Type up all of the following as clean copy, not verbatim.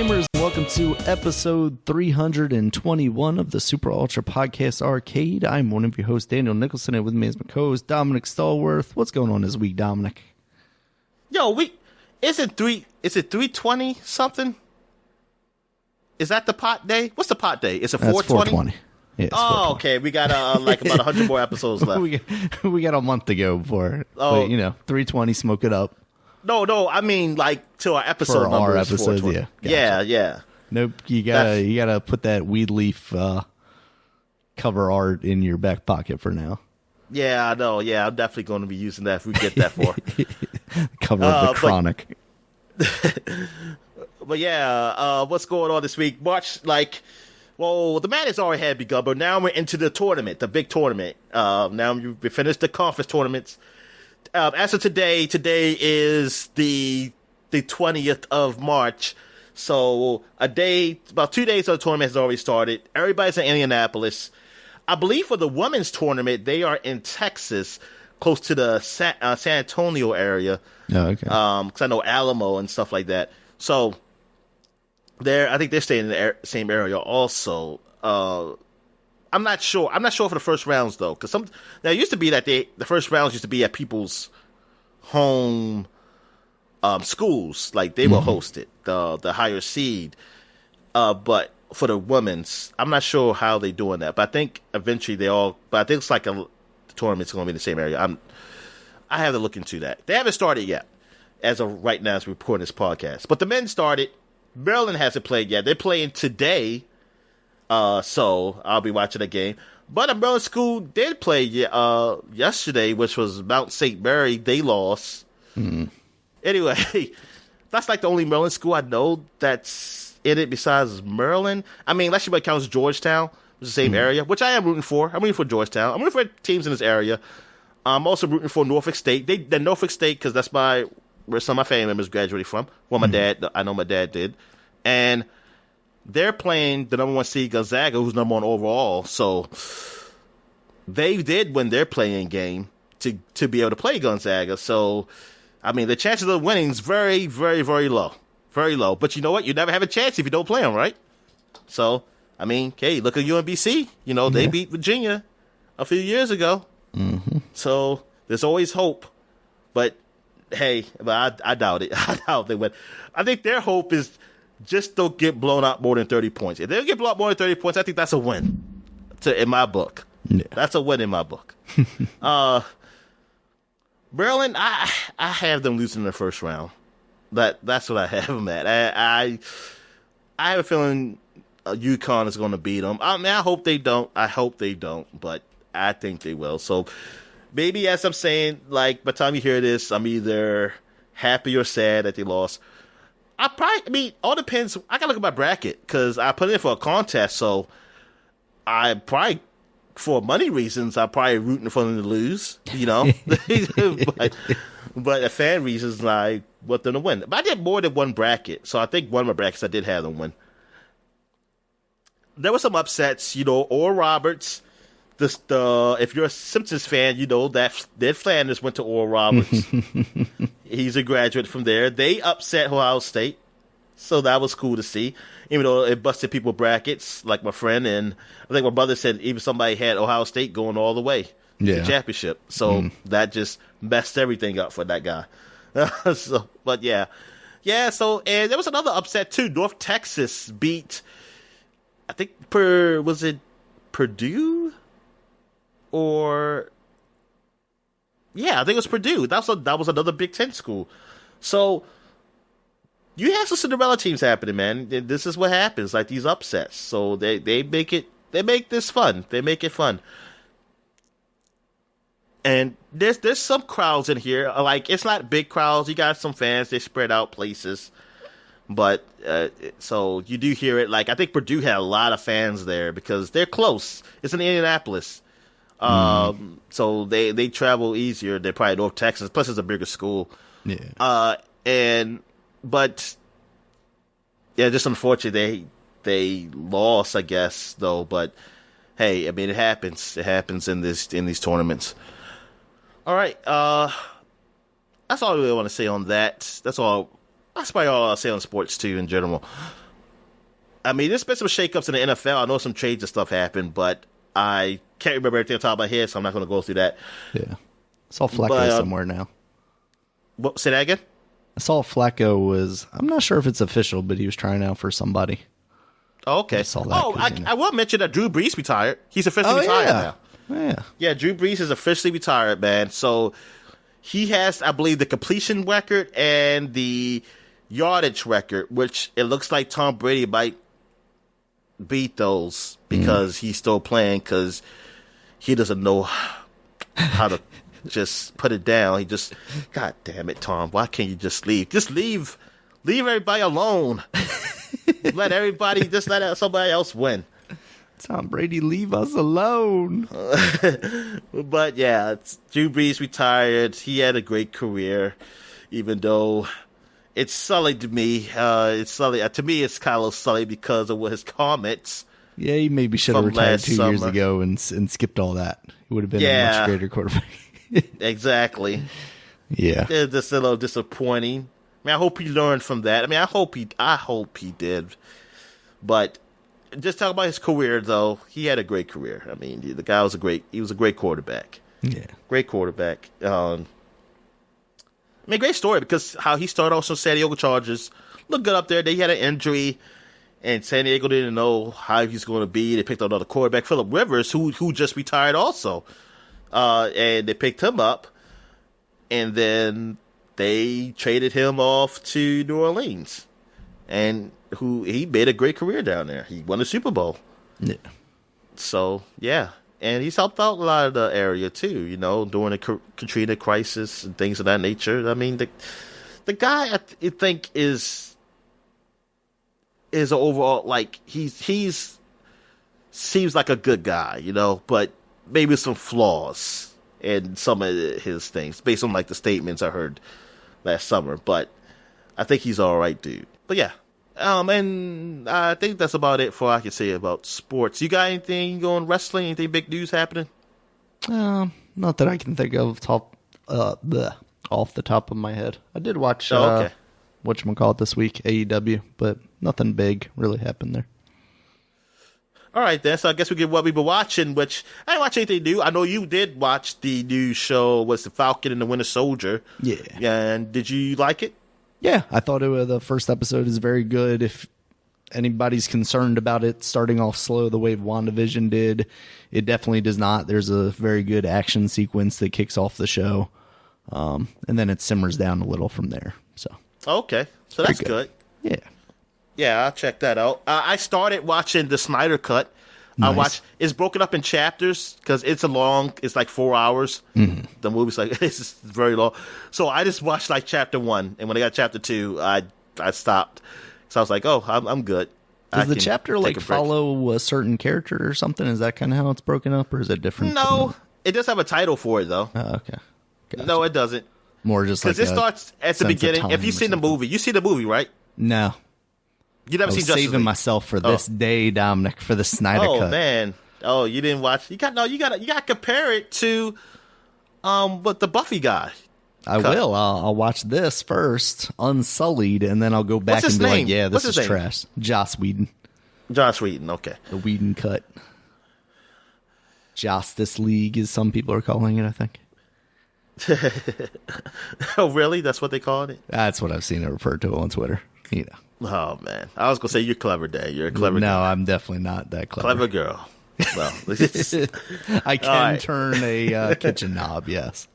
gamers, welcome to episode 321 of the Super Ultra Podcast Arcade. I'm one of your hosts, Daniel Nicholson, and with me is my co-host, Dominic Stallworth. What's going on this week, Dominic? Yo, is it 320 something? Is that the pot day? What's the pot day? Is it 420? 420. Yeah, oh, okay. We got like about 100 more episodes left. we got a month to go before it. Oh. But, 320, smoke it up. No, I mean like to our episode number. Our episodes, yeah. Gotcha. Yeah. Nope, you gotta put that weed leaf cover art in your back pocket for now. Yeah, I know. Yeah, I'm definitely going to be using that if we get that for cover of the Chronic. But yeah, what's going on this week? The Madness already had begun, but now we're into the tournament, the big tournament. Now we finished the conference tournaments. As of today is the 20th of March. So about 2 days of the tournament has already started. Everybody's in Indianapolis. I believe for the women's tournament, they are in Texas, close to the San Antonio area. Oh, okay. Because I know Alamo and stuff like that. So I think they're staying in the same area also. I'm not sure. I'm not sure for the first rounds though, because it used to be that the first rounds used to be at people's home schools, like they will host it, the higher seed. But for the women's, I'm not sure how they're doing that. But I think eventually but I think it's like the tournament's going to be in the same area. I have to look into that. They haven't started yet, as of right now as we record this podcast. But the men started. Maryland hasn't played yet. They're playing today. So I'll be watching the game. But a Maryland school did play yesterday, which was Mount St. Mary. They lost. Anyway, that's like the only Maryland school I know that's in it besides Maryland. I mean, unless you might count Georgetown, which is the same area, which I am rooting for. I'm rooting for Georgetown. I'm rooting for teams in this area. I'm also rooting for Norfolk State. The Norfolk State, because that's where some of my family members graduated from. Well, I know my dad did. And they're playing the number one seed Gonzaga, who's number one overall. So they did win their playing game to be able to play Gonzaga. So, I mean, the chances of winning is very, very, very low. Very low. But you know what? You never have a chance if you don't play them, right? So, I mean, hey, look at UMBC. They beat Virginia a few years ago. Mm-hmm. So there's always hope. But, hey, I doubt it. I doubt they win. I think their hope is just don't get blown out more than 30 points. If they don't get blown out more than 30 points, I think that's a win in my book. Yeah. That's a win in my book. Maryland, I have them losing in the first round. That's what I have them at. I have a feeling UConn is going to beat them. I mean, I hope they don't. But I think they will. So maybe, as I'm saying, like by the time you hear this, I'm either happy or sad that they lost. All depends. I gotta look at my bracket because I put it in for a contest, so I probably, for money reasons, I'm probably rooting for them to lose, but fan reasons, I want them to win. But I did more than one bracket, so I think one of my brackets I did have them win. There were some upsets, Oral Roberts. If you're a Simpsons fan, that Ned Flanders went to Oral Roberts. He's a graduate from there. They upset Ohio State, so that was cool to see. Even though it busted people brackets, like my friend, and I think my brother said even somebody had Ohio State going all the way to the championship. So that just messed everything up for that guy. But yeah. So and there was another upset too. North Texas beat, I think was it Purdue? I think it was Purdue. That was another Big Ten school. So you have some Cinderella teams happening, man. This is what happens, like these upsets. So they make this fun. They make it fun. And there's some crowds in here. Like, it's not big crowds. You got some fans. They spread out places. But so you do hear it. Like, I think Purdue had a lot of fans there because they're close. It's in Indianapolis. So they travel easier. They're probably North Texas. Plus, it's a bigger school. Yeah. But yeah, just unfortunately they lost, I guess, though. But hey, I mean, it happens. It happens in these tournaments. All right. That's all I really want to say on that. That's probably all I'll say on sports too in general. I mean, there's been some shakeups in the NFL. I know some trades and stuff happened, but I can't remember everything on top of my head, so I'm not going to go through that. Yeah. I saw Flacco somewhere now. What, say that again? I saw Flacco was, I'm not sure if it's official, but he was trying out for somebody. Oh, okay. I will mention that Drew Brees retired. He's officially retired now. Yeah, Drew Brees is officially retired, man. So he has, I believe, the completion record and the yardage record, which it looks like Tom Brady might beat those because he's still playing because he doesn't know how to just put it down. He just, God damn it, Tom, why can't you just leave? Just leave everybody alone. let somebody else win. Tom Brady, leave us alone. But yeah, Drew Brees retired. He had a great career, even though it's sullied to me. To me, it's kind of sullied because of his comments. Yeah, he maybe should have retired 2 years ago and skipped all that. He would have been a much greater quarterback. Exactly. Yeah. It's just a little disappointing. I mean, I hope he learned from that. I mean, I hope he did. But just talk about his career, though. He had a great career. I mean, the guy was a great quarterback. Yeah. Great quarterback. I mean, great story because how he started off on San Diego Chargers. Looked good up there. They had an injury, and San Diego didn't know how he's going to be. They picked up another quarterback, Phillip Rivers, who just retired also. And they picked him up, and then they traded him off to New Orleans, and he made a great career down there. He won a Super Bowl. Yeah. So, yeah. And he's helped out a lot of the area, too, during the Katrina crisis and things of that nature. I mean, the guy, I think, is an overall, like, he's seems like a good guy, but maybe some flaws in some of his things, based on, like, the statements I heard last summer. But I think he's all right, dude. But, yeah. And I think that's about it for what I can say about sports. You got anything going wrestling? Anything big news happening? Not that I can think of off the top of my head. I did watch whatchamacallit this week, AEW, but nothing big really happened there. All right, then. So I guess we get what we've been watching, which I didn't watch anything new. I know you did watch the new show, was The Falcon and the Winter Soldier. Yeah. And did you like it? Yeah, I thought the first episode is very good. If anybody's concerned about it starting off slow the way WandaVision did, it definitely does not. There's a very good action sequence that kicks off the show, and then it simmers down a little from there. So okay, so that's good. Yeah, I'll check that out. I started watching the Snyder Cut. Nice. It's broken up in chapters because it's like 4 hours. Mm-hmm. The movie's like, it's very long. So I just watched like chapter 1. And when I got chapter 2, I stopped. So I was like, oh, I'm good. Does the chapter like follow a certain character or something? Is that kind of how it's broken up, or is it different? No, it does have a title for it though. Oh, okay. Gotcha. No, it doesn't. More just like, because it starts at the beginning. If you've seen the movie, you see the movie, right? No. You never seen Justice League? Saving myself for this day, Dominic, for the Snyder Cut. Oh man! Oh, you didn't watch? You got to compare it to what the Buffy guy. I will. I'll watch this first, unsullied, and then I'll go back and be like, yeah, this is trash. Joss Whedon. Joss Whedon. Okay. The Whedon cut. Justice League, as some people are calling it, I think. Oh, really? That's what they called it? That's what I've seen it referred to on Twitter. Oh, man. I was going to say you're clever, Dad. You're a clever girl. No, I'm definitely not that clever. Clever girl. Well, I can turn a kitchen knob, yes.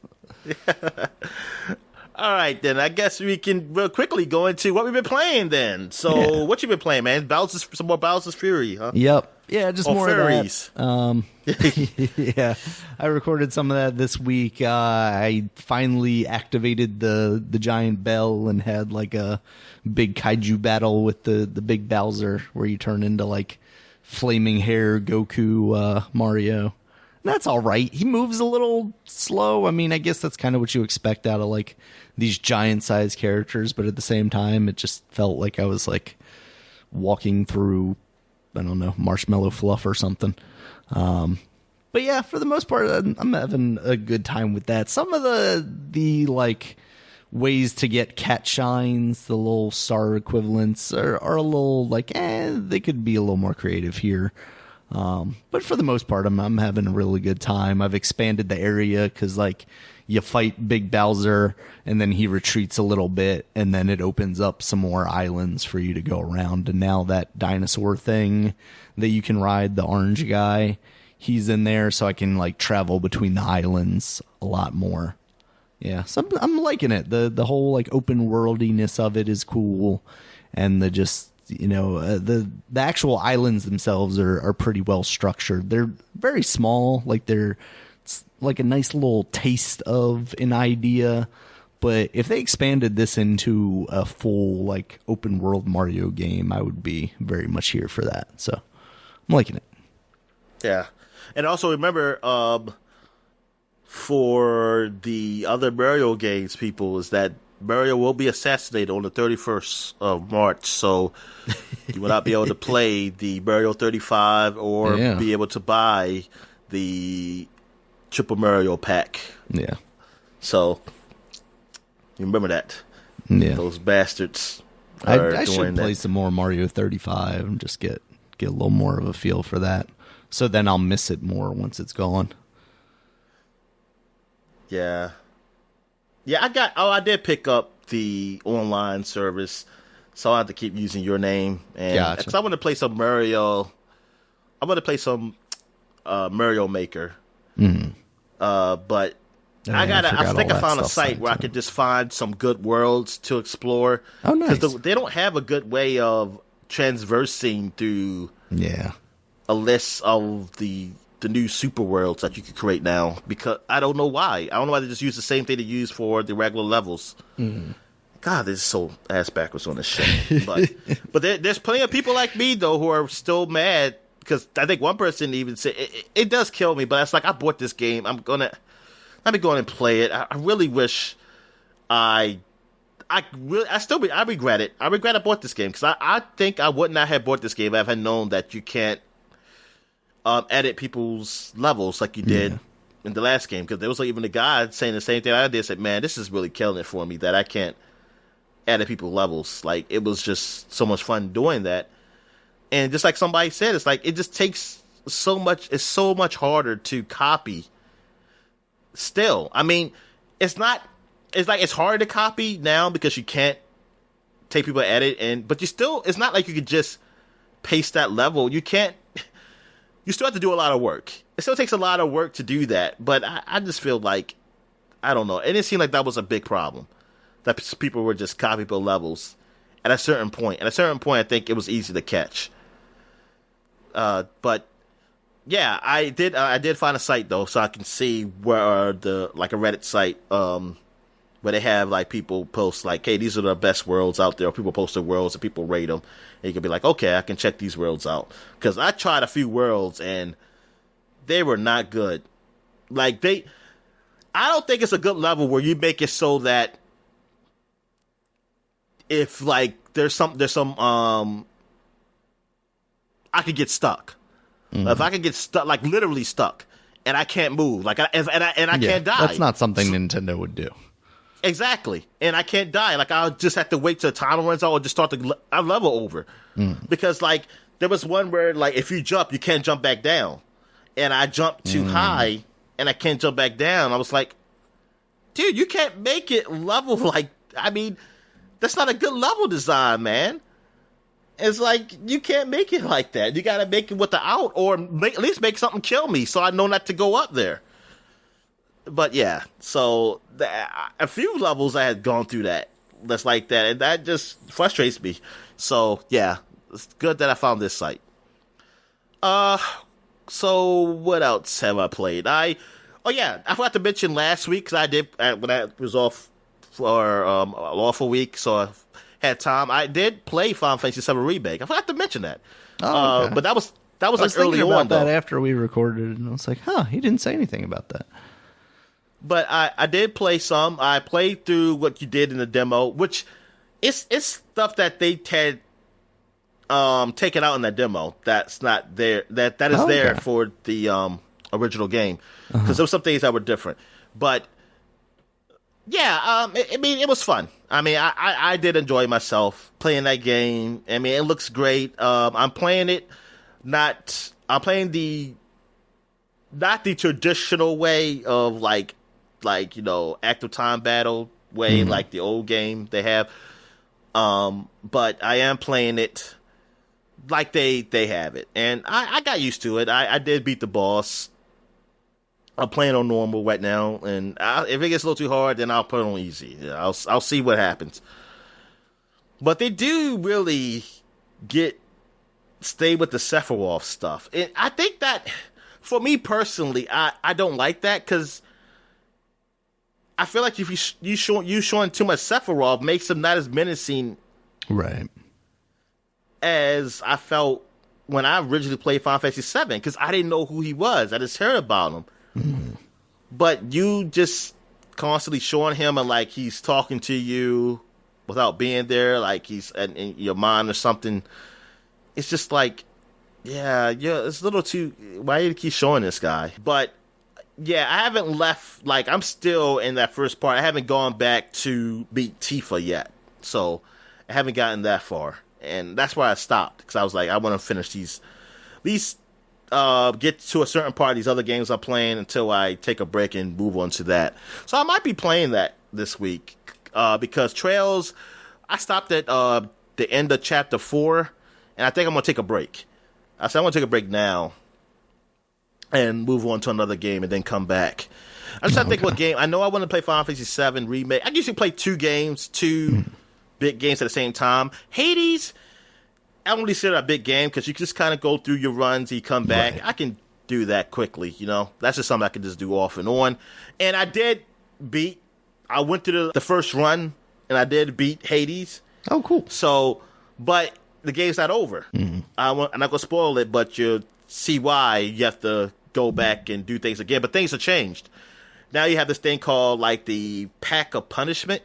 All right, then. I guess we can real quickly go into what we've been playing then. So, what you been playing, man? Some more Bowser's Fury, huh? Yep. Yeah, just more furries. Of that. Yeah, I recorded some of that this week. I finally activated the giant bell and had like a big kaiju battle with the big Bowser, where you turn into like flaming hair Goku Mario. And that's all right. He moves a little slow. I mean, I guess that's kind of what you expect out of like these giant sized characters, but at the same time, it just felt like I was like walking through, I don't know, marshmallow fluff or something. But yeah, for the most part, I'm having a good time with that. Some of the like ways to get cat shines, the little star equivalents are a little like, they could be a little more creative here. But for the most part, I'm having a really good time. I've expanded the area because, like, you fight Big Bowser and then he retreats a little bit and then it opens up some more islands for you to go around. And now that dinosaur thing that you can ride, the orange guy, he's in there, so I can, like, travel between the islands a lot more. Yeah, so I'm liking it. The whole, like, open worldiness of it is cool, and the just, you know, the actual islands themselves are pretty well structured. They're very small, like it's like a nice little taste of an idea. But if they expanded this into a full, like, open world Mario game, I would be very much here for that. So I'm liking it. Yeah, and also remember, for the other Mario games, people, is that Mario will be assassinated on the 31st of March, so you will not be able to play the Mario 35 or be able to buy the Triple Mario pack. Yeah. So, you remember that. Yeah. Those bastards I should play some more Mario 35 and just get a little more of a feel for that. So then I'll miss it more once it's gone. Yeah. Yeah, I did pick up the online service, so I have to keep using your name. And gotcha. Because I want to play some Mario. I want to play some Mario Maker. Mm-hmm. But I think I found a site where I could just find some good worlds to explore. Oh, nice. Because they don't have a good way of transversing through a list of the new super worlds that you can create now, because I don't know why. I don't know why they just use the same thing they use for the regular levels. Mm-hmm. God, this is so ass backwards on this shit. But there's plenty of people like me, though, who are still mad, because I think one person even said, it does kill me, but it's like, I bought this game. Let me go and play it. I really wish I regret it. I regret I bought this game, because I think I would not have bought this game if I had known that you can't edit people's levels like you did in the last game. Because there was, like, even a guy saying the same thing I did. Said, man, this is really killing it for me that I can't edit people's levels. Like, it was just so much fun doing that. And just like somebody said, it's like, it just takes so much. It's so much harder to copy. Still, I mean, it's harder to copy now because you can't take people edit, but it's not like you could just paste that level. You can't. You still have to do a lot of work. It still takes a lot of work to do that, but I just feel like, I don't know. It didn't seem like that was a big problem, that people were just copying people levels at a certain point. At a certain point, I think it was easy to catch. But yeah, I did find a site, though, so I can see where like a Reddit site, where they have, like, people post, like, hey, these are the best worlds out there. Or people post their worlds and people rate them. And you can be like, okay, I can check these worlds out. Because I tried a few worlds and they were not good. Like, I don't think it's a good level where you make it so that if, like, there's some I could get stuck. Mm-hmm. If I could get stuck, like, literally stuck, and I can't move, like, I can't die. That's not something Nintendo would do. Exactly. And I can't die. Like, I'll just have to wait till the time runs out or just start the level over. Because, like, there was one where, like, if you jump, you can't jump back down. And I jumped too high, and I can't jump back down. I was like, dude, you can't make it level like, I mean, that's not a good level design, man. It's like, you can't make it like that. You gotta make it with the out, or at least make something kill me so I know not to go up there. But yeah, so a few levels I had gone through that's like that, and that just frustrates me. So yeah, it's good that I found this site. So what else have I played? I forgot to mention last week, because when I was off for an awful week, so I had time. I did play Final Fantasy VII Remake. I forgot to mention that. Oh, okay. But that was like early on, though. That after we recorded, and I was like, he didn't say anything about that. But I did play some. I played through what you did in the demo, which it's stuff that they had taken out in that demo. That's not there. That is there for the original game, because there were some things that were different. But Yeah, I mean, it was fun. I mean, I did enjoy myself playing that game. I mean, it looks great. I'm playing it, I'm playing not the traditional way of active time battle way, like the old game they have. But I am playing it like they have it. And I got used to it. I did beat the boss. I'm playing on normal right now, and if it gets a little too hard, then I'll put it on easy. I'll see what happens. But they do really stay with the Sephiroth stuff. And I think that, for me personally, I don't like that, because I feel like if you showing too much Sephiroth makes him not as menacing, right, as I felt when I originally played Final Fantasy VII, because I didn't know who he was. I just heard about him. But you just constantly showing him and like he's talking to you without being there, like he's in your mind or something. It's just like, yeah, it's a little too. Why do you keep showing this guy? But yeah, I haven't left. Like, I'm still in that first part. I haven't gone back to beat Tifa yet, so I haven't gotten that far, and that's where I stopped, because I was like, I want to finish these. Get to a certain part of these other games I'm playing until I take a break and move on to that. So I might be playing that this week, because Trails, I stopped at the end of chapter 4, and I think I'm going to take a break. I said I'm going to take a break now and move on to another game and then come back. I'm just trying to think what game. I know I want to play Final Fantasy VII Remake. I usually play two big games at the same time. Hades, I don't really consider that a big game, because you can just kind of go through your runs, you come back. Right. I can do that quickly, That's just something I can just do off and on. And I went through the first run, and I did beat Hades. Oh, cool. So, but the game's not over. I'm not going to spoil it, but you'll see why you have to go back and do things again. But things have changed. Now you have this thing called, like, the Pack of Punishment,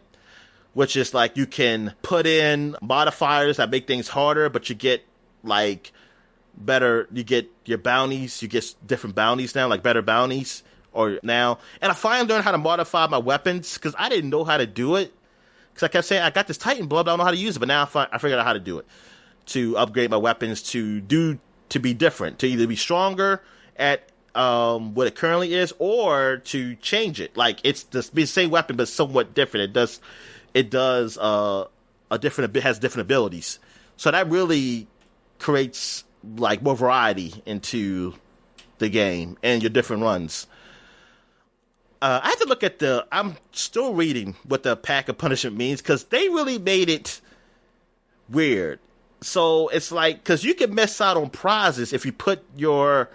which is like you can put in modifiers that make things harder, but you get like you get your bounties, you get different bounties now, like better bounties now. And I finally learned how to modify my weapons, because I didn't know how to do it. Because I kept saying, I got this Titan blood, but I don't know how to use it. But now I figured out how to do it, to upgrade my weapons to be different, to either be stronger at what it currently is, or to change it. Like, it's the same weapon, but somewhat different. It has different abilities. So that really creates like more variety into the game and your different runs. I have to look at I'm still reading what the Pack of Punishment means, because they really made it weird. So it's like, because you can miss out on prizes if you put your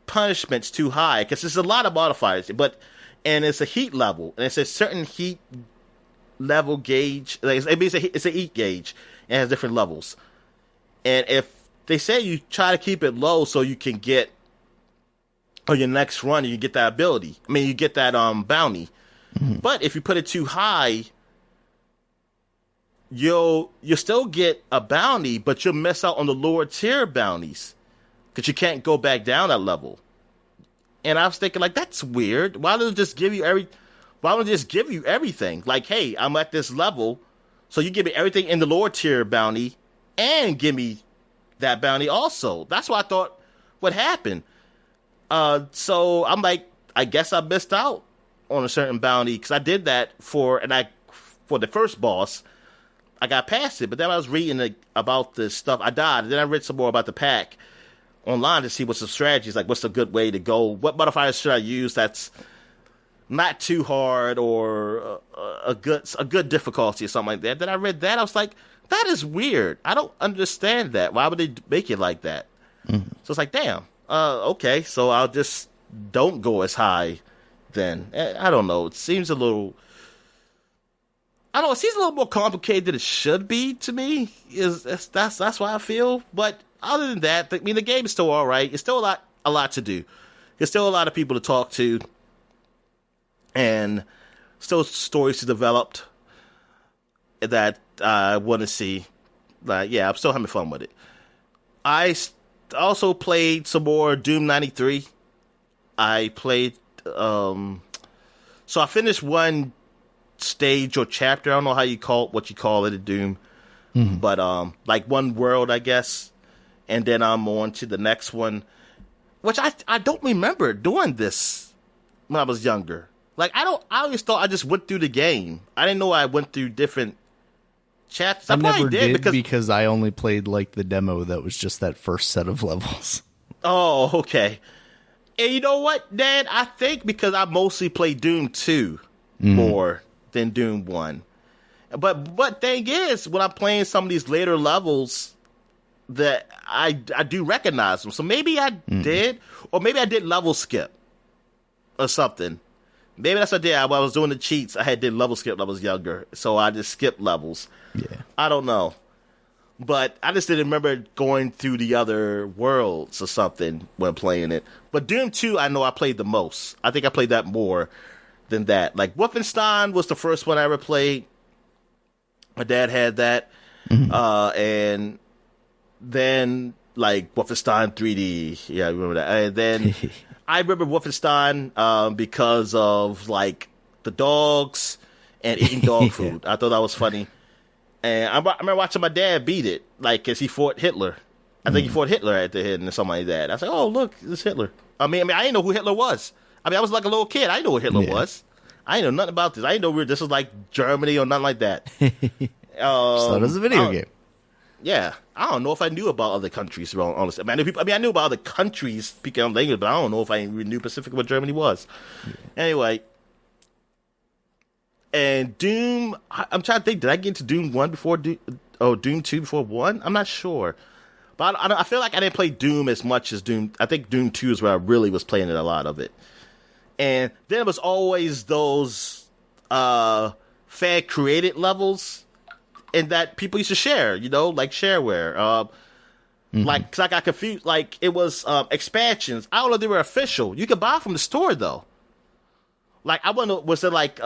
punishments too high, because there's a lot of modifiers, and it's a heat level, and it's a certain heat level gauge. Like, it's a heat gauge, and it has different levels. And if they say you try to keep it low so you can get, or your next run, you get that ability. I mean, you get that bounty. But if you put it too high, you'll still get a bounty, but you'll miss out on the lower tier bounties, because you can't go back down that level. And I was thinking, like, that's weird. Why don't they just give you everything? Like, hey, I'm at this level, so you give me everything in the lower tier bounty, and give me that bounty also. That's what I thought would happen. So I'm like, I guess I missed out on a certain bounty, because I did that for the first boss. I got past it, but then I was reading about this stuff. I died, and then I read some more about the pack online to see what's the strategies, like what's a good way to go. What modifiers should I use that's not too hard, or a good difficulty or something like that. Then I read that, I was like, that is weird. I don't understand that. Why would they make it like that? So it's like, damn. Okay, so I'll just don't go as high then. I don't know. It seems a little... I don't know. It seems a little more complicated than it should be to me. That's why I feel. But other than that, I mean, the game is still all right. It's still a lot to do. There's still a lot of people to talk to, and still stories to develop that I want to see. Like, yeah, I'm still having fun with it. I also played some more Doom 93. I played. So I finished one stage or chapter. I don't know how you call what you call it in Doom, but like one world, I guess, and then I'm on to the next one, which I don't remember doing this when I was younger. Like I always thought I just went through the game. I didn't know I went through different chapters. I never did because I only played like the demo that was just that first set of levels. Oh, okay. And you know what, Dad? I think because I mostly played Doom 2 more than Doom 1. But thing is, when I'm playing some of these later levels, that I do recognize them. So maybe I did, or maybe I did level skip or something. Maybe that's what I did. When I was doing the cheats, I did level skip when I was younger. So I just skipped levels. Yeah. I don't know. But I just didn't remember going through the other worlds or something when playing it. But Doom 2, I know I played the most. I think I played that more than that. Like, Wolfenstein was the first one I ever played. My dad had that. And then, like, Wolfenstein 3D. Yeah, I remember that. And then I remember Wolfenstein because of, like, the dogs and eating dog food. I thought that was funny. And I remember watching my dad beat it, like, as he fought Hitler. I think he fought Hitler at the end or something like that. I was like, oh, look, it's Hitler. I mean, I didn't know who Hitler was. I mean, I was like a little kid. I didn't know what Hitler was. I didn't know nothing about this. I didn't know this was like Germany or nothing like that. So it was a video game. Yeah. I don't know if I knew about other countries, honestly. I mean, I knew about other countries speaking other language, but I don't know if I even knew specifically what Germany was. Yeah. Anyway. And Doom, I'm trying to think, did I get into Doom 1 before Doom 2 before 1? I'm not sure. But I feel like I didn't play Doom as much as Doom. I think Doom 2 is where I really was playing it a lot of it. And then it was always those fan-created levels and that people used to share, like shareware. Like, cause I got confused. Like, it was expansions. I don't know if they were official. You could buy from the store, though. Like, I wonder, was it like...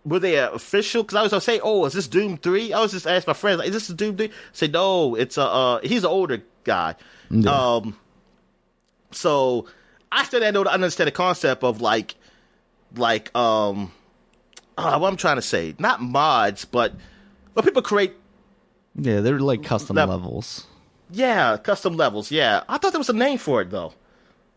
were they official? Because I was going to say, oh, is this Doom 3? I was just asking my friends, like, is this Doom 3? Say, no, it's he's an older guy. Yeah. So I still didn't know to understand the concept of what I'm trying to say, not mods, but people create. Yeah, they're like custom levels. Yeah, custom levels. Yeah, I thought there was a name for it though.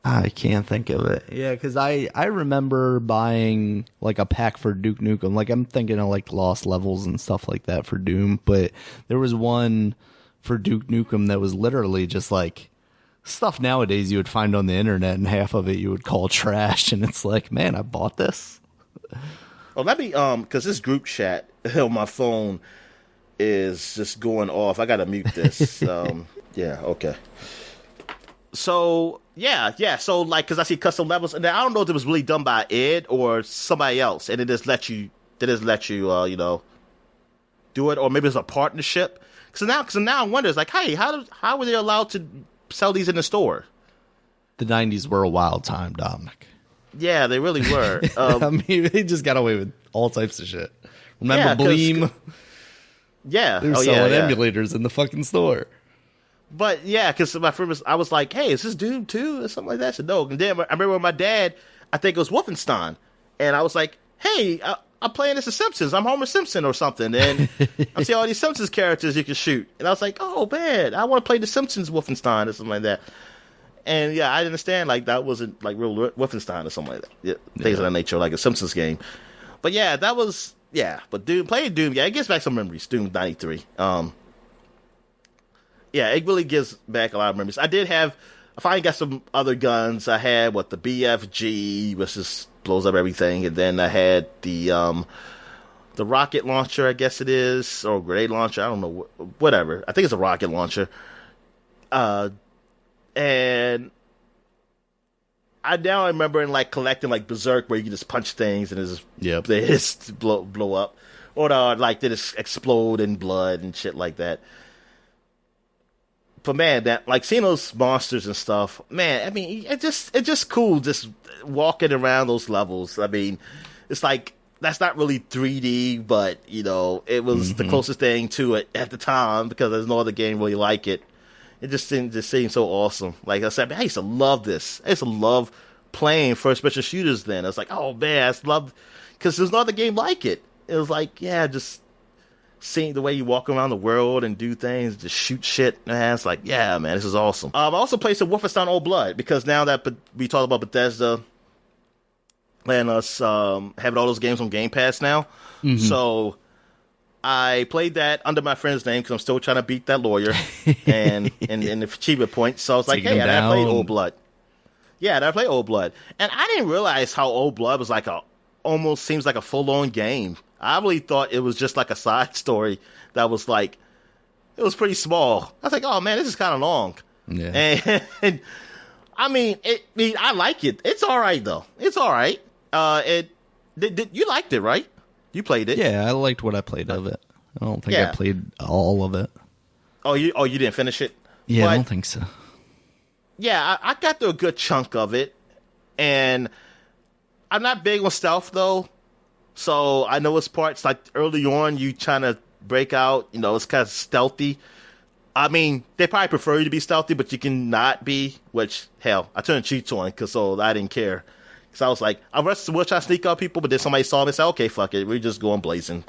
I can't think of it. Yeah, because I remember buying like a pack for Duke Nukem. Like I'm thinking of like lost levels and stuff like that for Doom, but there was one for Duke Nukem that was literally just like stuff nowadays you would find on the internet, and half of it you would call trash, and it's like, man, I bought this. Oh, let me because this group chat on my phone is just going off. I gotta mute this. Yeah, okay. So yeah. So like, because I see custom levels, and then I don't know if it was really done by Ed or somebody else, and it just let you, do it, or maybe it's a partnership. Because now I wonder, it's like, hey, how were they allowed to sell these in the store? The 90s were a wild time, Dominic. Yeah, they really were. I mean, they just got away with all types of shit. Remember Bleem? Yeah. They were selling emulators in the fucking store. But yeah, because my friend I was like, hey, is this Doom 2 or something like that? I said, no. And then I remember my dad, I think it was Wolfenstein. And I was like, hey, I'm playing this as Simpsons. I'm Homer Simpson or something. And I see all these Simpsons characters you can shoot. And I was like, oh, man, I want to play the Simpsons Wolfenstein or something like that. And yeah, I didn't understand, like, that wasn't like real Wolfenstein or something like that. Yeah, things of that nature, like a Simpsons game. But yeah, that was, but playing Doom, it gives back some memories. Doom 93. Yeah, it really gives back a lot of memories. I finally got some other guns. I had, the BFG, which just blows up everything. And then I had the rocket launcher, I guess it is, or grenade launcher. I don't know, whatever. I think it's a rocket launcher. And I now remember like collecting like Berserk, where you can just punch things and they just blow up. Or like they just explode in blood and shit like that. But man, that like seeing those monsters and stuff, man, I mean, it's just cool just walking around those levels. I mean, it's like that's not really 3D, but it was the closest thing to it at the time because there's no other game really like it. It just seemed so awesome. Like I said, I used to love this. I used to love playing first-person shooters then. I was like, oh, man, I love... Because there's no other game like it. It was like, yeah, just seeing the way you walk around the world and do things, just shoot shit. Man, it's like, yeah, man, this is awesome. I also played some Wolfenstein Old Blood, because now that we talked about Bethesda and us having all those games on Game Pass now, so I played that under my friend's name, because I'm still trying to beat that lawyer and the achievement points. So I was like, hey, I played Old Blood. Yeah, I played Old Blood. And I didn't realize how Old Blood was like almost seems like a full-on game. I really thought it was just like a side story that was like, it was pretty small. I was like, oh man, this is kind of long. Yeah. And I mean, I like it. It's all right though. It's all right. You liked it, right? You played it. Yeah, I liked what I played of it. I don't think I played all of it. Oh, you didn't finish it? Yeah, I don't think so. Yeah, I got through a good chunk of it, and I'm not big on stealth though. So I know it's parts like early on you trying to break out, it's kind of stealthy. I mean, they probably prefer you to be stealthy, but you can not be, which, hell, I turned cheats on so I didn't care. Because I was like, I was trying to sneak up people, but then somebody saw me and said, okay, fuck it, we're just going blazing.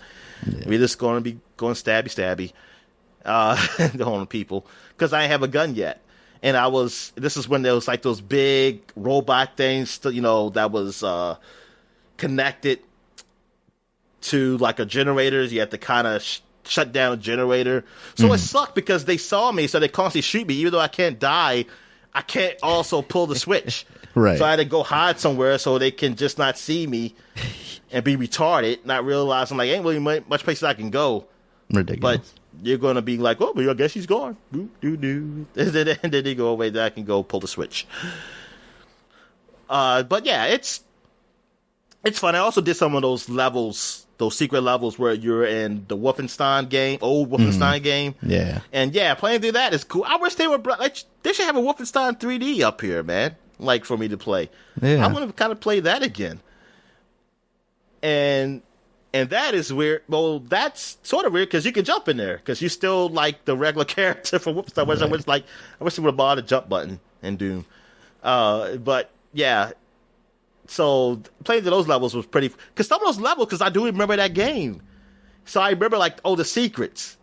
Yeah. We're just going to be going stabby, on people. Because I didn't have a gun yet. And this is when there was like those big robot things, that was connected to like a generator. You had to kind of shut down a generator. So it sucked because they saw me, so they constantly shoot me. Even though I can't die, I can't also pull the switch. Right. So I had to go hide somewhere so they can just not see me and be retarded, not realizing like ain't really much places I can go. Ridiculous. But you're going to be like, oh, but I guess he's gone. And then they go away, then I can go pull the switch. But yeah, it's fun. I also did some of those levels, those secret levels where you're in the Wolfenstein game, old Wolfenstein game. Yeah. And yeah, playing through that is cool. I wish they should have a Wolfenstein 3D up here, man. Like for me to play. Yeah. I want to kind of play that again. And that is weird. Well, that's sort of weird because you can jump in there because you still like the regular character from Wolfenstein. Right. I wish they would have bought a jump button in Doom. But yeah. So playing those levels was pretty. Because some of those levels, because I do remember that game. So I remember the secrets.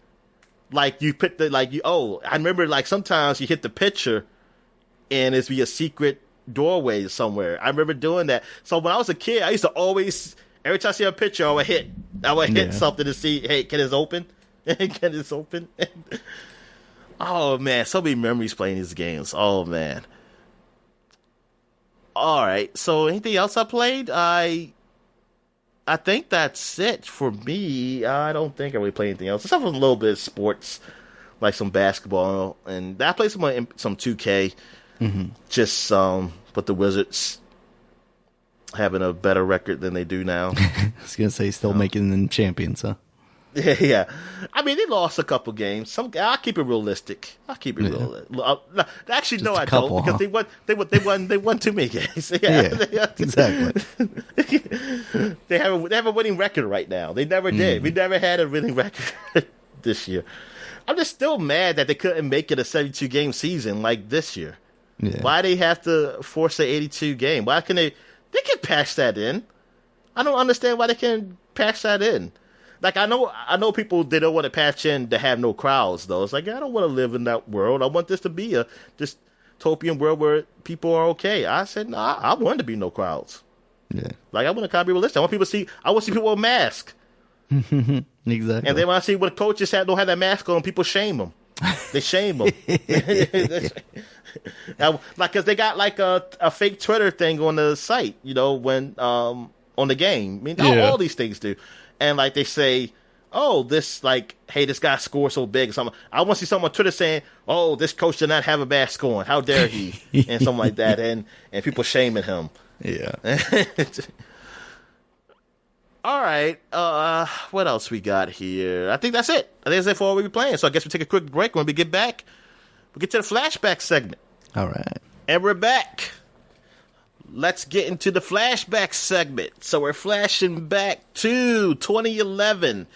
Like you put I remember like sometimes you hit the picture, and it's be a secret doorway somewhere. I remember doing that. So when I was a kid, I used to always, every time I see a picture, I would hit something to see, hey, can this open? Can this open? Oh man, so many memories playing these games. Oh man. All right. So anything else I played? I think that's it for me. I don't think I really played anything else. Except for a little bit of sports, like some basketball, and I played some 2K. Just with the Wizards having a better record than they do now. I was gonna say still making them champions, huh? Yeah. I mean, they lost a couple games. I'll keep it realistic. Real. Actually, just no, I don't, because they won too many games. Yeah, exactly. They have a winning record right now. They never did. We never had a winning record this year. I'm just still mad that they couldn't make it a 72 game season like this year. Yeah. Why they have to force the 82 game? Why can they can patch that in? I don't understand why they can't patch that in. Like I know people, they don't want to patch in to have no crowds though. It's like I don't want to live in that world. I want this to be a dystopian world where people are okay. I said nah, I want to be no crowds. Yeah. Like I want to kind of be realistic. I want to see people with masks. Exactly. And then when I see when coaches don't have that mask on, people shame them. They shame them. Like, cause they got like a fake Twitter thing on the site, when on the game. I mean, all these things do. And like they say, oh, this hey, this guy scored so big or something. I want to see someone on Twitter saying, oh, this coach did not have a mask on. How dare he? And something like that. And people shaming him. Yeah. All right. What else we got here? I think that's it. I think that's it for what we'll be playing. So I guess we take a quick break. When we get back, we'll get to the flashback segment. All right. And we're back. Let's get into the flashback segment. So we're flashing back to 2011.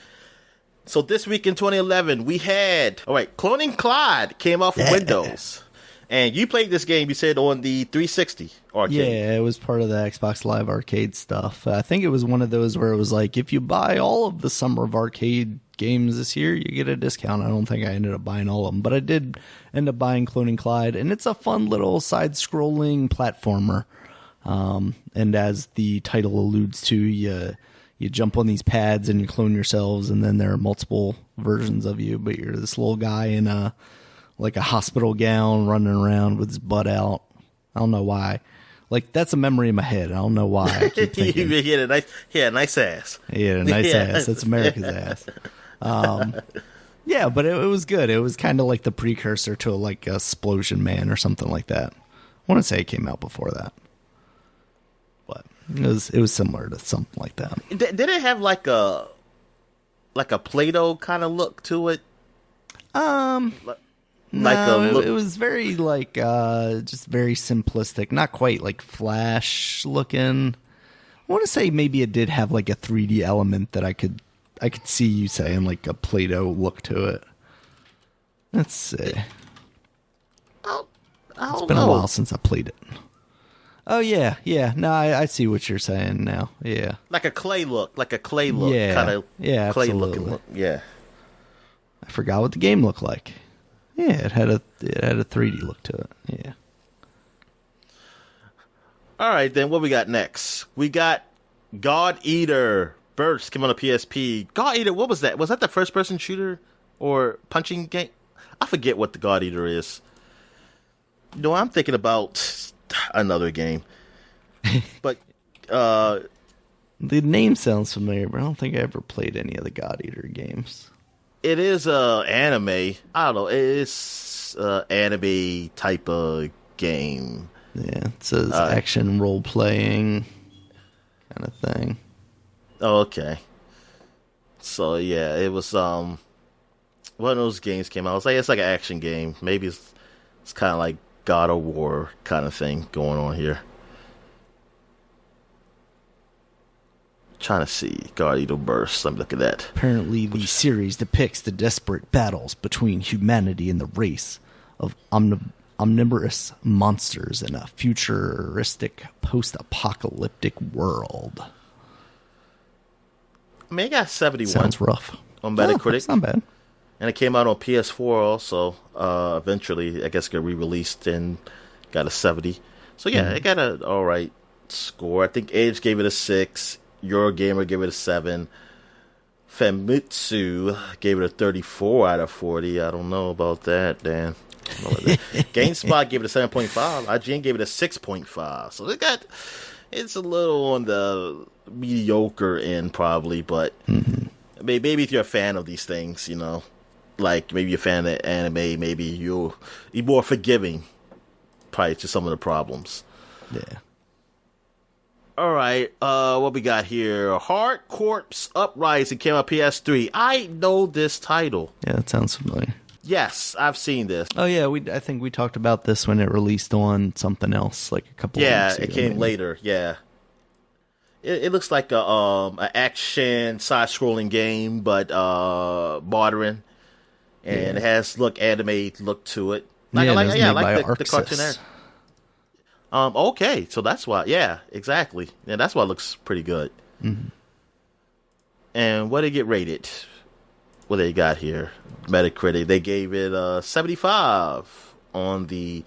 So this week in 2011, we had... All right, Cloning Clyde came out for Windows. And you played this game, you said, on the 360 arcade. Yeah, it was part of the Xbox Live Arcade stuff. I think it was one of those where it was like, if you buy all of the Summer of Arcade games this year, you get a discount. I don't think I ended up buying all of them, but I did end up buying Cloning Clyde, and it's a fun little side-scrolling platformer. And as the title alludes to, you jump on these pads and you clone yourselves, and then there are multiple versions of you, but you're this little guy in a hospital gown running around with his butt out. I don't know why. Like, that's a memory in my head. I don't know why. I keep thinking. He had a nice ass. He had a nice ass. That's America's ass. Yeah, but it was good. It was kind of like the precursor to like a Explosion Man or something like that. I want to say it came out before that, but it was similar to something like that. Did it have like a Play-Doh kind of look to it? It was very just very simplistic, not quite like Flash looking. I want to say maybe it did have like a 3D element that I could see you saying like a Play-Doh look to it. Let's see. It's been a while since I played it. Oh yeah. No, I see what you're saying now. Yeah, like a clay look, yeah, kind of clay absolutely. looking look. Yeah, I forgot what the game looked like. Yeah, it had a 3D look to it. Yeah. All right, then what we got next? We got God Eater Burst came on a PSP. God Eater, what was that? Was that the first person shooter or punching game? I forget what the God Eater is. No, I'm thinking about another game. But the name sounds familiar, but I don't think I ever played any of the God Eater games. It is anime. I don't know. It's anime type of game. Yeah, it says action role playing kind of thing. Oh, okay. So yeah, it was one of those games came out. It's like an action game. Maybe it's kind of like God of War kind of thing going on here. Trying to see God Eater Burst. Let me look at that. Apparently, the series depicts the desperate battles between humanity and the race of omnivorous monsters in a futuristic post-apocalyptic world. I mean, it got 71. Sounds rough. On Metacritic. That's not bad. And it came out on PS4 also. Eventually, I guess it got re-released and got a 70. So yeah, it got an alright score. I think Edge gave it a 6. Eurogamer gave it a 7. Famitsu gave it a 34 out of 40. I don't know about that, Dan. GameSpot gave it a 7.5. IGN gave it a 6.5. So it's a little on the mediocre end probably, but maybe if you're a fan of these things, you know, like maybe you're a fan of anime, maybe you'll be more forgiving probably to some of the problems. Yeah. All right, what we got here? Hard Corpse Uprising came out PS3. I know this title. Yeah, that sounds familiar. Yes, I've seen this. Oh yeah, I think we talked about this when it released on something else, like a couple. Yeah, weeks ago, it came later. Yeah, it looks like a action side-scrolling game, but modern, and it has anime look to it. I like the cartoon there. Okay, so that's why. Yeah, exactly. Yeah, that's why it looks pretty good. Mm-hmm. And what did it get rated? What they got here? Metacritic. They gave it 75 on the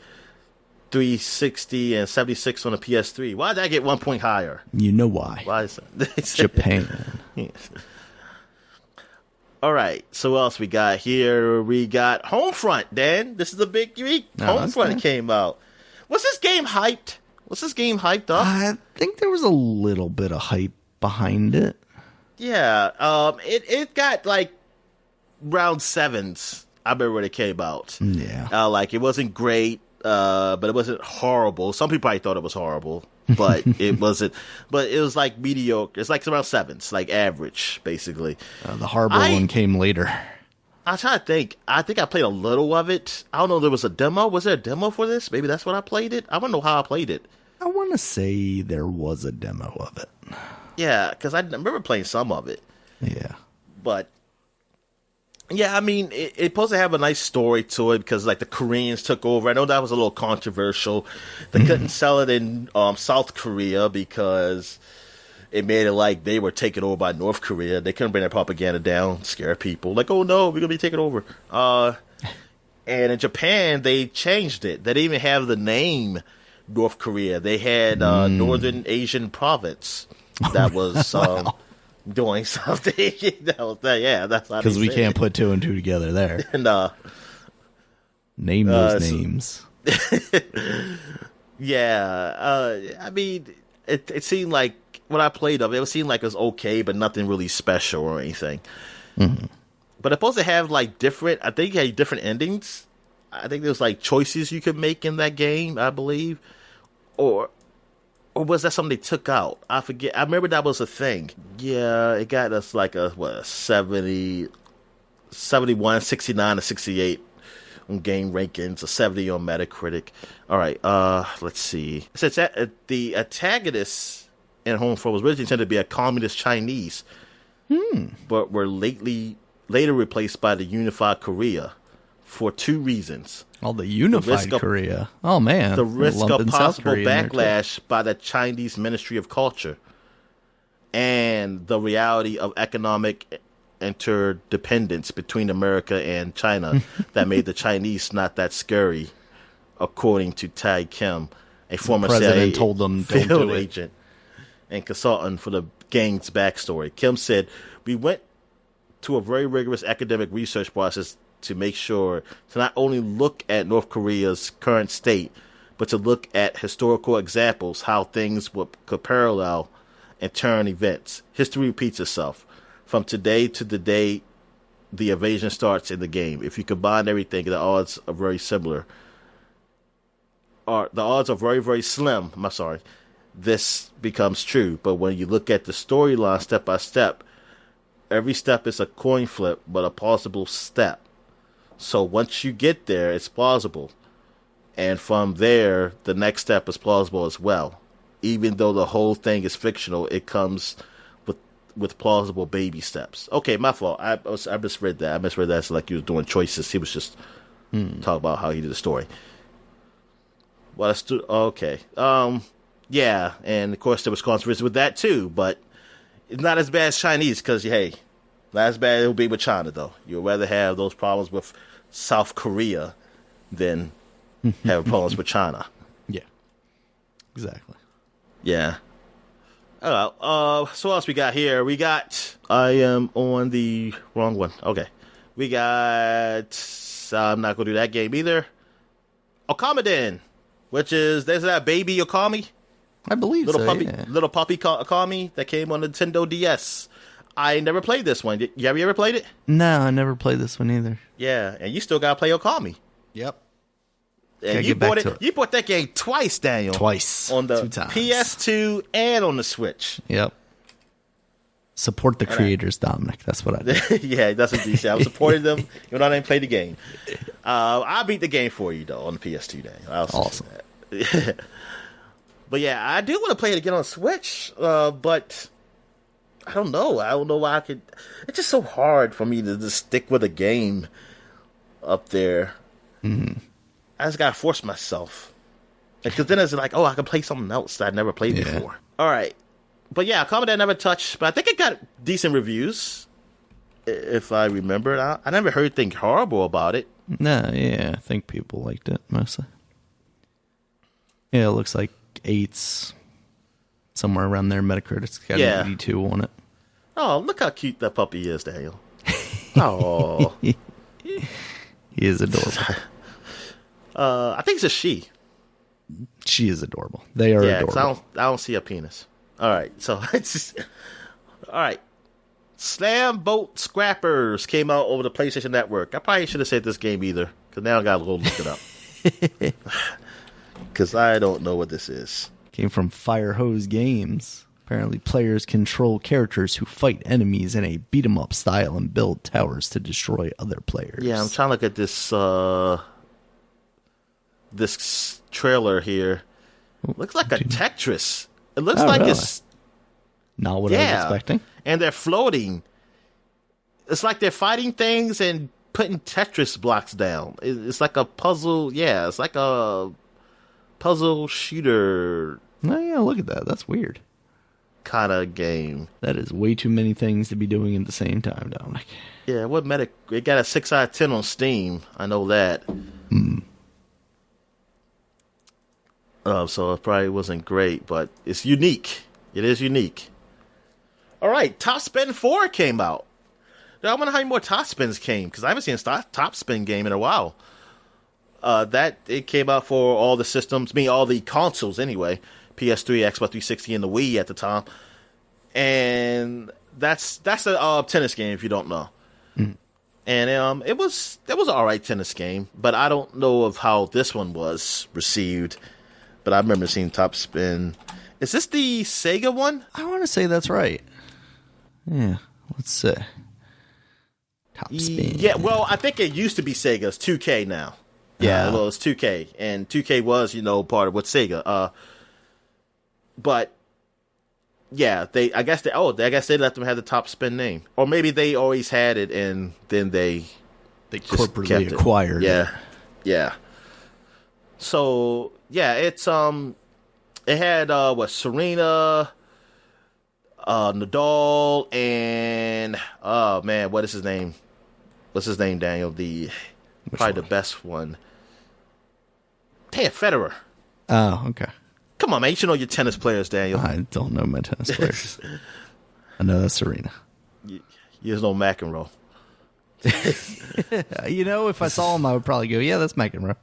360 and 76 on the PS3. Why did I get 1 point higher? You know why? Why is that? Japan. Yes. All right. So what else we got here? We got Homefront, Dan. This is a big week. Homefront came out. Was this game hyped? Was this game hyped up? I think there was a little bit of hype behind it. Yeah. It got like round 7s. I remember when it came out. Yeah. Like it wasn't great, but it wasn't horrible. Some people probably thought it was horrible, but it wasn't. But it was like mediocre. It's like around 7s, like average, basically. The horrible one came later. I'm trying to think. I think I played a little of it. I don't know if there was a demo. Was there a demo for this? Maybe that's what I played it. I don't know how I played it. I want to say there was a demo of it. Yeah, because I remember playing some of it. Yeah. But Yeah, I mean, it's supposed to have a nice story to it because, like, the Koreans took over. I know that was a little controversial. They couldn't sell it in South Korea because it made it like they were taken over by North Korea. They couldn't bring their propaganda down, scare people. Like, oh no, we're going to be taken over. And in Japan, they changed it. They didn't even have the name North Korea. They had Northern Asian Province that was doing something. That's how. Because we can't put two and two together there. And name those names. I mean, it seemed like when I played of it, seemed like it was okay, but nothing really special or anything. Mm-hmm. But it's supposed to have like different. I think it had different endings. I think there was like choices you could make in that game, I believe, or was that something they took out? I forget. I remember that was a thing. Yeah, it got us like a 70, 71, 69, and 68 on game rankings, a 70 on Metacritic. All right, let's see. It says that the antagonist in Home Front was originally intended to be a communist Chinese, but were later replaced by the unified Korea for two reasons. Oh, the unified Korea. Oh, man. The risk of possible backlash by the Chinese Ministry of Culture and the reality of economic interdependence between America and China that made the Chinese not that scary, according to Tai Kim, a former CIA told them, field agent and consultant for the gang's backstory. Kim said, "We went to a very rigorous academic research process to make sure to not only look at North Korea's current state, but to look at historical examples, how things could parallel and turn events. History repeats itself. From today to the day the invasion starts in the game. If you combine everything, the odds are very similar. The odds are very, very slim. I'm sorry. This becomes true. But when you look at the storyline step by step, every step is a coin flip, but a plausible step. So once you get there, it's plausible. And from there, the next step is plausible as well. Even though the whole thing is fictional, it comes with plausible baby steps." Okay, my fault. I misread that. I misread that. It's like he was doing choices. He was just talking about how he did the story. Well, okay. Yeah, and of course there was controversy with that too, but it's not as bad as Chinese because, hey, not as bad it will be with China, though. You'd rather have those problems with South Korea than have problems with China. Yeah, exactly. Yeah. So what else we got here? I am on the wrong one. Okay. We got, I'm not going to do that game either. Okami, which is, there's that baby Okami. I believe little so, puppy, yeah. Little puppy Okami that came on Nintendo DS. I never played this one. Have you ever played it? No, I never played this one either. Yeah, and you still got to play Okami. Yep. And you bought it. You bought that game twice, Daniel. Twice. On the 2 times. PS2 and on the Switch. Yep. Support the creators, Dominic. That's what I did. Yeah, that's what you said. I was supporting them, even though I didn't play the game. I beat the game for you, though, on the PS2 day. Awesome. But yeah, I do want to play it again on Switch, but I don't know. I don't know why I could. It's just so hard for me to just stick with a game up there. Mm-hmm. I just gotta force myself, because then it's like, oh, I can play something else that I never played before. All right, but yeah, Commodore never touched, but I think it got decent reviews, if I remember. I never heard anything horrible about it. No, yeah, I think people liked it mostly. Yeah, it looks like 8's somewhere around there. Metacritic's got an 82 on it. Oh, look how cute that puppy is, Daniel. Oh, he is adorable. I think it's a she. She is adorable. They are adorable. I don't see a penis. All right, so it's just, all right. Slam Boat Scrappers came out over the PlayStation Network. I probably should have said this game either, because now I got to go look it up. Because I don't know what this is. Came from Firehose Games. Apparently, players control characters who fight enemies in a beat-em-up style and build towers to destroy other players. Yeah, I'm trying to look at this this trailer here. Looks like a Tetris. It looks like really? it's Not what I was expecting. And they're floating. It's like they're fighting things and putting Tetris blocks down. It's like a puzzle. Yeah, it's like a puzzle shooter Oh, yeah, look at that. That's weird. kind of game. That is way too many things to be doing at the same time, Dominic. Yeah, what Meta? It got a 6 out of 10 on Steam. I know that. So it probably wasn't great, but it's unique. It is unique. All right, Top Spin 4 came out. Now, I wonder how many more Top Spins came, because I haven't seen a Top Spin game in a while. It came out for all the systems, all the consoles anyway. PS3, Xbox 360, and the Wii at the time. And that's a tennis game, if you don't know. And it was an alright tennis game, but I don't know of how this one was received. But I remember seeing Top Spin. Is this the Sega one? I want to say that's right. Yeah, let's see. Top Spin. Yeah, well, I think it used to be Sega's 2K now. Yeah, well, it's 2K, and 2K was, part of what Sega. But yeah, I guess they let them have the Top Spin name, or maybe they always had it, and then they corporately acquired it. Yeah. So yeah, it's it had Serena, Nadal, and oh man, what is his name? What's his name, Daniel? Probably the best one. Damn, Federer. Oh, okay. Come on, man. You should know your tennis players, Daniel. I don't know my tennis players. I know that's Serena. You just know McEnroe. If I saw him, I would probably go, yeah, that's McEnroe.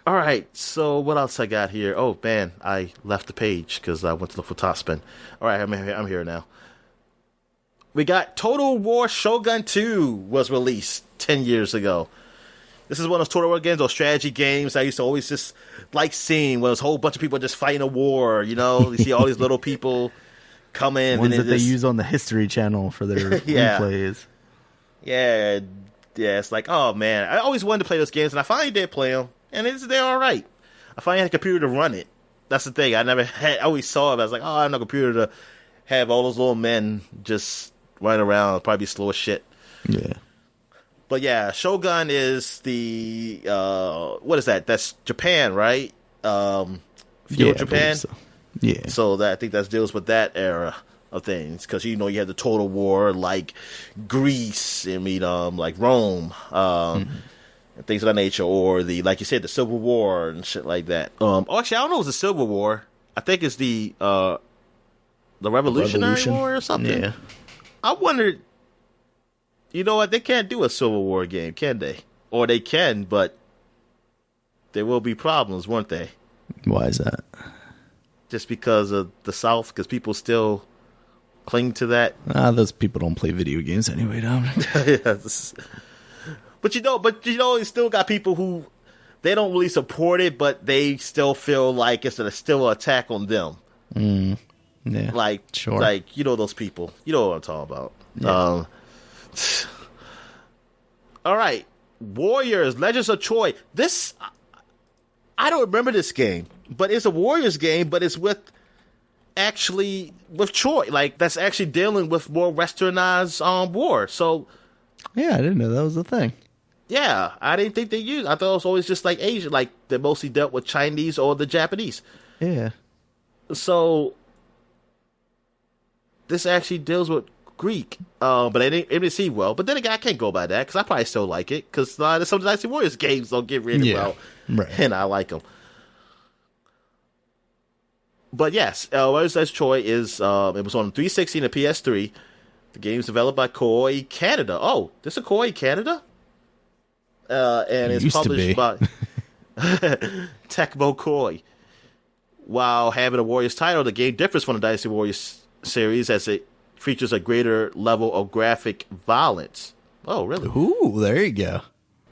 All right, so what else I got here? Oh, man, I left the page because I went to look for Top Spin. All right, I'm here now. We got Total War Shogun 2 was released 10 years ago. This is one of those Total War games, those strategy games I used to always just like seeing, when there's a whole bunch of people just fighting a war, You see all these little people come in. Ones that they use on the History Channel for their replays. Yeah, it's like, oh, man. I always wanted to play those games, and I finally did play them, and they're all right. I finally had a computer to run it. That's the thing. I always saw it, but I was like, oh, I have no computer to have all those little men just running around. It'll probably be slow as shit. Yeah. But yeah, Shogun is the what is that? That's Japan, right? Feudal Japan. So. Yeah. So I think that deals with that era of things, because you had the Total War like Greece and like Rome, and things of that nature, or like you said, the Civil War and shit like that. Actually, I don't know if it's the Civil War. I think it's the Revolutionary War or something. Yeah. I wondered. You know what? They can't do a Civil War game, can they? Or they can, but there will be problems, won't they? Why is that? Just because of the South, because people still cling to that. Those people don't play video games anyway, Dominic. Yes. But you still got people who they don't really support it, but they still feel like it's still an attack on them. Yeah. Like, sure. Like, those people. You know what I'm talking about. Yeah. All right, Warriors, Legends of Troy. This, I don't remember this game, but it's a Warriors game, but it's with Troy. Like, that's actually dealing with more westernized war. So, yeah, I didn't know that was a thing. Yeah, I didn't think they used. I thought it was always just like Asian, like they mostly dealt with Chinese or the Japanese. Yeah. So, this actually deals with Greek, but it didn't see well. But then again, I can't go by that because I probably still like it because some Dynasty Warriors games don't get really well, right. And I like them. But yes, Warriors Legends of Troy is it was on 360 and the PS3. The game is developed by Koei Canada. Oh, this is Koei Canada, and it's published by Tecmo Koei. While having a Warriors title, the game differs from the Dynasty Warriors series as it features a greater level of graphic violence. Oh, really? Ooh, there you go.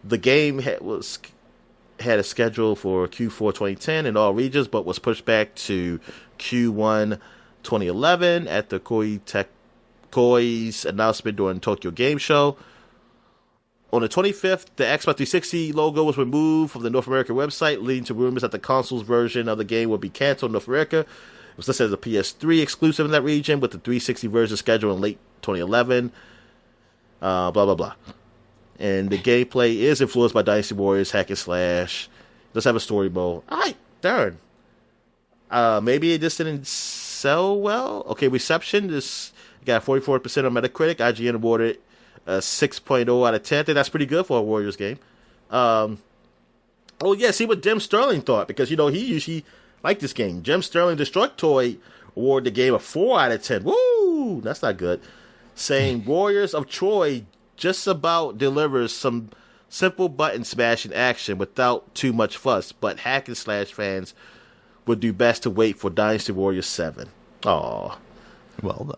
The game had a schedule for Q4 2010 in all regions, but was pushed back to Q1 2011 at the Koei's announcement during Tokyo Game Show. On the 25th, the Xbox 360 logo was removed from the North American website, leading to rumors that the console's version of the game would be canceled in North America. It was listed as a PS3 exclusive in that region, with the 360 version scheduled in late 2011. blah, blah, blah. And the gameplay is influenced by Dynasty Warriors, hack and slash. Does have a story mode. All right, darn. Maybe it just didn't sell well. Okay, reception. This got 44% on Metacritic. IGN awarded a 6.0 out of 10. I think that's pretty good for a Warriors game. Oh, yeah, see what Jim Sterling thought, because, he usually liked this game. Jim Sterling, Destructoid, awarded the game a 4 out of 10. Woo! That's not good. Saying Warriors of Troy just about delivers some simple button smashing action without too much fuss, but hack and slash fans would do best to wait for Dynasty Warriors 7. Aw. Well done.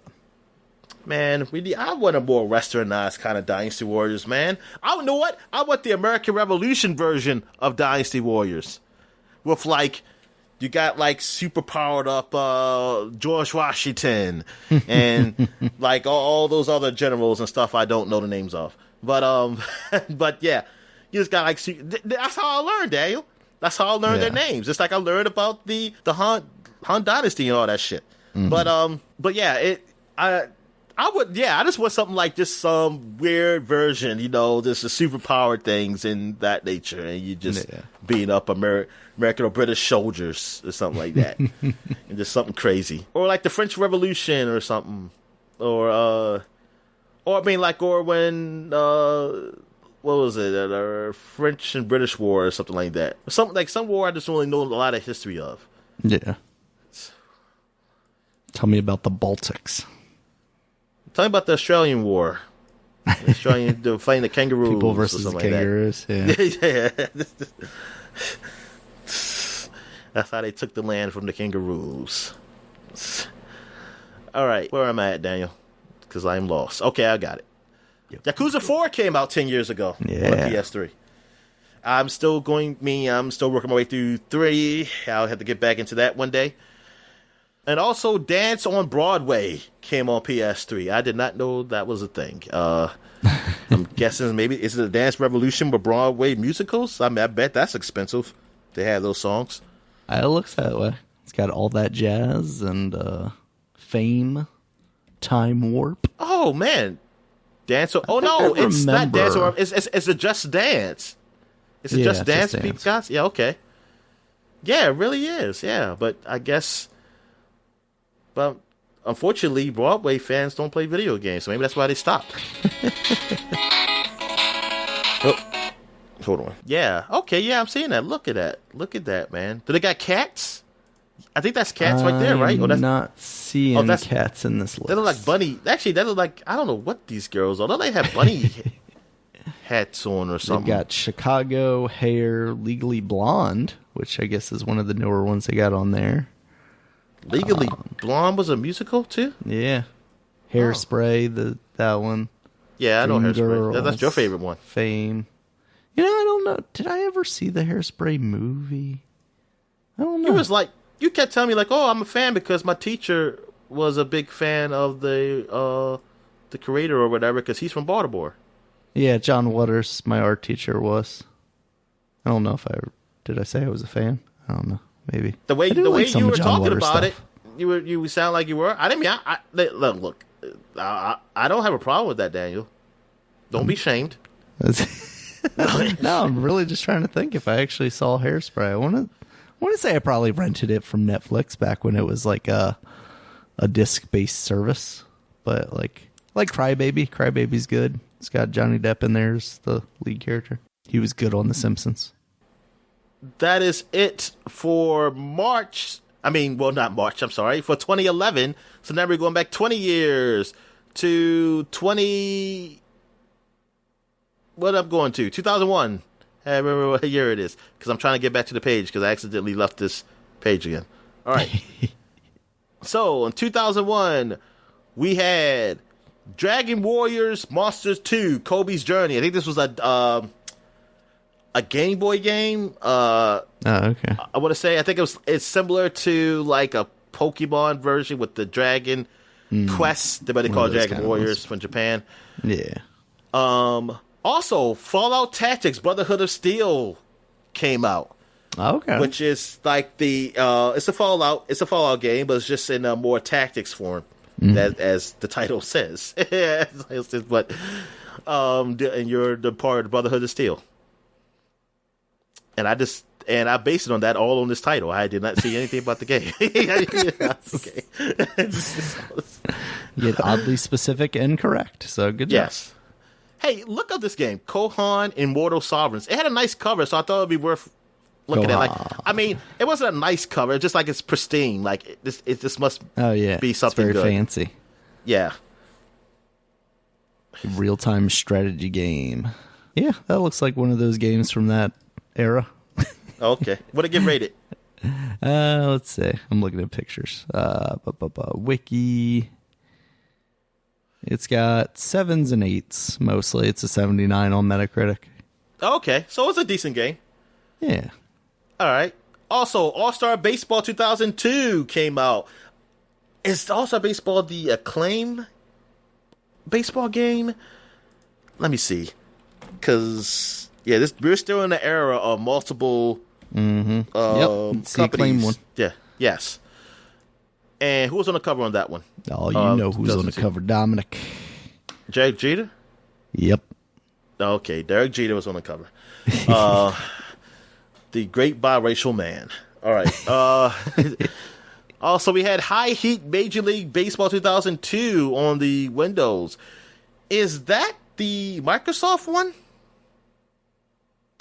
Man, I want a more westernized kind of Dynasty Warriors, man. I know what? I want the American Revolution version of Dynasty Warriors. With, you got, super powered up George Washington and, all those other generals and stuff I don't know the names of. But, but yeah, you just got, that's how I learned, Daniel. That's how I learned their names. It's like I learned about the Han Dynasty and all that shit. Mm-hmm. But yeah, I just want something like just some weird version, just the super powered things in that nature, and you just beat up American or British soldiers or something like that, and just something crazy, or like the French Revolution or something, or when what was it, French and British War or something like that, some war I just don't really know a lot of history of. Yeah. Tell me about the Baltics. Tell me about the Australian War. Australian fighting the kangaroos. People versus the kangaroos. Like that. Yeah. That's how they took the land from the kangaroos. All right, where am I at, Daniel? Because I'm lost. Okay, I got it. Yep. Yakuza 4 came out 10 years ago on the PS3. I'm still working my way through 3. I'll have to get back into that one day. And also, Dance on Broadway came on PS3. I did not know that was a thing. I'm guessing maybe, is it a Dance Revolution with Broadway musicals? I bet that's expensive to have those songs. It looks that way. It's got All That Jazz and Fame, Time Warp. Oh, man. Dance. Oh, no, it's not Dance. It's a Just Dance. Is it Just Dance, guys? Yeah, okay. Yeah, it really is. Yeah, but I guess... But unfortunately, Broadway fans don't play video games, so maybe that's why they stopped. Oh, hold on. Yeah. Okay. Yeah, I'm seeing that. Look at that, man. Do they got cats? I think that's cats right there, right? I'm not seeing cats in this list. They look like bunny. Actually, they look like, I don't know what these girls are. They have bunny hats on or something. They got Chicago Hair, Legally Blonde, which I guess is one of the newer ones they got on there. Legally Blonde was a musical too? Yeah. Hairspray, that one. Yeah, I know Dream Hairspray. Girls, that's your favorite one. Fame. I don't know. Did I ever see the Hairspray movie? I don't know. You kept telling me oh, I'm a fan because my teacher was a big fan of the creator or whatever because he's from Baltimore. Yeah, John Waters, my art teacher, was. I don't know if did I say I was a fan? I don't know. Maybe the way you were talking about it, you sound like you were. I didn't mean. Look. I don't have a problem with that, Daniel. Don't be shamed. No, I'm really just trying to think if I actually saw Hairspray. I want to say I probably rented it from Netflix back when it was like a disc-based service. But like Crybaby. Crybaby's good. It's got Johnny Depp in there as the lead character. He was good on The Simpsons. That is it for March. Not March, I'm sorry, for 2011. So now we're going back 20 years to 2001. I remember what year it is because I'm trying to get back to the page because I accidentally left this page again. All right. So in 2001, we had Dragon Warriors Monsters 2, Kobe's Journey. I think this was a Game Boy game. Okay. I want to say it's similar to like a Pokemon version with the Dragon Quest. They call it Dragon Warriors from Japan. Yeah. Also, Fallout Tactics: Brotherhood of Steel came out. Okay. Which is like it's a Fallout game, but it's just in a more tactics form, as the title says. But and you're the part of the Brotherhood of Steel. And I based it on that, all on this title. I did not see anything about the game. Okay. You get oddly specific and correct, so good job. Yes. Hey, look up this game, Kohan Immortal Sovereigns. It had a nice cover, so I thought it'd be worth looking at. Like, I mean, it wasn't a nice cover, just like it's pristine. Like it just must be something it's very good. Fancy. Yeah. Real-time strategy game. Yeah, that looks like one of those games from that era. Okay. What did it get rated? Let's see. I'm looking at pictures. Wiki. It's got 7s and 8s mostly. It's a 79 on Metacritic. Okay, so it's a decent game. Yeah. All right. Also, All-Star Baseball 2002 came out. Is All-Star Baseball the Acclaim baseball game? Let me see. Because, yeah, we're still in the era of multiple It's the Acclaim companies. one. Yeah, yes. And who was on the cover on that one? Oh, you know who's on the cover, Dominic. Derek Jeter? Yep. Okay, Derek Jeter was on the cover. The great biracial man. All right. Also, we had High Heat Major League Baseball 2002 on the Windows. Is that the Microsoft one?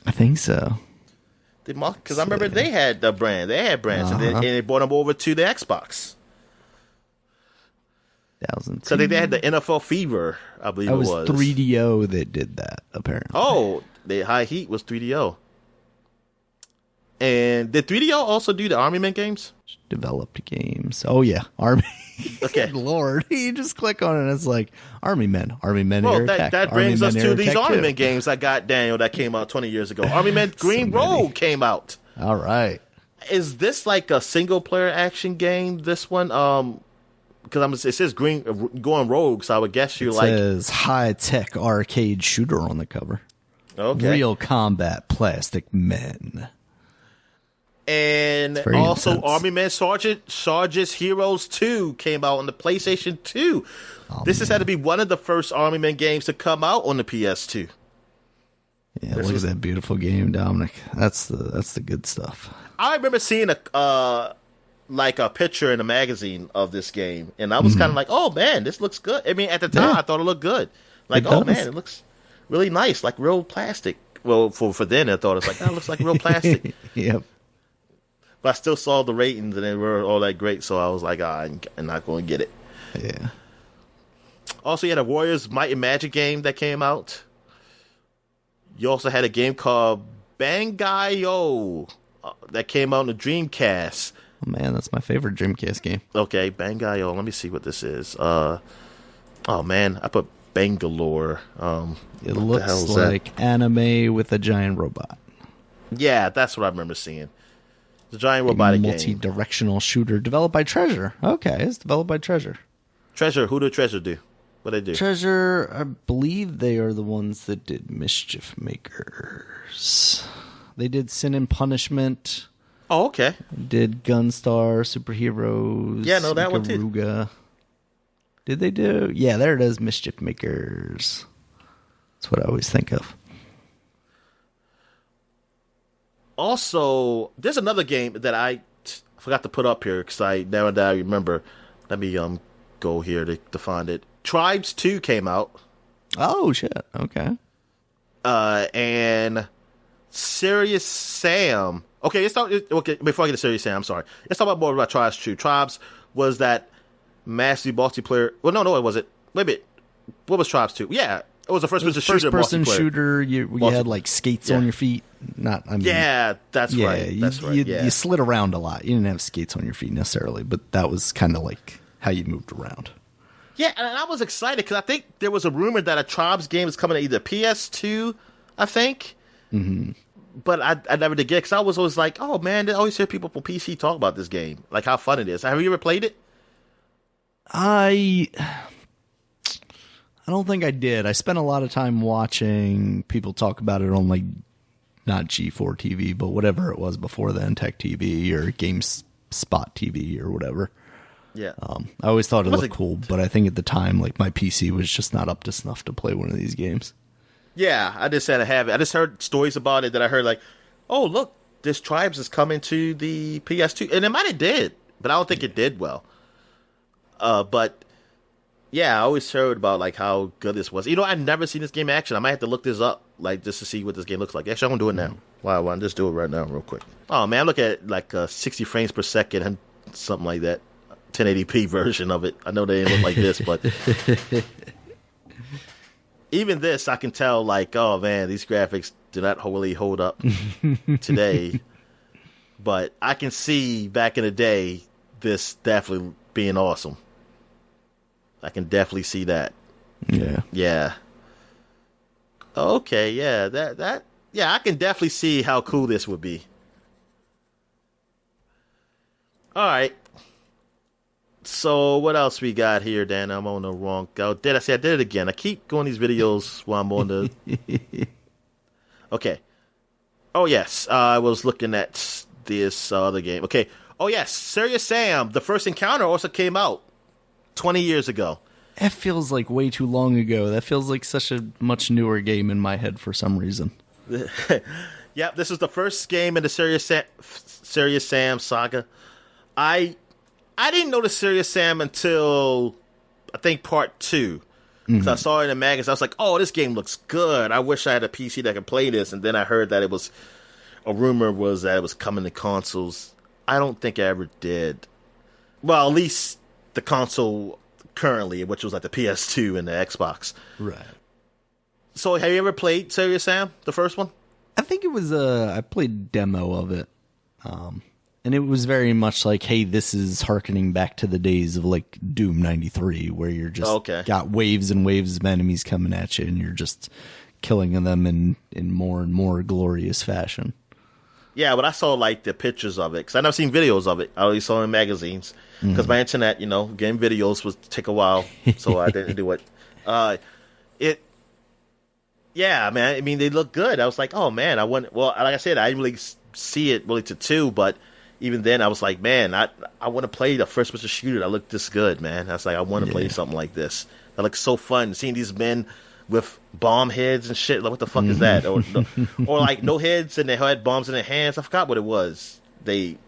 I think so. Because I remember they had the brand. They had brands, and they brought them over to the Xbox. 2002. So they had the NFL Fever, I believe That it was was. 3DO that did that, apparently. Oh, the High Heat was 3DO. And did 3DO also do the Army Men games? Developed games. Oh, yeah. Army. Okay. Good Lord. You just click on it and it's like, Army Men. Army Men Well, Air Attack. that brings Army us Men to Air these Attack Army 2. Men games I got, Daniel, that came out 20 years ago. Army Men Green So many. Road came out. All right. Is this like a single-player action game, this one? Because it says going rogue, so I would guess you're It like... says high-tech arcade shooter on the cover. Okay. Real combat plastic men. And very also intense. Army Men Sarge's Heroes 2 came out on the PlayStation 2. This has had to be one of the first Army Men games to come out on the PS2. Yeah, look at that beautiful game, Dominic. That's the good stuff. I remember seeing a picture in a magazine of this game, and I was kind of like, "Oh man, this looks good." I mean, at the time, I thought it looked good. Like, oh man, it looks really nice, like real plastic. Well, for then, I thought it's like, that looks like real plastic. Yep. But I still saw the ratings, and they were all that great, so I was like, I'm not going to get it. Yeah. Also, you had a Warriors Might and Magic game that came out. You also had a game called Bangai-O that came out on the Dreamcast. Oh man, that's my favorite Dreamcast game. Okay, Bangai-O. Let me see what this is. Oh man, I put Bangalore. It looks like anime with a giant robot. Yeah, that's what I remember seeing. The giant robotic game. Multi-directional shooter developed by Treasure. Okay, it's developed by Treasure. Treasure. Who did Treasure do? What they do? Treasure, I believe they are the ones that did Mischief Makers. They did Sin and Punishment. Oh, okay. Did Gunstar, Superheroes. Yeah, no, that one too. Ikaruga. Did they do? Yeah, there it is, Mischief Makers. That's what I always think of. Also, there's another game that I forgot to put up here because now that I remember. Let me go here to find it. Tribes 2 came out. Oh shit! Okay. And Serious Sam. Okay, before I get to Serious Sam, I'm sorry. Let's talk more about Tribes 2. Tribes was that massive multiplayer. Well, no, it wasn't. Wait a minute. What was Tribes 2? Yeah, it was a first-person shooter. First-person shooter. You had like skates on your feet. Yeah, that's right. That's right. You slid around a lot. You didn't have skates on your feet necessarily, but that was kind of like how you moved around. Yeah, and I was excited because I think there was a rumor that a Tribes game is coming to either PS2, I think. Mm-hmm. But I never did get it because I was always like, oh man, I always hear people from PC talk about this game, like how fun it is. Have you ever played it? I don't think I did. I spent a lot of time watching people talk about it on like not G4 TV, but whatever it was before then, Tech TV or GameSpot TV or whatever. Yeah. I always thought it Was looked it- cool, but I think at the time, like, my PC was just not up to snuff to play one of these games. Yeah, I just had to have it. I just heard stories about it that I heard like, oh look, this Tribes is coming to the PS2, and it might have did, but I don't think it did well. But yeah, I always heard about like how good this was. I've never seen this game in action. I might have to look this up, like just to see what this game looks like. Actually, I'm gonna do it now. Wow, I'll just do it right now, real quick. Oh man, I'm looking at like 60 frames per second and something like that, 1080p version of it. I know they didn't look like this, but even this, I can tell like, oh man, these graphics do not wholly hold up today. But I can see back in the day this definitely being awesome. I can definitely see that. Yeah. Yeah. Okay, yeah, yeah, I can definitely see how cool this would be. All right. So what else we got here, Dan? I'm on the wrong go. I did it again. I keep going these videos while I'm on the Okay. Oh yes, I was looking at this other game. Okay. Oh yes, Serious Sam, the first encounter also came out 20 years ago. That feels like way too long ago. That feels like such a much newer game in my head for some reason. Yep, this is the first game in the Serious Sam saga. I didn't know the Serious Sam until I think part 2. Because I saw it in the magazine. I was like, oh, this game looks good. I wish I had a PC that could play this. And then I heard that a rumor was that it was coming to consoles. I don't think I ever did. Well, at least the console currently, which was like the PS2 and the Xbox. Right. So have you ever played Serious Sam, the first one? I think it was I played demo of it. And it was very much like, hey, this is hearkening back to the days of like Doom 93, where you're just got waves and waves of enemies coming at you and you're just killing them in more and more glorious fashion. Yeah, but I saw like the pictures of it because I never seen videos of it. I only saw it in magazines because my internet, getting videos would take a while, so I didn't do it. Yeah, man. I mean, they look good. I was like, oh man, like I said, I didn't really see it really to 2, but even then, I was like, man, I want to play the first-person shooter that looked this good, man. I was like, I want to play something like this. That looks so fun. Seeing these men with bomb heads and shit. Like, what the fuck is that? Or like no heads and they had bombs in their hands. I forgot what it was. They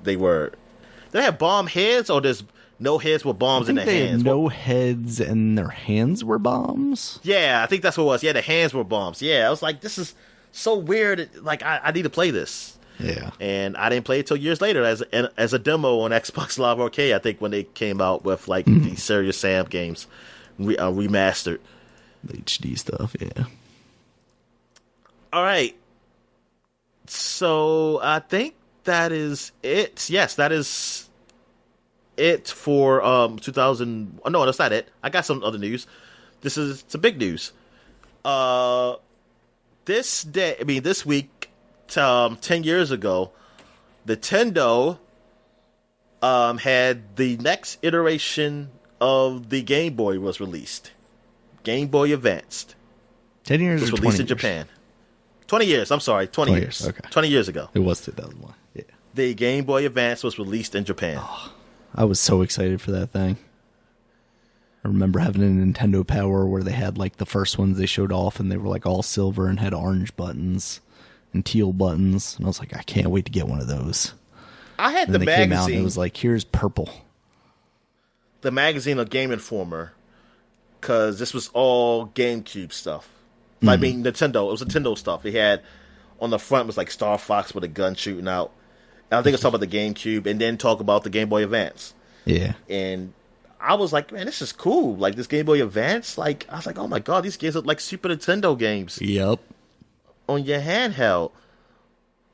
have bomb heads or there's no heads with bombs in their hands? Had no heads and their hands were bombs? Yeah, I think that's what it was. Yeah, the hands were bombs. Yeah, I was like, this is so weird. Like, I need to play this. Yeah. And I didn't play it till years later as a demo on Xbox Live Arcade, I think, when they came out with like the Serious Sam games remastered. The HD stuff, yeah. All right. So I think that is it. Yes, that is it for 2000. Oh, no, that's not it. I got some other news. It's a big news. This week, 10 years ago, Nintendo had the next iteration of the Game Boy was released. Game Boy Advanced. 10 years was or released 20 in Japan. 20 years. I'm sorry. 20 years. Okay. 20 years ago. It was 2001. Yeah. The Game Boy Advance was released in Japan. Oh, I was so excited for that thing. I remember having a Nintendo Power where they had like the first ones they showed off and they were like all silver and had orange buttons and teal buttons. And I was like, I can't wait to get one of those. I had and the then magazine. Came out and it was like, here's purple. The magazine of Game Informer. Because this was all GameCube stuff. I mean, Nintendo. It was Nintendo stuff. They had, on the front was like Star Fox with a gun shooting out. And I think it was talking about the GameCube and then talk about the Game Boy Advance. Yeah. And I was like, man, this is cool. Like, this Game Boy Advance, like, I was like, oh my god, these games look like Super Nintendo games. Yep. On your handheld.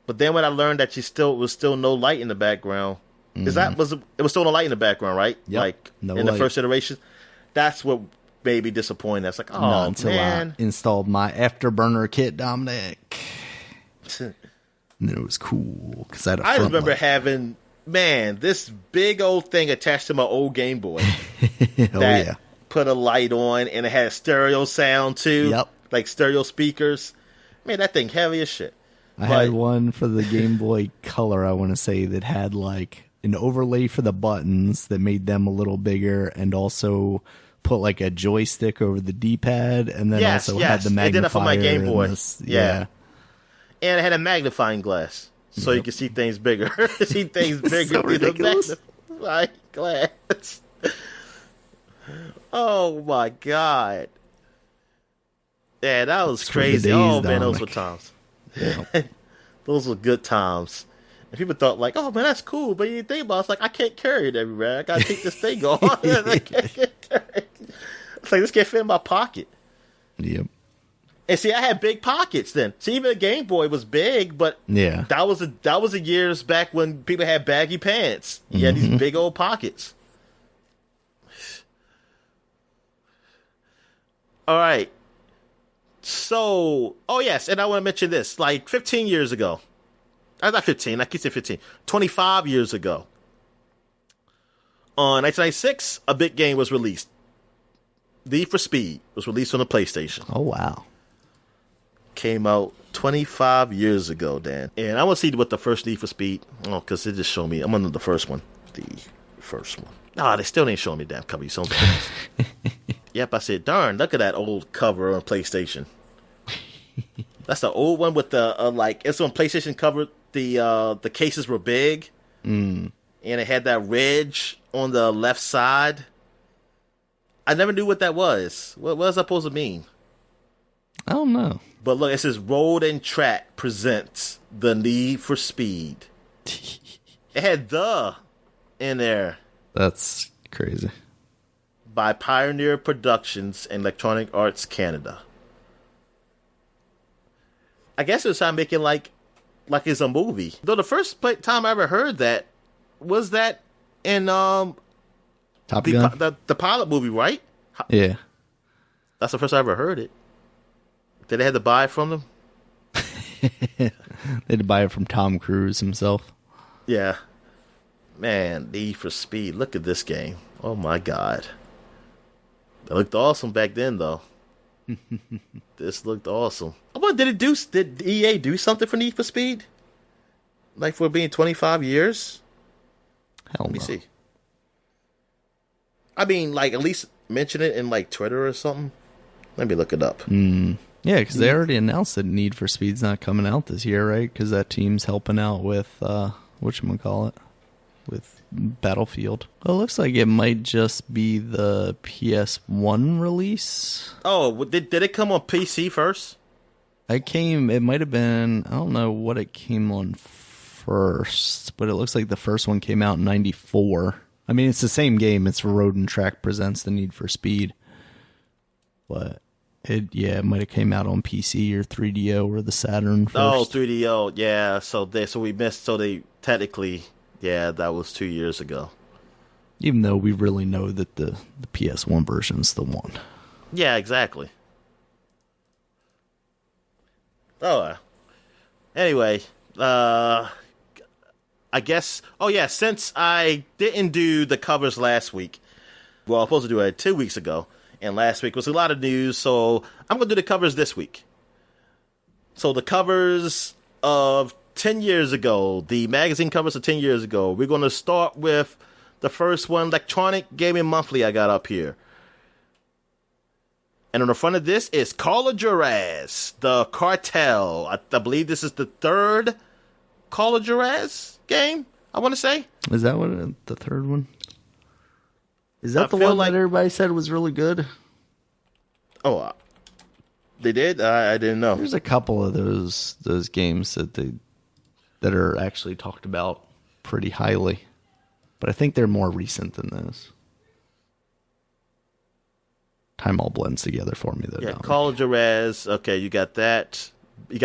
But then when I learned that was still no light in the background. It was still no light in the background, right? Yep. Like, no in light. the first iteration. That's what made me disappointed. I was like, oh, not until man. I installed my Afterburner kit, Dominic. And then it was cool because I had a I front remember light. having, this big old thing attached to my old Game Boy. Oh, yeah. Put a light on, and it had stereo sound, too. Yep. Like stereo speakers. Man, that thing heavy as shit. I had one for the Game Boy Color, I want to say, that had like an overlay for the buttons that made them a little bigger, and also put like a joystick over the D-pad, and then had the magnifier. It did it for my Game Boy. Yeah. And it had a magnifying glass, so you could see things bigger. See things bigger so through ridiculous. the magnifying glass. Oh my god. Yeah, that was crazy. Oh man, those were times. Yep. Those were good times. And people thought like, oh man, that's cool. But you think about it, it's like, I can't carry it everywhere. I gotta take this thing off. It's like, this can't fit in my pocket. Yep. And see, I had big pockets then. See, even the Game Boy was big, but yeah, that was the years back when people had baggy pants. You had these big old pockets. All right. So, oh yes, and I want to mention this. Like 15 years ago, not 15, I keep saying 15, 25 years ago, on 1996, a big game was released. Need for Speed was released on the PlayStation. Oh, wow. Came out 25 years ago, Dan. And I want to see what the first Need for Speed, because it just showed me, I'm on the first one. The first one. Nah, they still ain't showing me damn cover. You sons of bitches. Yep, I said, darn, look at that old cover on PlayStation. That's the old one with the, it's on PlayStation cover, the cases were big. And it had that ridge on the left side. I never knew what that was. What was that supposed to mean? I don't know. But look, it says Road and Track presents the Need for Speed. It had the in there. That's crazy. By Pioneer Productions and Electronic Arts Canada. I guess it was trying to make it like it's a movie. Though the first time I ever heard that was that in Top Gun? The pilot movie, right? Yeah. That's the first I ever heard it. Did they have to buy it from them? They had to buy it from Tom Cruise himself. Yeah. Man, Need for Speed. Look at this game. Oh my god. That looked awesome back then, though. This looked awesome. I wonder, did EA do something for Need for Speed? Like for being 25 years? Hell no. Let me see. I mean, like, at least mention it in, like, Twitter or something. Let me look it up. Yeah, because they already announced that Need for Speed's not coming out this year, right? Because that team's helping out with, whatchamacallit? With Battlefield. Well, it looks like it might just be the PS1 release. Oh, did it come on PC first? It might have been, I don't know what it came on first, but it looks like the first one came out in 94. I mean, it's the same game. It's Road and Track presents the Need for Speed. But it might have came out on PC or 3DO or the Saturn first. Oh, 3DO, yeah. So we missed. So they technically, yeah, that was 2 years ago. Even though we really know that the PS1 version's the one. Yeah, exactly. Oh, anyway, I guess. Oh yeah, since I didn't do the covers last week, well, I was supposed to do it 2 weeks ago. And last week was a lot of news, so I'm going to do the covers this week. So the covers of 10 years ago, the magazine covers of 10 years ago. We're going to start with the first one, Electronic Gaming Monthly, I got up here. And on the front of this is Call of Juarez, the Cartel. I believe this is the third Call of Juarez game, I want to say. Is that what the third one? Is that the one that everybody said was really good? Oh, they did? I didn't know. There's a couple of those games that are actually talked about pretty highly, but I think they're more recent than those. Time all blends together for me, though. Yeah, Call of Juarez. Okay, you got that. This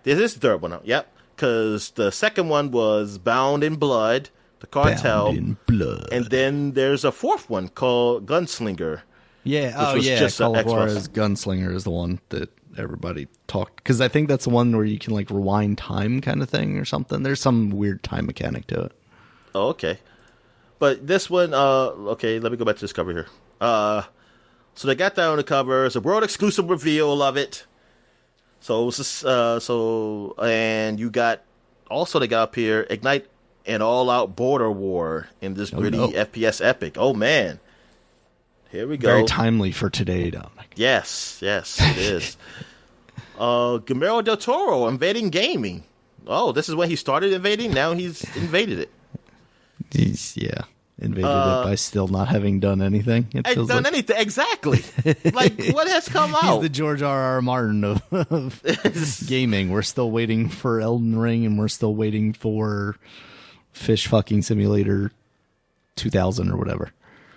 is the third one. Yep, because the second one was Bound in Blood. The Cartel, Bound in Blood. And then there's a fourth one called Gunslinger. Yeah, Call of Juarez Gunslinger is the one that everybody talked, because I think that's the one where you can like rewind time kind of thing or something. There's some weird time mechanic to it. Oh, okay. But this one, okay, let me go back to this cover here. So they got that on the cover. It's a world exclusive reveal of it. So it was just, and you got also they got up here Ignite an all-out border war in this gritty FPS epic. Oh man, here we go. Very timely for today, Dominic. Yes, it is. Guillermo del Toro invading gaming. Oh, this is when he started invading. Now he's invaded it. He's invaded it by still not having done anything. Anything exactly. Like what has come out? He's the George R.R. Martin of gaming. We're still waiting for Elden Ring, and we're still waiting for Fish Fucking Simulator 2000 or whatever.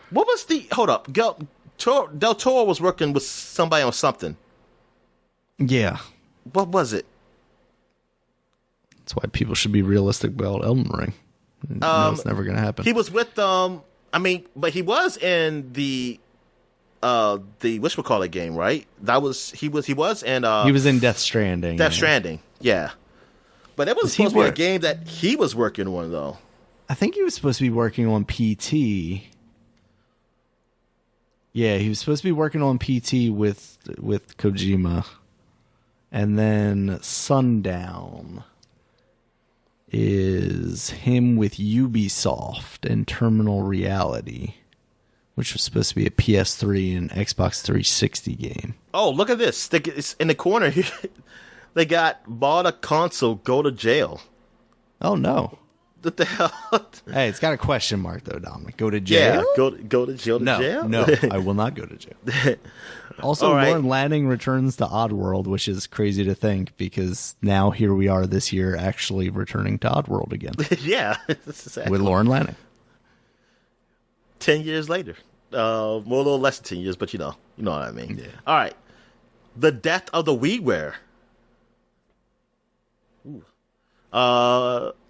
What was the? Hold up, Del Toro was working with somebody on something. Yeah. What was it? That's why people should be realistic about Elden Ring. It's never going to happen. He was with but he was in the whatchamacallit game, right? He was in Death Stranding. Stranding, yeah. But it was supposed to be a game that he was working on, though. I think he was supposed to be working on PT. Yeah, he was supposed to be working on PT with Kojima. And then Sundown is him with Ubisoft and Terminal Reality, which was supposed to be a PS3 and Xbox 360 game. Oh, look at this. It's in the corner here. They got bought a console, go to jail. Oh, no. What the hell? Hey, it's got a question mark, though, Dominic. Go to jail? Yeah, go to jail jail? No, I will not go to jail. Also, Lauren Lanning returns to Oddworld, which is crazy to think, because now here we are this year actually returning to Oddworld again. Yeah. Exactly. With Lauren Lanning. 10 years later. Well, a little less than 10 years, but you know what I mean. Yeah. All right. The death of the WiiWare.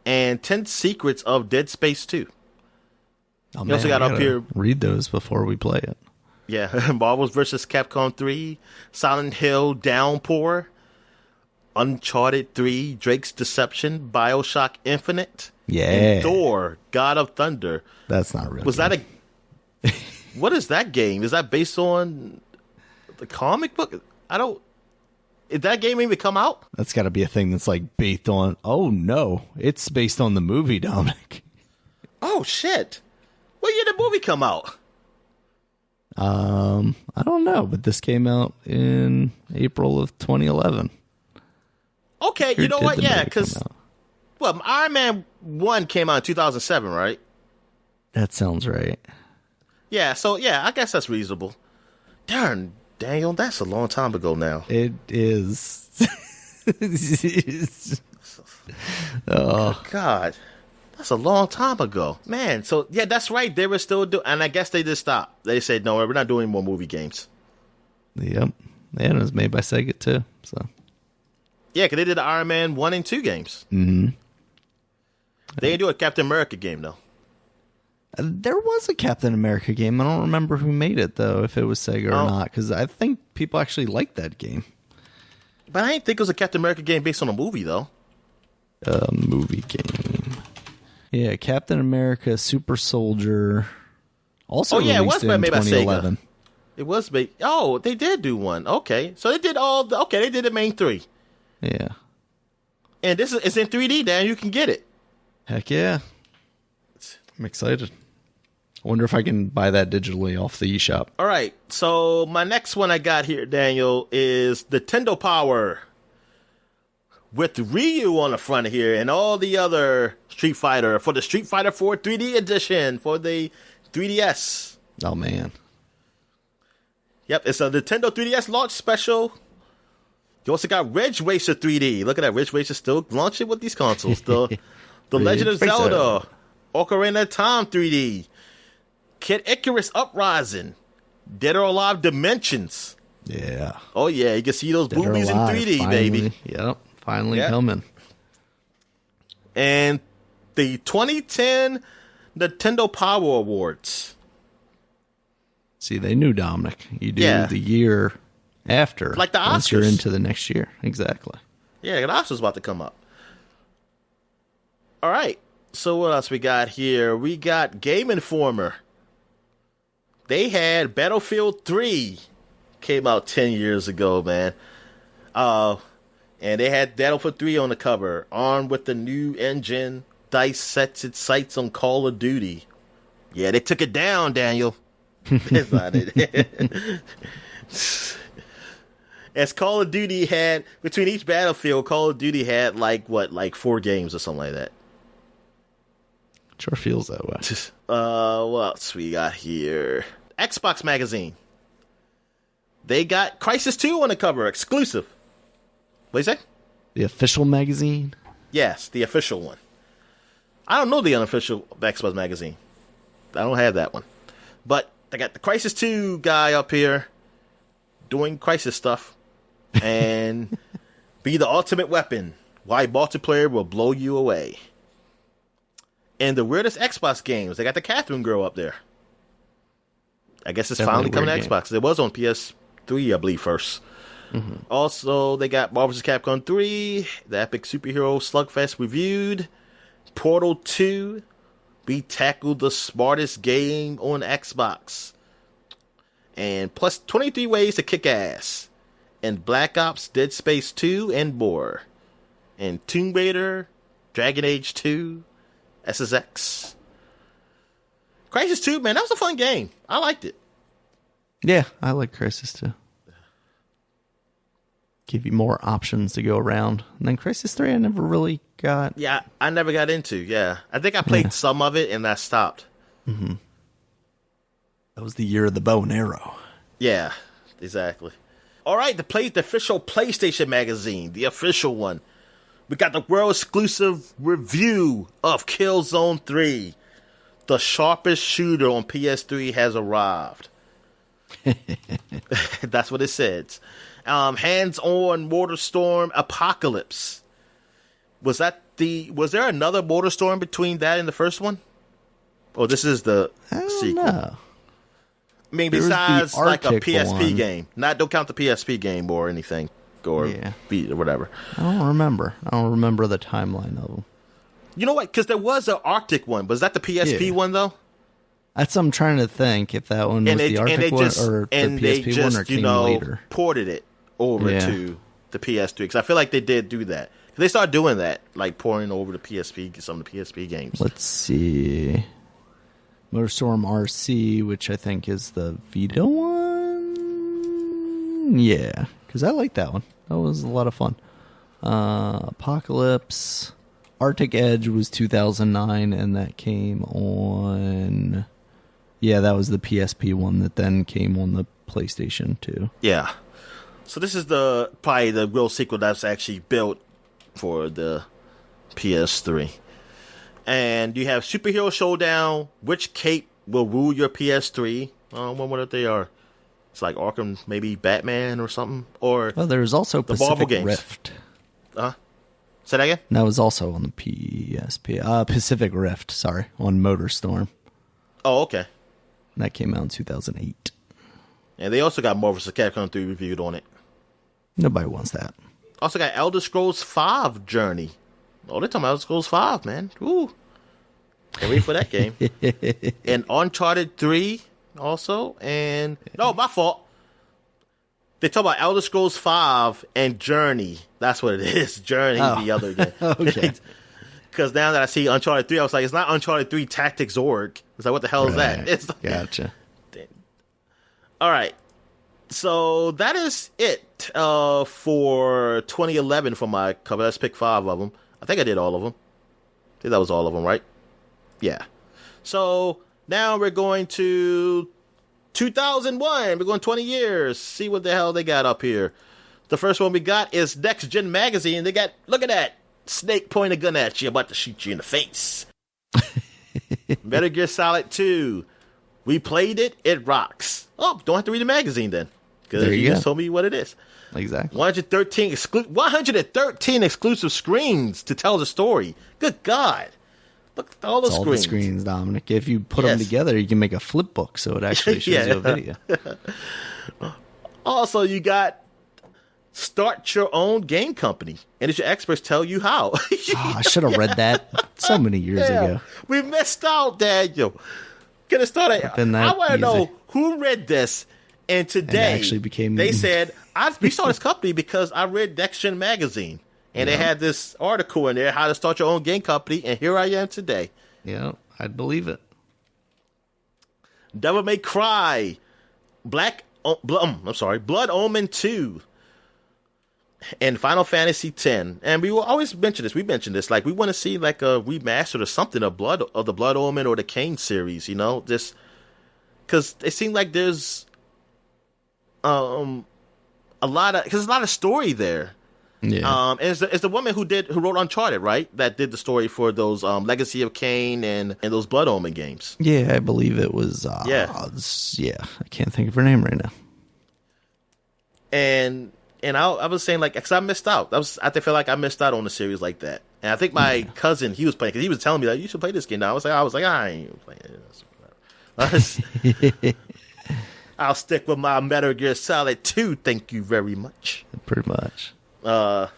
And 10 Secrets of Dead Space 2. Oh, you also got up here. Read those before we play it. Yeah. Marvel's vs. Capcom 3, Silent Hill Downpour, Uncharted 3, Drake's Deception, BioShock Infinite, and Thor, God of Thunder. That's not real. Was that a... What is that game? Is that based on the comic book? Did that game even come out? That's got to be a thing that's like based on... Oh, no. It's based on the movie, Dominic. Oh, shit. When did the movie come out? I don't know, but this came out in April of 2011. Okay, you know what? Yeah, because... Well, Iron Man 1 came out in 2007, right? That sounds right. Yeah, so, I guess that's reasonable. Darn, Daniel, that's a long time ago now. It is. Oh, God. That's a long time ago. Man, so, yeah, that's right. They were still doing... And I guess they just stopped. They said, no, we're not doing more movie games. Yep. And it was made by Sega, too, so... Yeah, because they did the Iron Man 1 and 2 games. Mm-hmm. They didn't do a Captain America game, though. There was a Captain America game. I don't remember who made it, though, if it was Sega or not, because I think people actually liked that game. But I didn't think it was a Captain America game based on a movie, though. Movie game. Yeah, Captain America, Super Soldier. Also it was made by 2011. Sega. It was made... Oh, they did do one. Okay. So they did all... they did the main 3. Yeah. And it's in 3D, Dan. You can get it. Heck yeah. I'm excited. I wonder if I can buy that digitally off the eShop. All right. So my next one I got here, Daniel, is Nintendo Power. With Ryu on the front here and all the other Street Fighter for the Street Fighter 4 3D edition for the 3DS. Oh, man. Yep, it's a Nintendo 3DS launch special. You also got Ridge Racer 3D. Look at that. Ridge Racer still launching with these consoles. The Legend of Zelda. Ocarina of Time 3D. Kid Icarus Uprising. Dead or Alive Dimensions. Yeah. Oh, yeah. You can see those Dead or boobies Alive, in 3D, finally. baby. Yep. Finally coming. And the 2010 Nintendo Power Awards. See, they knew, Dominic. You do the year after. Like the Oscars. Once you're into the next year. Exactly. Yeah, the Oscars about to come up. All right. So what else we got here? We got Game Informer. They had Battlefield 3. Came out 10 years ago, man. And they had Battlefield 3 on the cover, armed with the new engine. DICE sets its sights on Call of Duty. Yeah, they took it down, Daniel. That's not it. As Call of Duty had, between each Battlefield, Call of Duty had like 4 games or something like that. Sure feels that way. What else we got here? Xbox Magazine. They got Crysis 2 on the cover, exclusive. What do you say? The official magazine? Yes, the official one. I don't know the unofficial Xbox Magazine. I don't have that one. But they got the Crysis 2 guy up here doing Crysis stuff. And be the ultimate weapon. Why multiplayer will blow you away. And the weirdest Xbox games. They got the Catherine girl up there. I guess it's Definitely finally coming to game. Xbox. It was on PS3, I believe, first. Mm-hmm. Also, they got Marvel vs. Capcom 3, the Epic Superhero Slugfest reviewed, Portal 2, we tackled the smartest game on Xbox, and plus 23 ways to kick ass, and Black Ops, Dead Space 2, and more, and Tomb Raider, Dragon Age 2, SSX. Crysis 2, man, that was a fun game. I liked it. Yeah, I like Crysis too. Give you more options to go around. And then Crysis 3 I never really got. Yeah, I never got into. Yeah, I think I played some of it and I stopped. Mm-hmm. That was the year of the bow and arrow. Yeah, exactly. All right, the official PlayStation magazine, the official one. We got the world exclusive review of Killzone 3. The sharpest shooter on PS3 has arrived. That's what it says. Hands-on MotorStorm Apocalypse. Was there another MotorStorm between that and the first one? Oh, this is the sequel. Know. I mean, besides like a Arctic PSP one. game. Don't count the PSP game or anything. Or Beat or whatever. I don't remember. I don't remember the timeline of them. You know what? Because there was an Arctic one. Was that the PSP one, though? That's what I'm trying to think. If that one was the Arctic one or the PSP one or came later. Ported it over to the PS3. Because I feel like they did do that. They started doing that, like pouring over the PSP, some of the PSP games. Let's see. MotorStorm RC, which I think is the Vita one. Yeah, because I like that one. That was a lot of fun. Apocalypse. Arctic Edge was 2009, and that came on... Yeah, that was the PSP one that then came on the PlayStation 2. Yeah. So this is probably the real sequel that's actually built for the PS3. And you have Superhero Showdown, which cape will rule your PS3. I don't know what they are. It's like Arkham, maybe Batman or something. Or well, there's also the Marvel Pacific games. Rift. Say that again? That was also on the PSP. Pacific Rift, sorry, on MotorStorm. Oh, okay. That came out in 2008. And they also got Marvel vs. Capcom 3 reviewed on it. Nobody wants that. Also got Elder Scrolls 5 Journey. Oh, they're talking about Elder Scrolls 5, man. Ooh. Can't wait for that game. And Uncharted 3 also. And, no, my fault. They talk about Elder Scrolls 5 and Journey. That's what it is. Journey, the other game. Okay. Because now that I see Uncharted 3, I was like, it's not Uncharted 3 Tactics Org. It's like, what the hell is that? It's like, Gotcha. all right. So that is it for 2011 for my cover. Let's pick 5 of them. I think I did all of them. I think that was all of them, right? Yeah. So now we're going to 2001. We're going 20 years. See what the hell they got up here. The first one we got is Next Gen Magazine. They got, look at that. Snake pointing a gun at you, about to shoot you in the face. Metal Gear Solid 2. We played it. It rocks. Oh, don't have to read the magazine then. Because you just told me what it is. Exactly. 113 exclusive screens to tell the story. Good God. Look at all the It's screens. all the screens, Dominic. If you put them together, you can make a flip book, so it actually shows you a video. Also, you got start your own game company, and it's your experts tell you how. I should have read that so many years ago. We missed out, Daniel. Could have started. I want to know who read this, and today actually became they said, we saw this company because I read Next Gen magazine, and they had this article in there, how to start your own game company, and here I am today. Yeah, I'd believe it. Devil May Cry, Blood Omen 2, and Final Fantasy X. And we will always mention this. We mentioned this. Like, we want to see like a remaster or something of the Blood Omen or the Kane series, you know? Just because it seemed like there's a lot of story there. Yeah. And it's the woman who wrote Uncharted, right? That did the story for those Legacy of Kain and those Blood Omen games. Yeah, I believe it was. Yeah, I can't think of her name right now. And I was saying, like, because I missed out. I feel like I missed out on a series like that. And I think my cousin, he was playing, because he was telling me that you should play this game now. I was like, I ain't playing it. I'll stick with my Metal Gear Solid 2. Thank you very much. Pretty much. And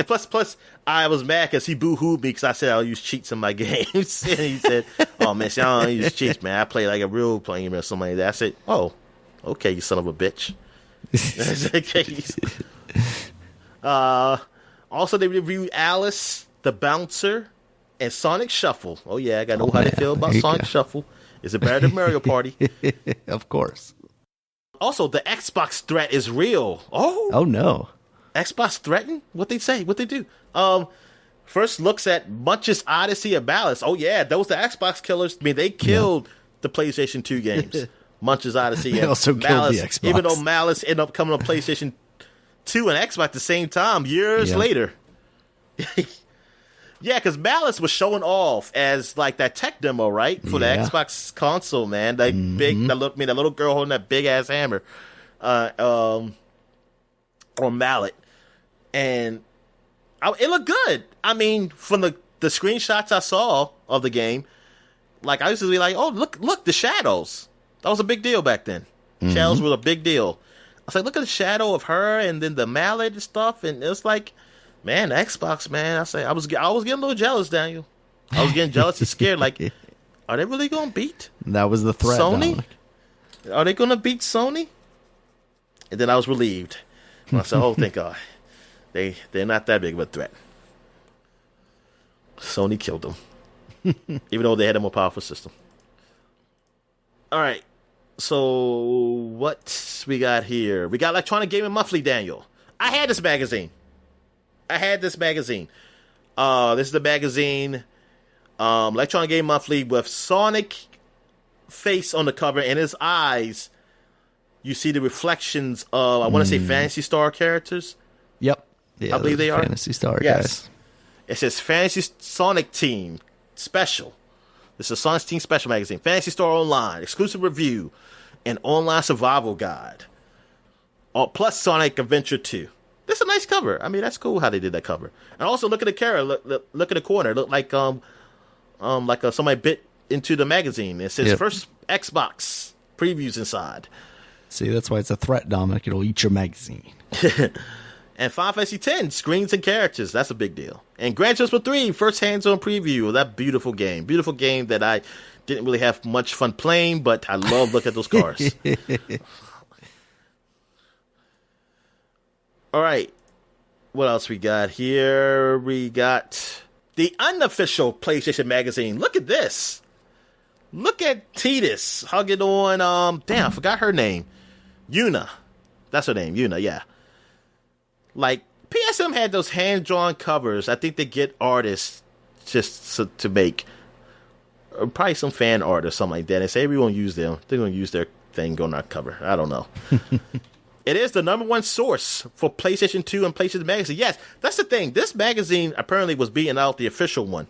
plus, I was mad because he boo-hooed me because I said I'll use cheats in my games. And he said, "Oh man, see, I don't use cheats, man. I play like a real playing or something like that." I said, "Oh, okay, you son of a bitch." Also, they reviewed Alice, the Bouncer, and Sonic Shuffle. Oh yeah, I gotta know how they feel about Sonic Shuffle. Is it better than Mario Party? Of course. Also, the Xbox threat is real. Oh no. Xbox threatened? What they say? What they do? First looks at Munch's Odyssey of Malice. Oh yeah, those the Xbox killers. I mean, they killed the PlayStation 2 games. Munch's Odyssey and also Malice. Killed the Xbox. Even though Malice ended up coming on PlayStation 2 and Xbox at the same time, years later. Yeah, because Malice was showing off as like that tech demo, right, for the Xbox console, man. That that little girl holding that big ass hammer, or mallet. And it looked good. I mean, from the screenshots I saw of the game, like I used to be like, "Oh, look, the shadows." That was a big deal back then. Shadows were a big deal. I was like, "Look at the shadow of her, and then the mallet and stuff." And it was like, man, the Xbox, man. I was getting a little jealous, Daniel. I was getting jealous and scared. Like, are they really gonna beat? That was the threat. Sony? Dominic. Are they gonna beat Sony? And then I was relieved. And I said, "Oh, thank God, they're not that big of a threat." Sony killed them, even though they had a more powerful system. All right, so what we got here? We got Electronic Gaming Monthly, Daniel. I had this magazine. This is the magazine, Electronic Game Monthly, with Sonic face on the cover, and his eyes. You see the reflections of, I want to say, Phantasy Star characters. Yep. Yeah, I believe they are. Phantasy Star Yes. guys. It says Fantasy Sonic Team Special. This is Sonic Team Special magazine. Fantasy Star Online, exclusive review, and online survival guide. Plus Sonic Adventure 2. This is a nice cover. I mean, that's cool how they did that cover. And also, look at the camera. Look at the corner. It looked like somebody bit into the magazine. It says first Xbox previews inside. See, that's why it's a threat, Dominic. It'll eat your magazine. And Final Fantasy X, screens and characters. That's a big deal. And Gran Turismo 3, first hands-on preview of that beautiful game. Beautiful game that I didn't really have much fun playing, but I love looking at those cars. All right. What else we got here? We got the unofficial PlayStation magazine. Look at this. Look at Titus hugging on, damn, I forgot her name. Yuna. That's her name, Yuna, yeah. Like, PSM had those hand-drawn covers. I think they get artists just to make probably some fan art or something like that. And say, we won't use them. They're going to use their thing on our cover. I don't know. It is the #1 source for PlayStation 2 and PlayStation Magazine. Yes, that's the thing. This magazine apparently was beating out the official one.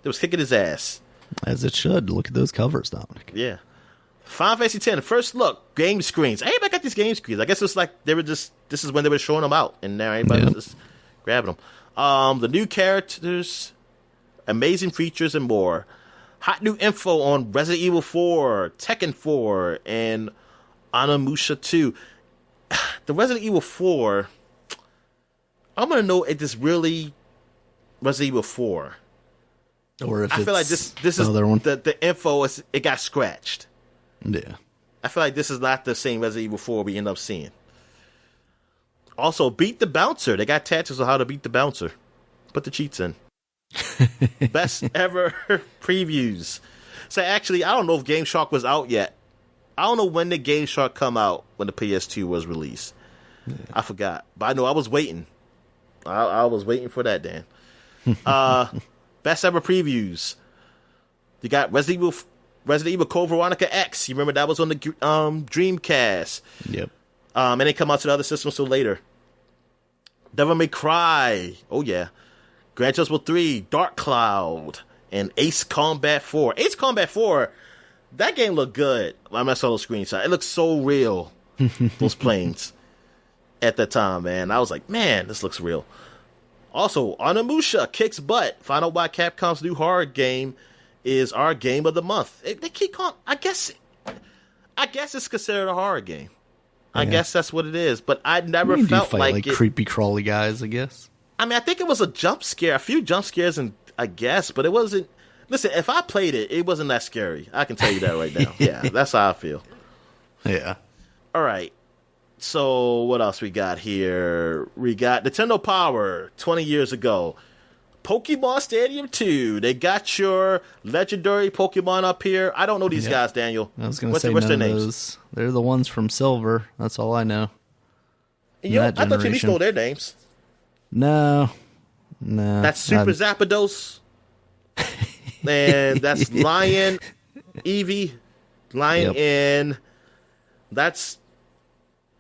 It was kicking his ass. As it should. Look at those covers, Dominic. Yeah. Final Fantasy X, first look, game screens. Everybody got these game screens. I guess it's like this is when they were showing them out, and now everybody was just grabbing them. The new characters, amazing features, and more. Hot new info on Resident Evil 4, Tekken 4, and Onimusha 2. The Resident Evil 4, I'm going to know if this really Resident Evil 4. Or if I feel like this is another one. The info, it got scratched. Yeah. I feel like this is not the same Resident Evil 4 we end up seeing. Also, beat the bouncer. They got tattoos on how to beat the bouncer. Put the cheats in. Best ever previews. So actually, I don't know if Game Shark was out yet. I don't know when the Game Shark come out when the PS2 was released. Yeah. I forgot. But I know I was waiting. I was waiting for that, Dan. Best ever previews. You got Resident Evil Code Veronica X. You remember that was on the Dreamcast. Yep. And they come out to the other systems so later. Devil May Cry. Oh, yeah. Gran Turismo 3, Dark Cloud, and Ace Combat 4. Ace Combat 4, that game looked good. I saw the screenshot. It looked so real, those planes, at that time, man. I was like, man, this looks real. Also, Onimusha kicks butt. Find out why Capcom's new horror game is our game of the month. They keep calling, I guess it's considered a horror game. I guess that's what it is, but I never felt like it. Creepy crawly guys, I guess. I mean, I think it was a jump scare, a few jump scares, and I guess, but it wasn't. Listen, if I played it, it wasn't that scary. I can tell you that right now. Yeah, that's how I feel. Yeah. All right. So what else we got here? We got Nintendo Power 20 years ago. Pokemon Stadium 2. They got your legendary Pokemon up here. I don't know these guys, Daniel. I was going to say what's their names? Those. They're the ones from Silver. That's all I know. I thought you at least know their names. No. That's Super Zapdos. And that's Lion, Eevee, and that's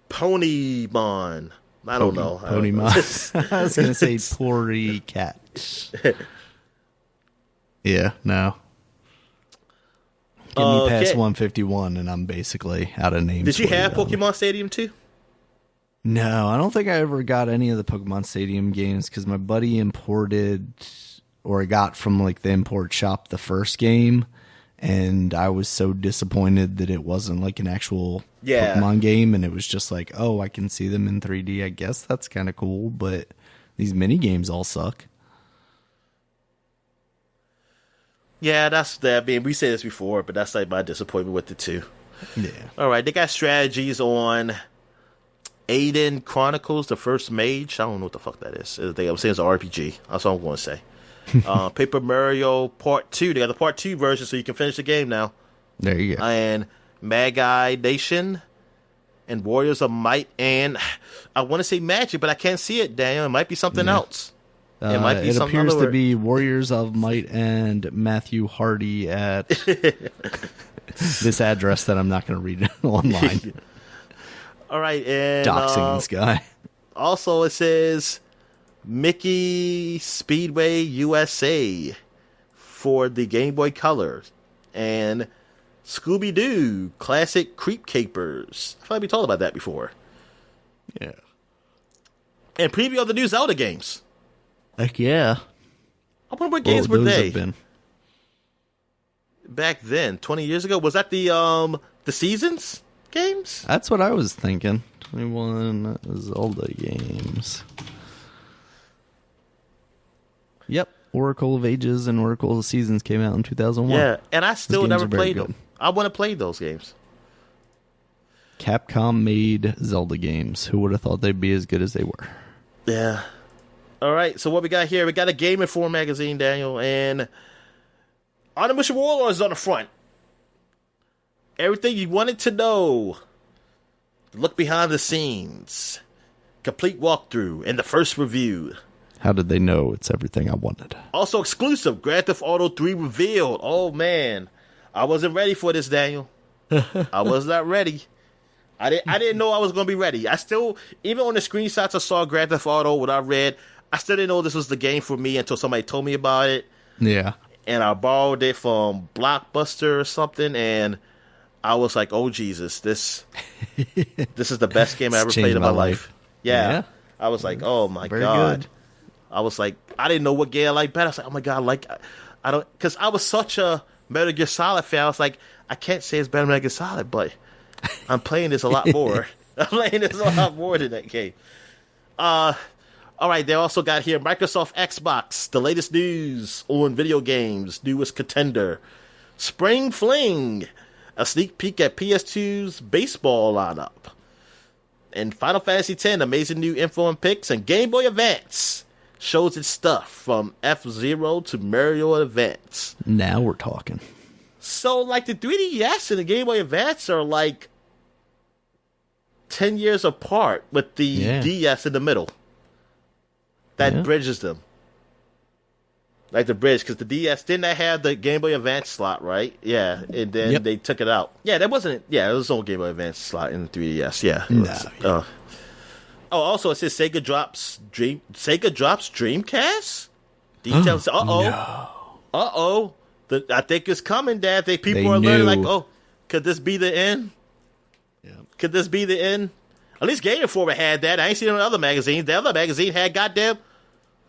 Ponymon. I don't know. Ponymon. I was going to say Pory Cat. Yeah, no. Give me past 151 and I'm basically out of names. Did you have Pokemon Stadium 2? No, I don't think I ever got any of the Pokemon Stadium games because my buddy imported, or I got from like the import shop, the first game, and I was so disappointed that it wasn't like an actual Pokemon game, and it was just like, oh, I can see them in 3D. I guess that's kind of cool, but these mini games all suck. Yeah, that's that. I mean, we said this before, but that's like my disappointment with the two. Yeah. All right, they got strategies on Aiden Chronicles, the First Mage. I don't know what the fuck that is. I'm saying it's an RPG. That's all I'm going to say. Paper Mario Part 2. They got the Part 2 version, so you can finish the game now. There you go. And Magi Nation and Warriors of Might. And I want to say Magic, but I can't see it, Daniel. It might be something else. It might be it something appears to be Warriors of Might and Matthew Hardy at this address that I'm not going to read online. All right, and doxing this guy. Also, it says Mickey Speedway USA for the Game Boy Color, and Scooby Doo Classic Creep Capers. I feel like we talked about that before. Yeah. And preview of the new Zelda games. Heck yeah. I wonder what games were they? Have been. Back then, 20 years ago, was that the Seasons games? That's what I was thinking. 21 Zelda games. Yep. Oracle of Ages and Oracle of Seasons came out in 2001. Yeah, and I still never played them. I want to play those games. Capcom made Zelda games. Who would have thought they'd be as good as they were? Yeah. All right, so what we got here? We got a Game Informer magazine, Daniel, and Onimusha Warlords is on the front. Everything you wanted to know. Look behind the scenes. Complete walkthrough and the first review. How did they know it's everything I wanted? Also exclusive, Grand Theft Auto 3 revealed. Oh, man. I wasn't ready for this, Daniel. I was not ready. I didn't know I was going to be ready. I still, even on the screenshots I saw Grand Theft Auto, what I read, I still didn't know this was the game for me until somebody told me about it. Yeah. And I borrowed it from Blockbuster or something, and I was like, oh, Jesus, this is the best game I ever played in my life. Yeah. I was like, oh, my God. Good. I was like, I didn't know what game I liked better. I was like, oh, my God, I don't, because I was such a Metal Gear Solid fan. I was like, I can't say it's better than Metal Gear Solid, but I'm playing this a lot more. I'm playing this a lot more than that game. All right, they also got here Microsoft Xbox, the latest news on video games, newest contender. Spring Fling, a sneak peek at PS2's baseball lineup. And Final Fantasy X, amazing new info and pics, and Game Boy Advance shows its stuff from F-Zero to Mario Advance. Now we're talking. So, like, the 3DS and the Game Boy Advance are, like, 10 years apart with the DS in the middle. That bridges them. Like the bridge, because the DS didn't have the Game Boy Advance slot, right? Yeah, and then they took it out. Yeah, that wasn't. Yeah, it was no Game Boy Advance slot in the 3DS. Yeah. Also it says Sega drops Dreamcast. Details. I think it's coming, Dad. I think people are learning. Like, oh, could this be the end? Yeah. Could this be the end? At least Game Informer had that. I ain't seen it in other magazines. The other magazine had goddamn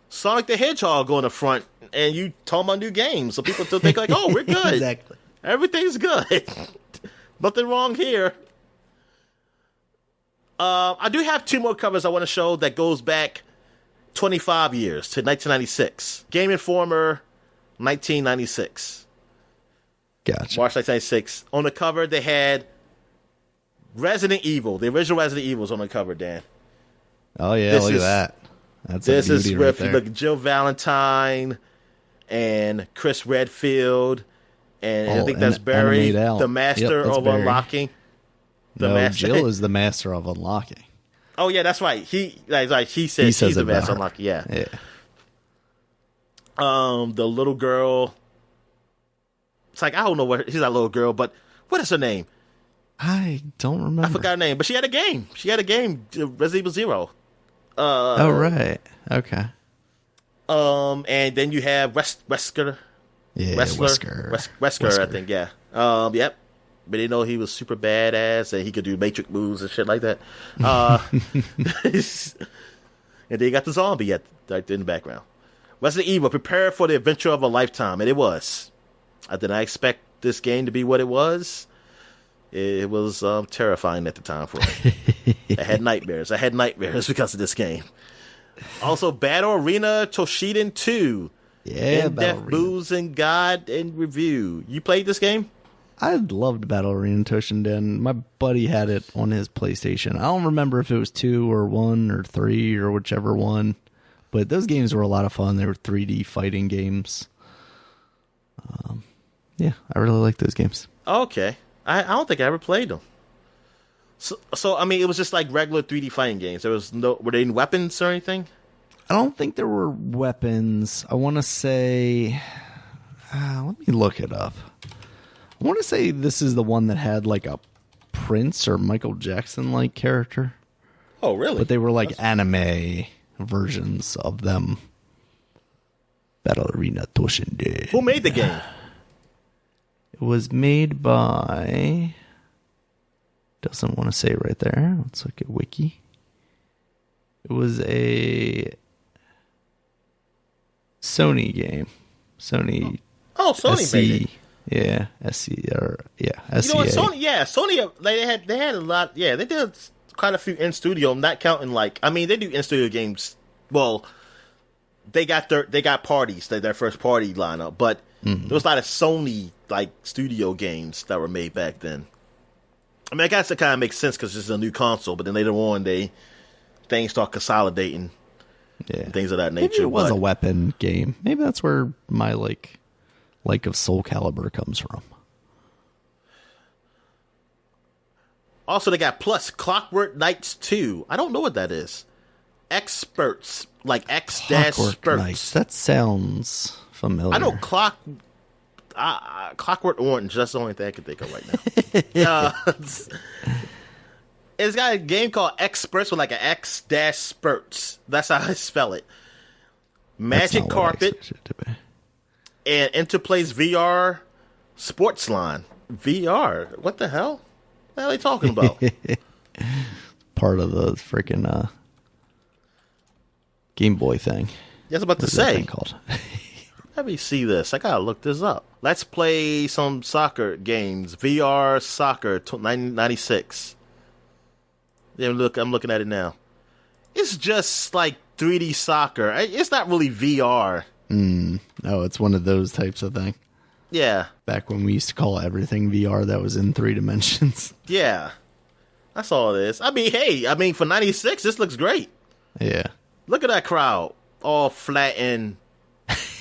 Sonic the Hedgehog on the front, and you talking about new games, so people still think like, "Oh, we're good. Exactly. Everything's good. Nothing wrong here." I do have 2 more covers I want to show that goes back 25 years to 1996. Game Informer, 1996. Gotcha. March 1996. On the cover, they had Resident Evil. The original Resident Evil was on the cover, Dan. Oh yeah, look at that. This is with right Jill Valentine and Chris Redfield, and I think that's Barry, the master of Barry. Unlocking. Jill is the master of unlocking. Oh yeah, that's right. He said he's the master of unlocking. Yeah. The little girl. It's like I don't know what she's not a little girl, but what is her name? I don't remember. I forgot her name, but she had a game. Resident Evil 0. Oh right, okay. And then you have Wesker. Yeah, Wesker, I think. Yeah. Yep. But they know he was super badass and he could do matrix moves and shit like that. And then you got the zombie right in the background. Resident Evil, prepare for the adventure of a lifetime, and it was. I did not expect this game to be what it was. It was terrifying at the time for me. I had nightmares because of this game. Also, Battle Arena Toshiden 2. Yeah, In-depth booze and guide and review. You played this game? I loved Battle Arena Toshinden. My buddy had it on his PlayStation. I don't remember if it was 2 or 1 or 3 or whichever one. But those games were a lot of fun. They were 3D fighting games. Yeah, I really like those games. Okay. I don't think I ever played them. So I mean, it was just like regular 3D fighting games. Were there any weapons or anything? I don't think there were weapons. I want to say, let me look it up. I want to say this is the one that had like a Prince or Michael Jackson like character. Oh, really? But they were like anime versions of them. Battle Arena Toshinden. Who made the game? It was made by... Doesn't want to say right there. Let's look at Wiki. It was a Sony game. Sony. Oh, Sony made it. Yeah, SC or SCA. You know what, Sony. They had a lot. Yeah, they did quite a few in studio. Not counting they do in studio games. Well, they got parties. Their first party lineup, but there was a lot of Sony studio games that were made back then. I mean, I guess it kind of makes sense because it's a new console, but then later on, things start consolidating, things of that nature. Maybe it was a weapon game. Maybe that's where my like of Soul Calibur comes from. Also, they got Plus Clockwork Knights 2. I don't know what that is. Experts, like X-Spurts. Knights. That sounds familiar. I know Clockwork Orange. That's the only thing I can think of right now. It's got a game called Experts with like an X-Spurts. That's how I spell it. Magic Carpet and Interplays VR Sports Line. VR? What the hell? What are they talking about? Part of the freaking Game Boy thing. I was about to say. Called? Let me see this. I gotta look this up. Let's play some soccer games. VR Soccer 1996. Then look, I'm looking at it now. It's just like 3D soccer. It's not really VR. Oh, it's one of those types of thing. Yeah. Back when we used to call everything VR that was in 3 dimensions. Yeah. That's all it is. I mean, hey, for 96, this looks great. Yeah. Look at that crowd. All flat and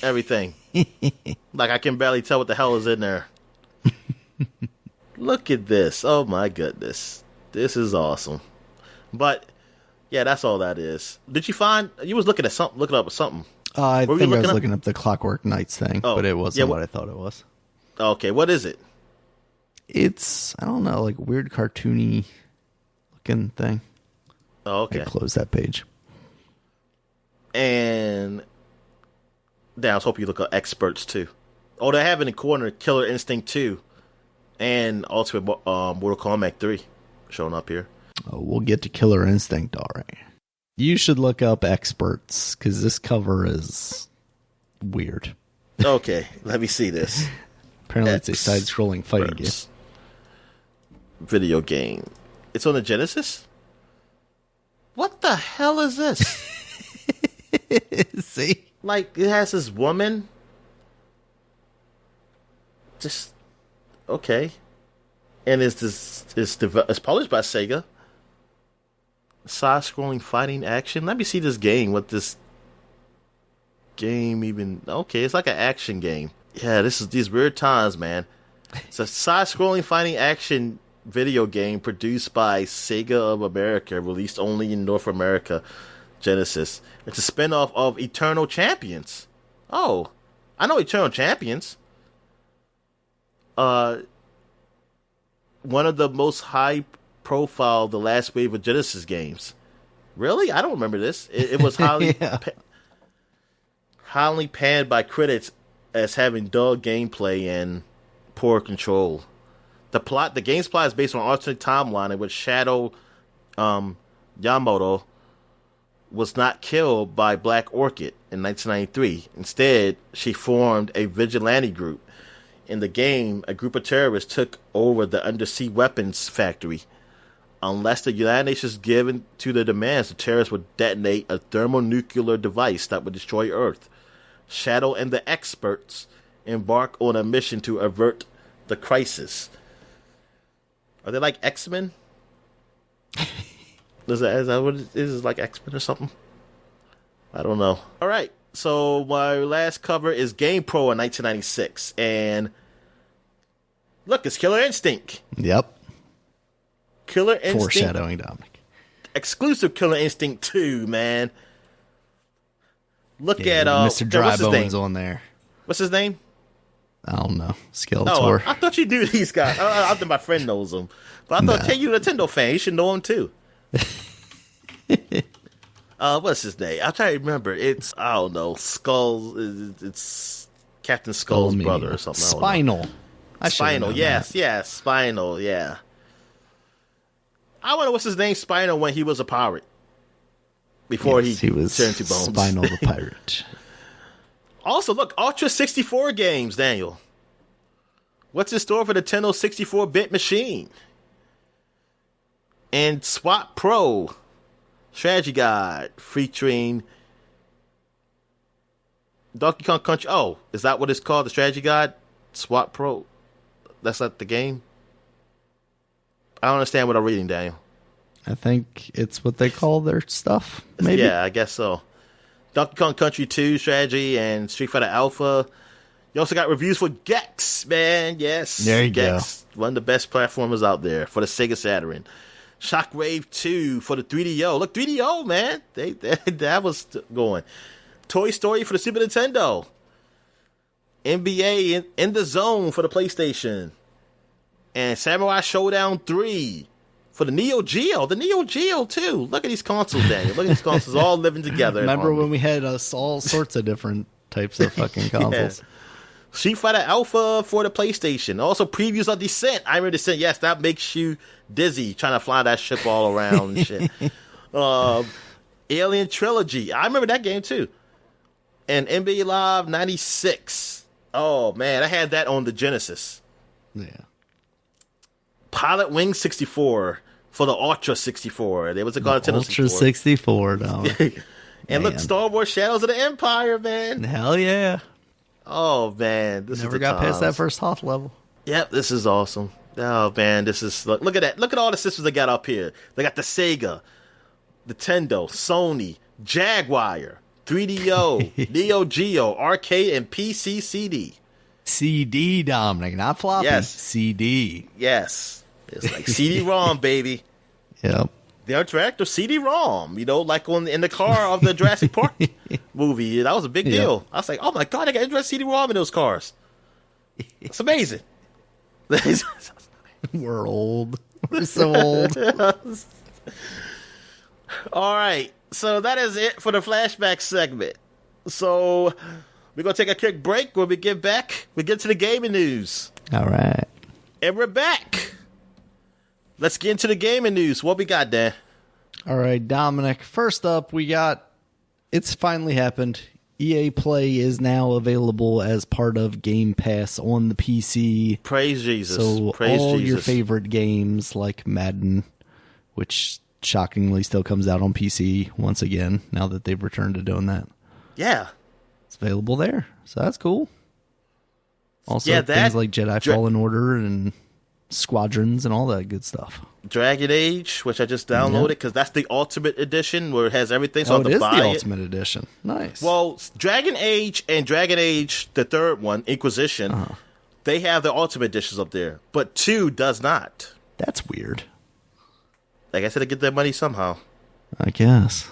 everything. Like, I can barely tell what the hell is in there. Look at this. Oh, my goodness. This is awesome. But, yeah, that's all that is. Did you find... You was looking at something, looking up something. I think I was looking up the Clockwork Knights thing, but it wasn't what I thought it was. Okay, what is it? It's, I don't know, like weird cartoony looking thing. Oh, okay. I close that page. And then I was hoping you look up experts too. Oh, they have in the corner Killer Instinct 2 and Ultimate Mortal Kombat 3 showing up here. Oh, we'll get to Killer Instinct, all right. You should look up experts because this cover is weird. Okay, let me see this. Apparently, it's a side-scrolling fighting game. Video game. It's on the Genesis? What the hell is this? See? Like, it has this woman. Just, okay. And it's published by Sega. Side-scrolling fighting action. Let me see this game. What this game even... Okay, it's like an action game. Yeah, this is these weird times, man. It's a side-scrolling fighting action video game produced by Sega of America, released only in North America. Genesis. It's a spin-off of Eternal Champions. Oh, I know Eternal Champions. One of the most high-profile, the last wave of Genesis games. Really? I don't remember this. It was highly highly panned by critics as having dull gameplay and poor control. The game's plot is based on an alternate timeline in which Shadow Yamamoto was not killed by Black Orchid in 1993. Instead, she formed a vigilante group. In the game, a group of terrorists took over the undersea weapons factory. Unless the United Nations given to the demands, the terrorists would detonate a thermonuclear device that would destroy Earth. Shadow and the experts embark on a mission to avert the crisis. Are they like X-Men? Is that what it is? Like X-Men or something? I don't know. All right. So my last cover is Game Pro in 1996. And look, it's Killer Instinct. Yep. Killer Instinct. Foreshadowing, Dominic. Exclusive Killer Instinct 2, man. Look at Mr. Drybone's name? on there. What's his name? I don't know. Skeletor. Oh, I thought you knew these guys. I think my friend knows them. But I thought, hey, you're a Nintendo fan. You should know them too. What's his name? I'm trying to remember. It's, I don't know, Skull. It's Captain Skull's brother or something. Spinal. Spinal, yes, Spinal, yeah. I wonder what's his name, Spinal, when he was a pirate. Before he was turned to bones. Spinal the pirate. Also, look, Ultra 64 games, Daniel. What's in store for the Nintendo 64-bit machine? And SWAT Pro Strategy Guide featuring Donkey Kong Country. Oh, is that what it's called? The Strategy Guide? SWAT Pro. That's not the game? I don't understand what I'm reading, Daniel. I think it's what they call their stuff, maybe? Yeah, I guess so. Donkey Kong Country 2 Strategy and Street Fighter Alpha. You also got reviews for Gex, man. Yes. There you Gex, go. One of the best platformers out there for the Sega Saturn. Shockwave 2 for the 3DO. Look, 3DO, man. That was going. Toy Story for the Super Nintendo. NBA in the Zone for the PlayStation. And Samurai Showdown 3 for the Neo Geo. The Neo Geo, too. Look at these consoles, Daniel. Look at these consoles all living together. Remember when we had all sorts of different types of fucking consoles? Yeah. Street Fighter Alpha for the PlayStation. Also, previews of Descent. I remember Descent. Yes, that makes you dizzy trying to fly that ship all around and shit. Alien Trilogy. I remember that game, too. And NBA Live 96. Oh, man. I had that on the Genesis. Yeah. Pilot Wing 64 for the Ultra 64. There was a Nintendo Ultra 64, no. And look, Star Wars Shadows of the Empire, man. Hell yeah. Oh, man. This Never got past that first Hoth level. Yep, this is awesome. Oh man, this is look at that. Look at all the systems they got up here. They got the Sega, Nintendo, Sony, Jaguar, 3DO, Neo Geo, arcade, and PC CD. CD, Dominic, not floppy. Yes. CD. Yes. It's like CD-ROM, baby. Yep. The interactive CD-ROM, like in the car of the Jurassic Park movie. That was a big deal. I was like, oh my God, they got interactive CD-ROM in those cars. It's amazing. We're old. We're so old. All right. So that is it for the flashback segment. So we're going to take a quick break. When we get back, we get to the gaming news. All right. And we're back. Let's get into the gaming news. What we got, Dan? All right, Dominic. First up, it's finally happened. EA Play is now available as part of Game Pass on the PC. Praise Jesus. So Praise all Jesus. your favorite games like Madden, which shockingly still comes out on PC once again, now that they've returned to doing that. Yeah. It's available there. So that's cool. Also, things like Jedi Fallen Order and Squadrons and all that good stuff. Dragon Age, which I just downloaded because that's the Ultimate Edition where it has everything. So I have to buy it is the Ultimate Edition. Nice. Well, Dragon Age and Dragon Age, the third one, Inquisition, they have the Ultimate Editions up there, but 2 does not. That's weird. Like I said, to get their money somehow. I guess.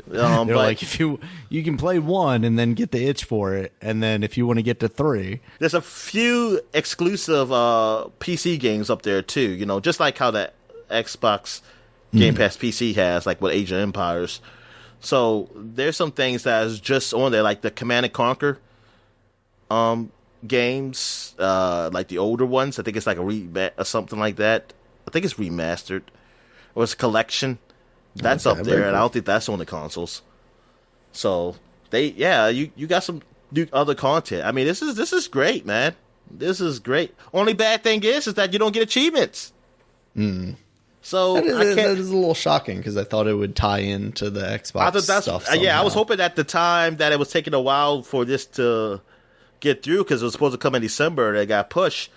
But like, if you can play 1 and then get the itch for it, and then if you want to get to 3, there's a few exclusive PC games up there too. Just like how the Xbox Game Pass PC has, like with Age of Empires. So there's some things that is just on there, like the Command and Conquer games, like the older ones. I think it's like or something like that. I think it's remastered or it's a collection. That's up there, and I don't think that's on the consoles. So you got some new other content. I mean, this is great, man. This is great. Only bad thing is that you don't get achievements. So that is a little shocking because I thought it would tie into the Xbox stuff. I was hoping at the time that it was taking a while for this to get through because it was supposed to come in December and it got pushed.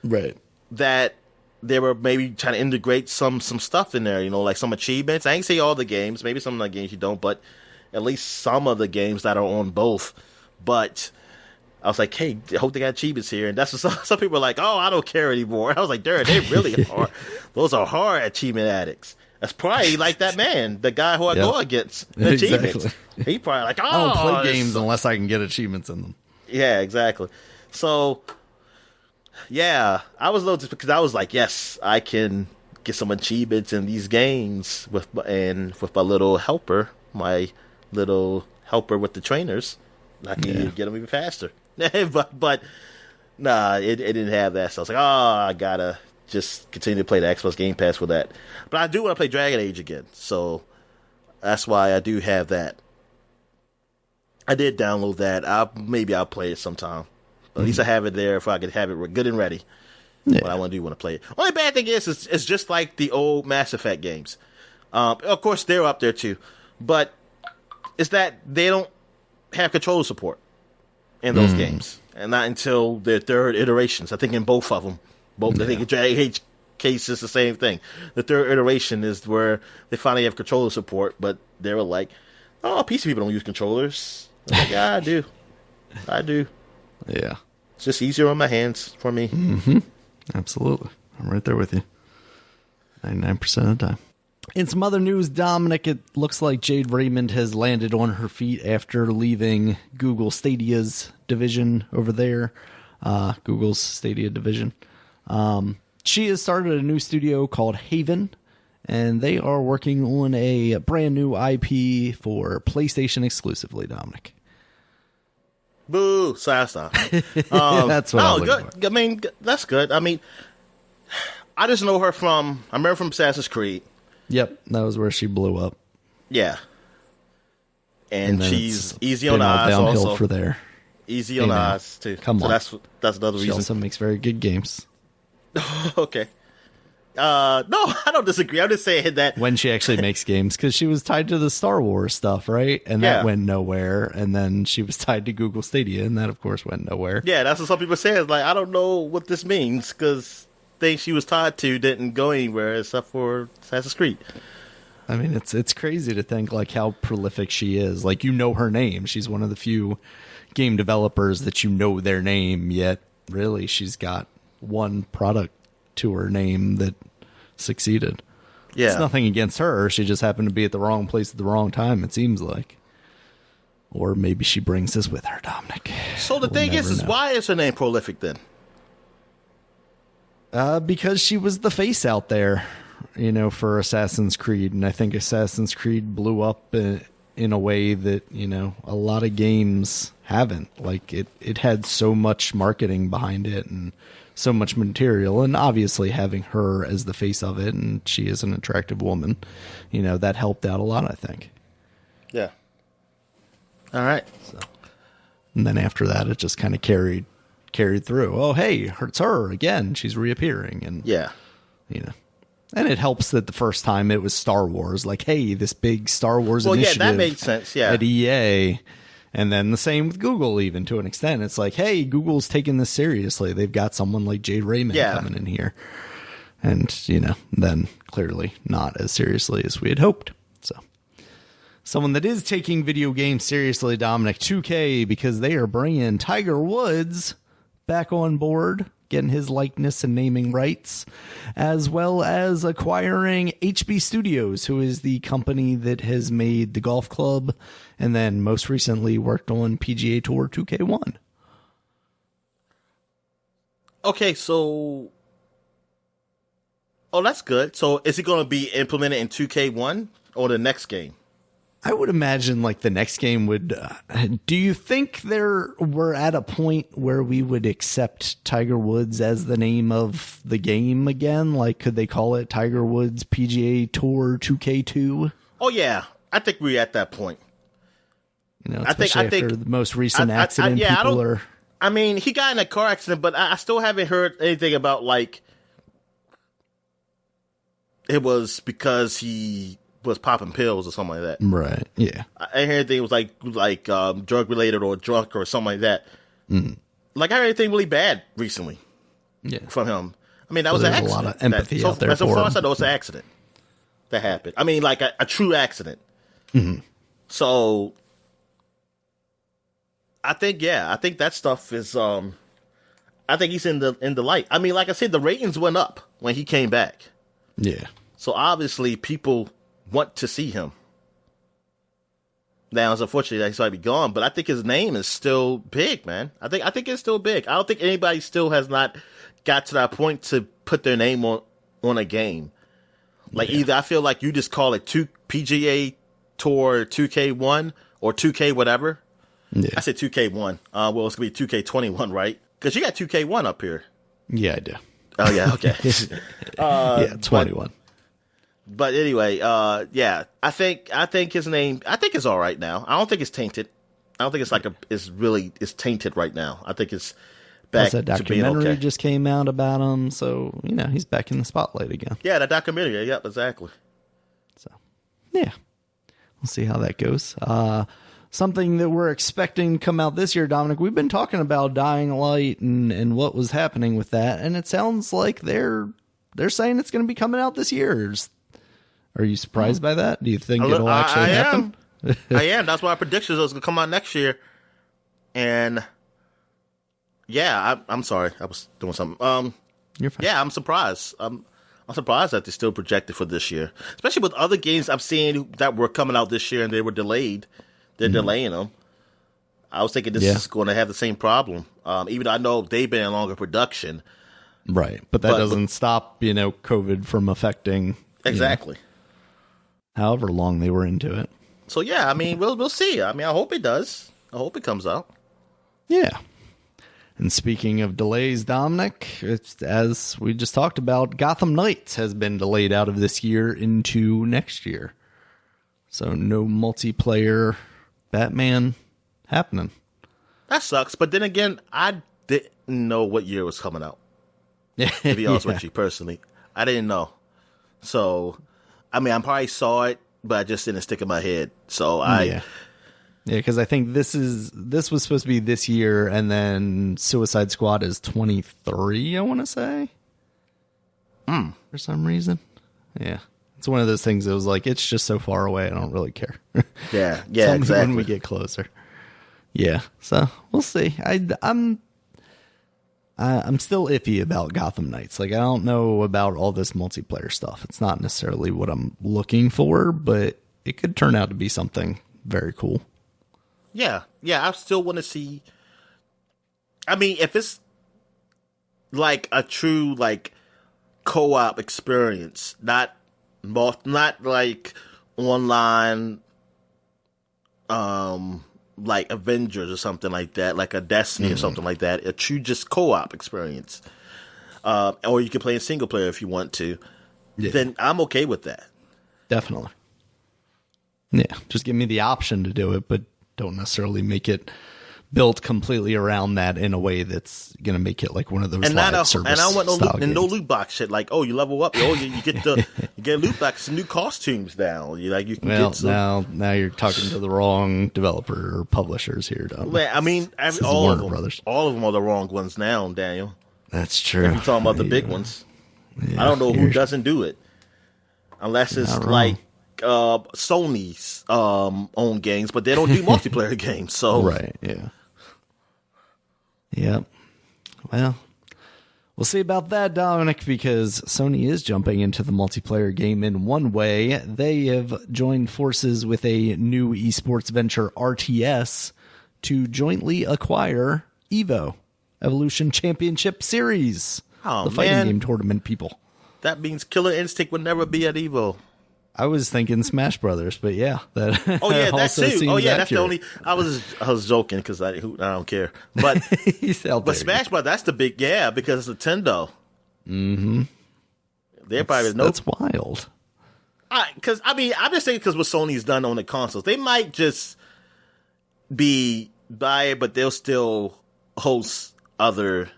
Right. That they were maybe trying to integrate some stuff in there, like some achievements. I ain't say all the games. Maybe some of the games you don't, but at least some of the games that are on both. But I was like, hey, I hope they got achievements here. And that's what some people are like, oh, I don't care anymore. I was like, they really are. Those are hard achievement addicts. That's probably like that man, the guy who I go against. The achievements. Exactly. He probably like, oh, I don't play games unless I can get achievements in them. Yeah, exactly. So yeah, I was a little because I was like, yes, I can get some achievements in these games with my little helper, with the trainers. I can get them even faster. but nah, it didn't have that. So I was like, oh, I gotta just continue to play the Xbox Game Pass with that. But I do want to play Dragon Age again, so that's why I do have that. I did download that. Maybe I'll play it sometime. But at least I have it there if I could have it good and ready. Yeah. What I want to play it. Only bad thing is it's just like the old Mass Effect games. Of course, they're up there too. But it's that they don't have controller support in those games. And not until their third iterations. I think in both of them. I think in Dragon Age case is the same thing. The third iteration is where they finally have controller support. But they were like, oh, PC people don't use controllers. I'm like, yeah, I do. Yeah. It's just easier on my hands for me. Mm-hmm. Absolutely. I'm right there with you. 99% of the time. In some other news, Dominic, it looks like Jade Raymond has landed on her feet after leaving Google Stadia's division over there. Google's Stadia division. She has started a new studio called Haven, and they are working on a brand new IP for PlayStation exclusively, Dominic. Boo! That's not. That's what I'm looking for. I mean, that's good. I mean, I just know her from. I remember from Assassin's Creed. Yep, that was where she blew up. Yeah, and she's easy on the eyes. Downhill also for there. Easy on the eyes too. Come on, that's another reason. She also makes very good games. Okay. No, I don't disagree. I'm just saying that when she actually makes games, because she was tied to the Star Wars stuff, right? And that went nowhere. And then she was tied to Google Stadia, and that, of course, went nowhere. Yeah, that's what some people say. It's like, I don't know what this means, because thing she was tied to didn't go anywhere except for Assassin's Creed. I mean, it's crazy to think like how prolific she is. Like, you know her name. She's one of the few game developers that you know their name, yet really she's got one product to her name that succeeded. Yeah. It's nothing against her. She just happened to be at the wrong place at the wrong time, it seems like. Or maybe she brings this with her, Dominic. So the thing is why is her name prolific then? Because she was the face out there, you know, for Assassin's Creed. And I think Assassin's Creed blew up in a way that, you know, a lot of games haven't. Like, it had so much marketing behind it and so much material. And obviously having her as the face of it, and she is an attractive woman, you know, that helped out a lot, I think. Yeah. All right. So, and then after that, it just kind of carried through. Oh, hey, it's her again. She's reappearing, and yeah, you know, and it helps that the first time it was Star Wars. Like, hey, this big Star Wars initiative. Yeah, that made sense. Yeah, at EA, and then the same with Google, even to an extent. It's like, hey, Google's taking this seriously. They've got someone like Jade Raymond coming in here, and you know, then clearly not as seriously as we had hoped. So. Someone that is taking video games seriously, Dominic, 2K, because they are bringing Tiger Woods back on board, getting his likeness and naming rights, as well as acquiring HB Studios, who is the company that has made the golf club and then most recently worked on PGA Tour 2K1. Okay, so... Oh, that's good. So is it going to be implemented in 2K1 or the next game? I would imagine like the next game would. Do you think we're at a point where we would accept Tiger Woods as the name of the game again? Like, could they call it Tiger Woods PGA Tour 2K2? Oh yeah, I think we're at that point. You know, especially after the most recent accident. I mean, he got in a car accident, but I still haven't heard anything about like it was because he was popping pills or something like that. Right. Yeah. I heard anything was like drug related or drunk or something like that. Mm. Like, I heard anything really bad recently. Yeah. From him. I mean, that was an accident. A lot of empathy out there. So far as I know, it's an accident that happened. I mean, like a true accident. Mm-hmm. So I think that stuff is. I think he's in the light. I mean, like I said, the ratings went up when he came back. Yeah. So obviously, people want to see him. Now, it's unfortunate that he's already gone, but I think his name is still big, man. I think it's still big. I don't think anybody still has not got to that point to put their name on a game. Like, either I feel like you just call it PGA Tour 2K1 or 2K whatever. Yeah. I said 2K1. Well, it's going to be 2K21, right? Because you got 2K1 up here. Yeah, I do. Oh, yeah, okay. Yeah, 21. But anyway, yeah, I think his name, I think it's all right now. I don't think it's tainted. I don't think it's like it's tainted right now. I think it's back to being okay. That documentary just came out about him, so you know he's back in the spotlight again. Yeah, that documentary. Yep, exactly. So, yeah, we'll see how that goes. Something that we're expecting to come out this year, Dominic. We've been talking about Dying Light and what was happening with that, and it sounds like they're saying it's going to be coming out this year. Are you surprised by that? Do you think it'll actually happen? I am. That's why our prediction is going to come out next year. And yeah, I'm sorry. I was doing something. You're fine. Yeah, I'm surprised. I'm surprised that they're still projected for this year, especially with other games I'm seeing that were coming out this year and they were delayed. They're delaying them. I was thinking this is going to have the same problem. Even though I know they've been in longer production. Right. But that doesn't stop, COVID from affecting. Exactly. However long they were into it. So yeah, I mean, we'll see. I mean, I hope it does. I hope it comes out. Yeah. And speaking of delays, Dominic, as we just talked about, Gotham Knights has been delayed out of this year into next year. So no multiplayer Batman happening. That sucks. But then again, I didn't know what year it was coming out. To be honest with you, personally, I didn't know. So, I mean, I probably saw it, but I just didn't stick in my head. So Yeah, because I think this was supposed to be this year, and then Suicide Squad is 23, I want to say. for some reason. Yeah. It's one of those things that was like, it's just so far away, I don't really care. Yeah, Tell me exactly. when we get closer. Yeah, so we'll see. I'm still iffy about Gotham Knights. Like, I don't know about all this multiplayer stuff. It's not necessarily what I'm looking for, but it could turn out to be something very cool. Yeah, I still want to see. I mean, if it's like a true like co-op experience, not like online, like Avengers or something like that, like a Destiny or something like that. A true just co-op experience, or you can play in single player if you want to. Yeah. Then I'm okay with that. Definitely. Yeah, just give me the option to do it, but don't necessarily make it built completely around that in a way that's gonna make it like one of those live service. And I want no loot box shit. Like, oh, you level up, oh, you get loot box, new costumes now. You can get some. Now you're talking to the wrong developer or publishers here, Dom. Well, I mean, all of them are the wrong ones now, Daniel. That's true. If you're talking about the big ones, I don't know who doesn't do it, unless it's like Sony's own games, but they don't do multiplayer games. So right, yeah. Yep. Well, we'll see about that, Dominic, because Sony is jumping into the multiplayer game in one way. They have joined forces with a new esports venture, RTS, to jointly acquire EVO, Evolution Championship Series. The fighting game tournament people. That means Killer Instinct would never be at EVO. I was thinking Smash Brothers, but yeah, that. Oh yeah, that too. Oh yeah, that's the only. I was joking because I don't care. But Smash Brothers, that's the big because it's Nintendo. Mm-hmm. That's wild. Because I'm just saying because what Sony's done on the consoles, they might just be by it, but they'll still host other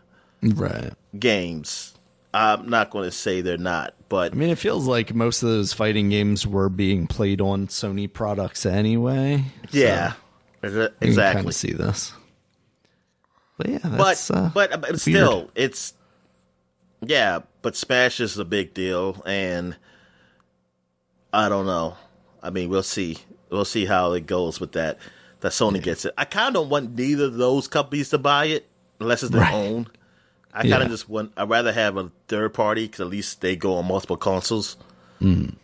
games. I'm not going to say they're not, but I mean, it feels like most of those fighting games were being played on Sony products anyway. Yeah, exactly. You can kind of see this, but yeah, that's, but still, it's But Smash is a big deal, and I don't know. I mean, we'll see. We'll see how it goes with that. That Sony gets it. I kind of don't want neither of those companies to buy it unless it's their own. I kind of just want. I'd rather have a third party because at least they go on multiple consoles. Mm.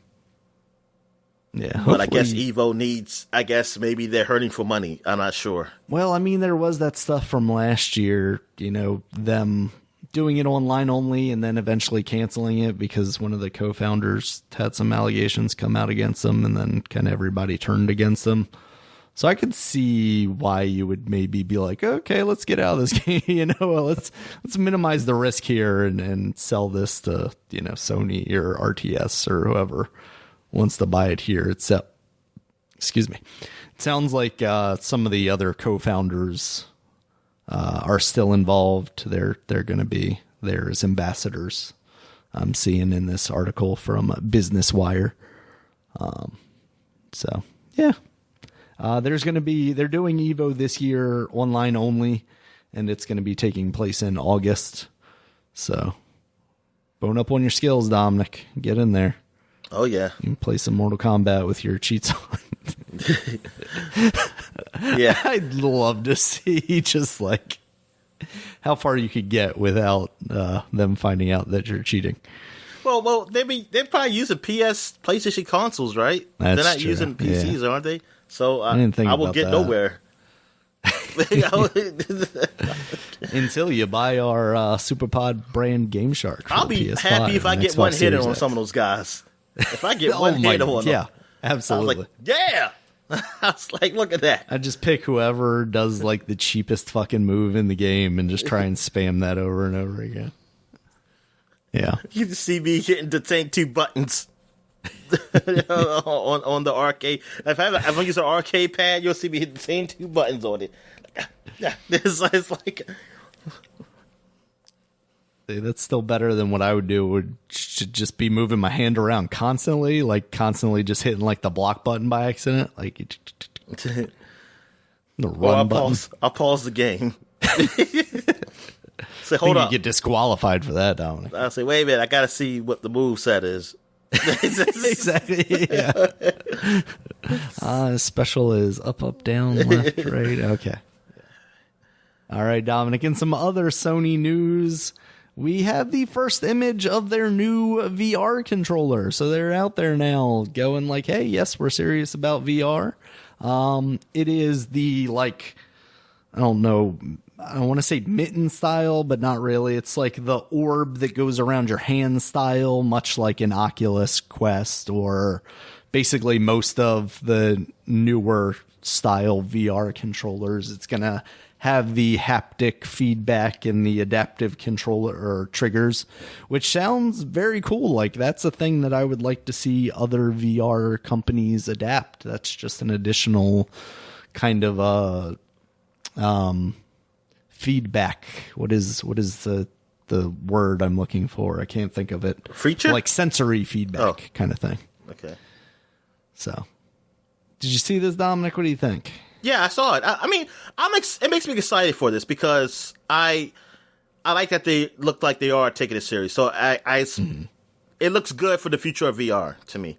Yeah, but I guess Evo needs. I guess maybe they're hurting for money. I'm not sure. Well, I mean, there was that stuff from last year. You know, them doing it online only and then eventually canceling it because one of the co-founders had some allegations come out against them, and then kind of everybody turned against them. So I could see why you would maybe be like, okay, let's get out of this game. Let's minimize the risk here and sell this to, Sony or RTS or whoever wants to buy it here. Excuse me. It sounds like some of the other co-founders are still involved. They're going to be there as ambassadors. I'm seeing in this article from Business Wire. So yeah. They're doing Evo this year online only, and it's going to be taking place in August. So, bone up on your skills, Dominic. Get in there. Oh, yeah. You can play some Mortal Kombat with your cheats on. Yeah. I'd love to see just like how far you could get without them finding out that you're cheating. Well, they're probably using PlayStation consoles, right? That's they're not true. using PCs, aren't they? So I will get that. nowhere. Until you buy our Supapod brand Game Shark. I'll be PS5 happy if I get one hit on some of those guys. If I get one hit on them. Yeah, absolutely. I was like, yeah. I was like, look at that. I just pick whoever does like the cheapest fucking move in the game and just try and spam that over and over again. Yeah. You can see me hitting the same two buttons. on the arcade. If I use an arcade pad, you'll see me hit the same two buttons on it. It's like that's still better than what I would do. Would just be moving my hand around constantly, just hitting like the block button by accident, like the run button. I'll pause the game. Say, hold up. You get disqualified for that, Dominic. I say, wait a minute, I gotta see what the move set is. Exactly. Yeah. Special is up, down, left, right. Okay. All right, Dominic. In some other Sony news, we have the first image of their new VR controller. So they're out there now going like, hey, yes, we're serious about VR. It is the, like, I don't know, I don't want to say mitten style, but not really. It's like the orb that goes around your hand style, much like an Oculus Quest or basically most of the newer style VR controllers. It's going to have the haptic feedback and the adaptive controller or triggers, which sounds very cool. Like that's a thing that I would like to see other VR companies adapt. That's just an additional kind of feedback. What is the word I'm looking for? I can't think of it. Feature? Like sensory feedback kind of thing. Okay. So, did you see this, Dominic? What do you think? Yeah, I saw it. I mean, it makes me excited for this because I like that they look like they are taking it serious. So it looks good for the future of VR to me.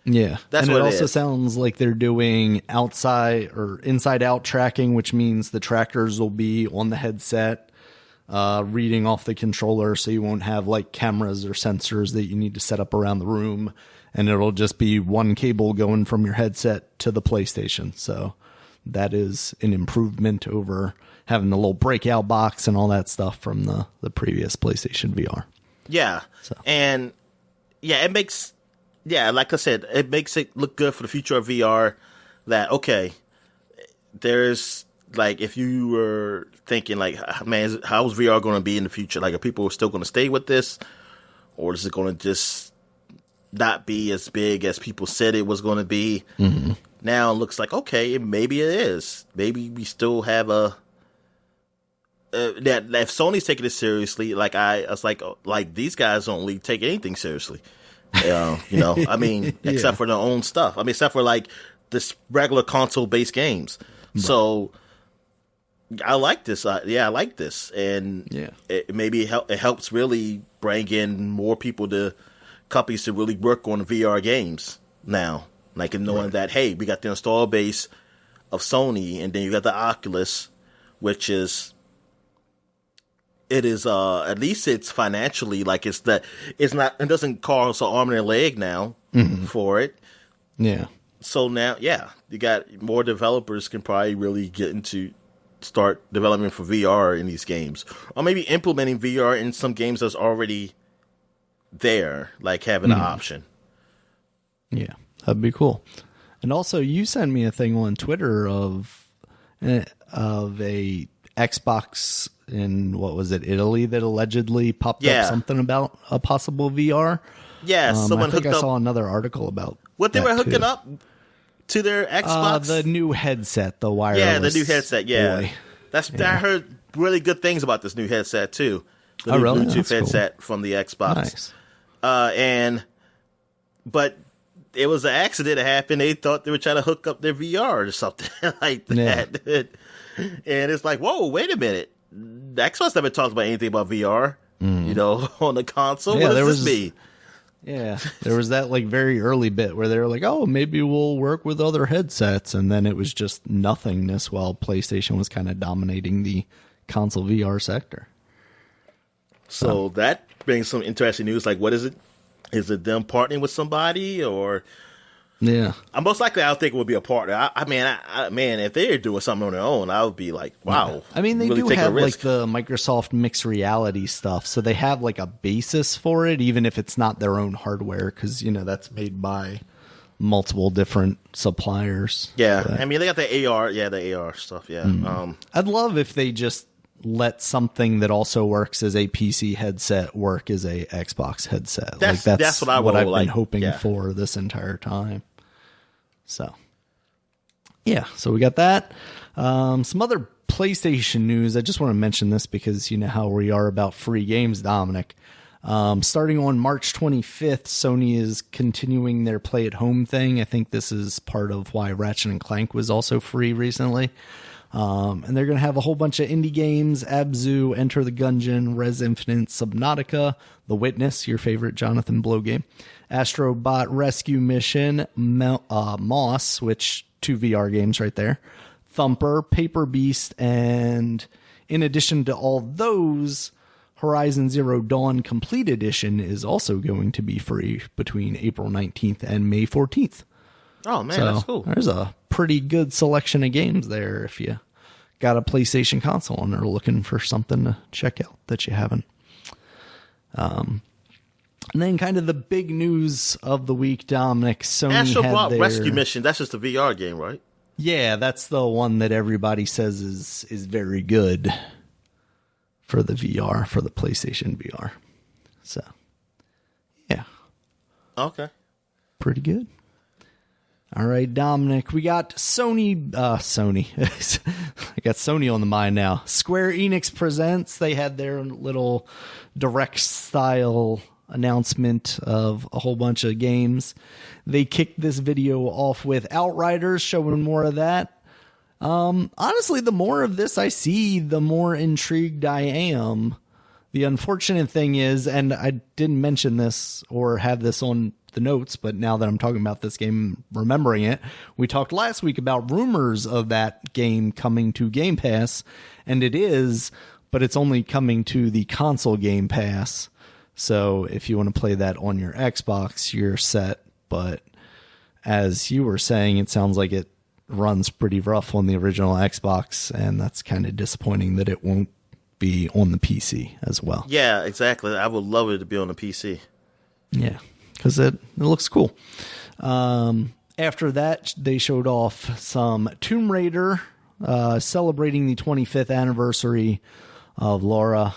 Yeah, that's and what it it also is. sounds like they're doing outside or inside out tracking, which means the trackers will be on the headset, reading off the controller, so you won't have like cameras or sensors that you need to set up around the room, and it'll just be one cable going from your headset to the PlayStation. So that is an improvement over having the little breakout box and all that stuff from the previous PlayStation VR. Yeah. So. And yeah, it makes, like I said, it makes it look good for the future of VR that, okay, there's like, if you were thinking like, man, how's VR going to be in the future? Like, are people still going to stay with this, or is it going to just not be as big as people said it was going to be? Mm-hmm. Now it looks like, okay, maybe it is. Maybe we still have that if Sony's taking it seriously, like I was like these guys don't really take anything seriously. I mean, except for their own stuff. I mean, except for like this regular console-based games. Right. So I like this. I like this, and it helps really bring in more people to companies to really work on VR games now. Like, knowing that, hey, we got the install base of Sony, and then you got the Oculus, which is, at least it's financially, like it doesn't cost an arm and a leg now for it. Yeah. So now, you got more developers can probably really start development for VR in these games. Or maybe implementing VR in some games that's already there, like having an option. Yeah. That'd be cool. And also, you sent me a thing on Twitter of a Xbox in, what was it, Italy, that allegedly popped up something about a possible VR. Yeah, someone I saw another article about what they were hooking up to their Xbox. The new headset, the wireless. Yeah, the new headset. Yeah, boy. I heard really good things about this new headset too. The new really? Bluetooth headset from the Xbox. Nice. But it was an accident that happened. They thought they were trying to hook up their VR or something like that. Yeah. And it's like, whoa, wait a minute. Xbox never talked about anything about VR, on the console. Yeah, what does this mean? Yeah, there was that like very early bit where they were like, oh, maybe we'll work with other headsets. And then it was just nothingness while PlayStation was kind of dominating the console VR sector. So that brings some interesting news. Like, what is it? Is it them partnering with somebody, or? Yeah, most likely I think it would be a partner. I mean, if they're doing something on their own, I would be like, wow. Yeah. I mean, they really do have like the Microsoft mixed reality stuff, so they have like a basis for it, even if it's not their own hardware, because that's made by multiple different suppliers. Yeah, but, I mean, they got the AR, the AR stuff. Yeah, I'd love if they just let something that also works as a PC headset work as a Xbox headset. That's what I've been hoping for this entire time. So we got that. Some other PlayStation news. I just want to mention this because you know how we are about free games, Dominic. Starting on March 25th, Sony is continuing their play at home thing. I think this is part of why Ratchet and Clank was also free recently. And they're going to have a whole bunch of indie games: Abzu, Enter the Gungeon, Res Infinite, Subnautica, The Witness, your favorite Jonathan Blow game, Astrobot Rescue Mission, Moss, which 2 VR games right there, Thumper, Paper Beast, and in addition to all those, Horizon Zero Dawn Complete Edition is also going to be free between April 19th and May 14th. Oh, man, So that's cool. There's a pretty good selection of games there if you got a PlayStation console and are looking for something to check out that you haven't. And then kind of the big news of the week, Dominic, Sony had their... Rescue Mission, that's just a VR game, right? Yeah, that's the one that everybody says is very good for the VR, for the PlayStation VR. So, yeah. Okay. Pretty good. All right, Dominic, we got Sony. I got Sony on the mind now. Square Enix presents. They had their little direct style announcement of a whole bunch of games. They kicked this video off with Outriders, showing more of that. Honestly, the more of this I see, the more intrigued I am. The unfortunate thing is, and I didn't mention this or have this on the notes, but now that I'm talking about this game, remembering it, we talked last week about rumors of that game coming to Game Pass, and it is, but it's only coming to the console Game Pass. So if you want to play that on your Xbox, you're set. But as you were saying, it sounds like it runs pretty rough on the original Xbox, and that's kind of disappointing that it won't be on the PC as well. Yeah, exactly. I would love it to be on the PC. Yeah, because it looks cool. After that, they showed off some Tomb Raider, celebrating the 25th anniversary of Laura.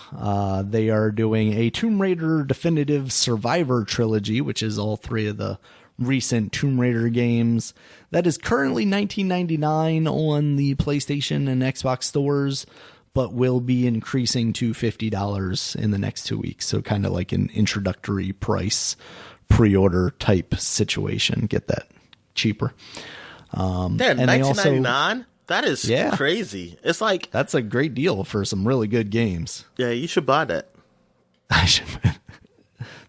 They are doing a Tomb Raider Definitive Survivor trilogy, which is all 3 of the recent Tomb Raider games. That is currently $19.99 on the PlayStation and Xbox stores, but will be increasing to $50 in the next 2 weeks. So kind of like an introductory price pre-order type situation. Get that cheaper. Damn, $19.99? That is crazy. It's like... That's a great deal for some really good games. Yeah, you should buy that. I should.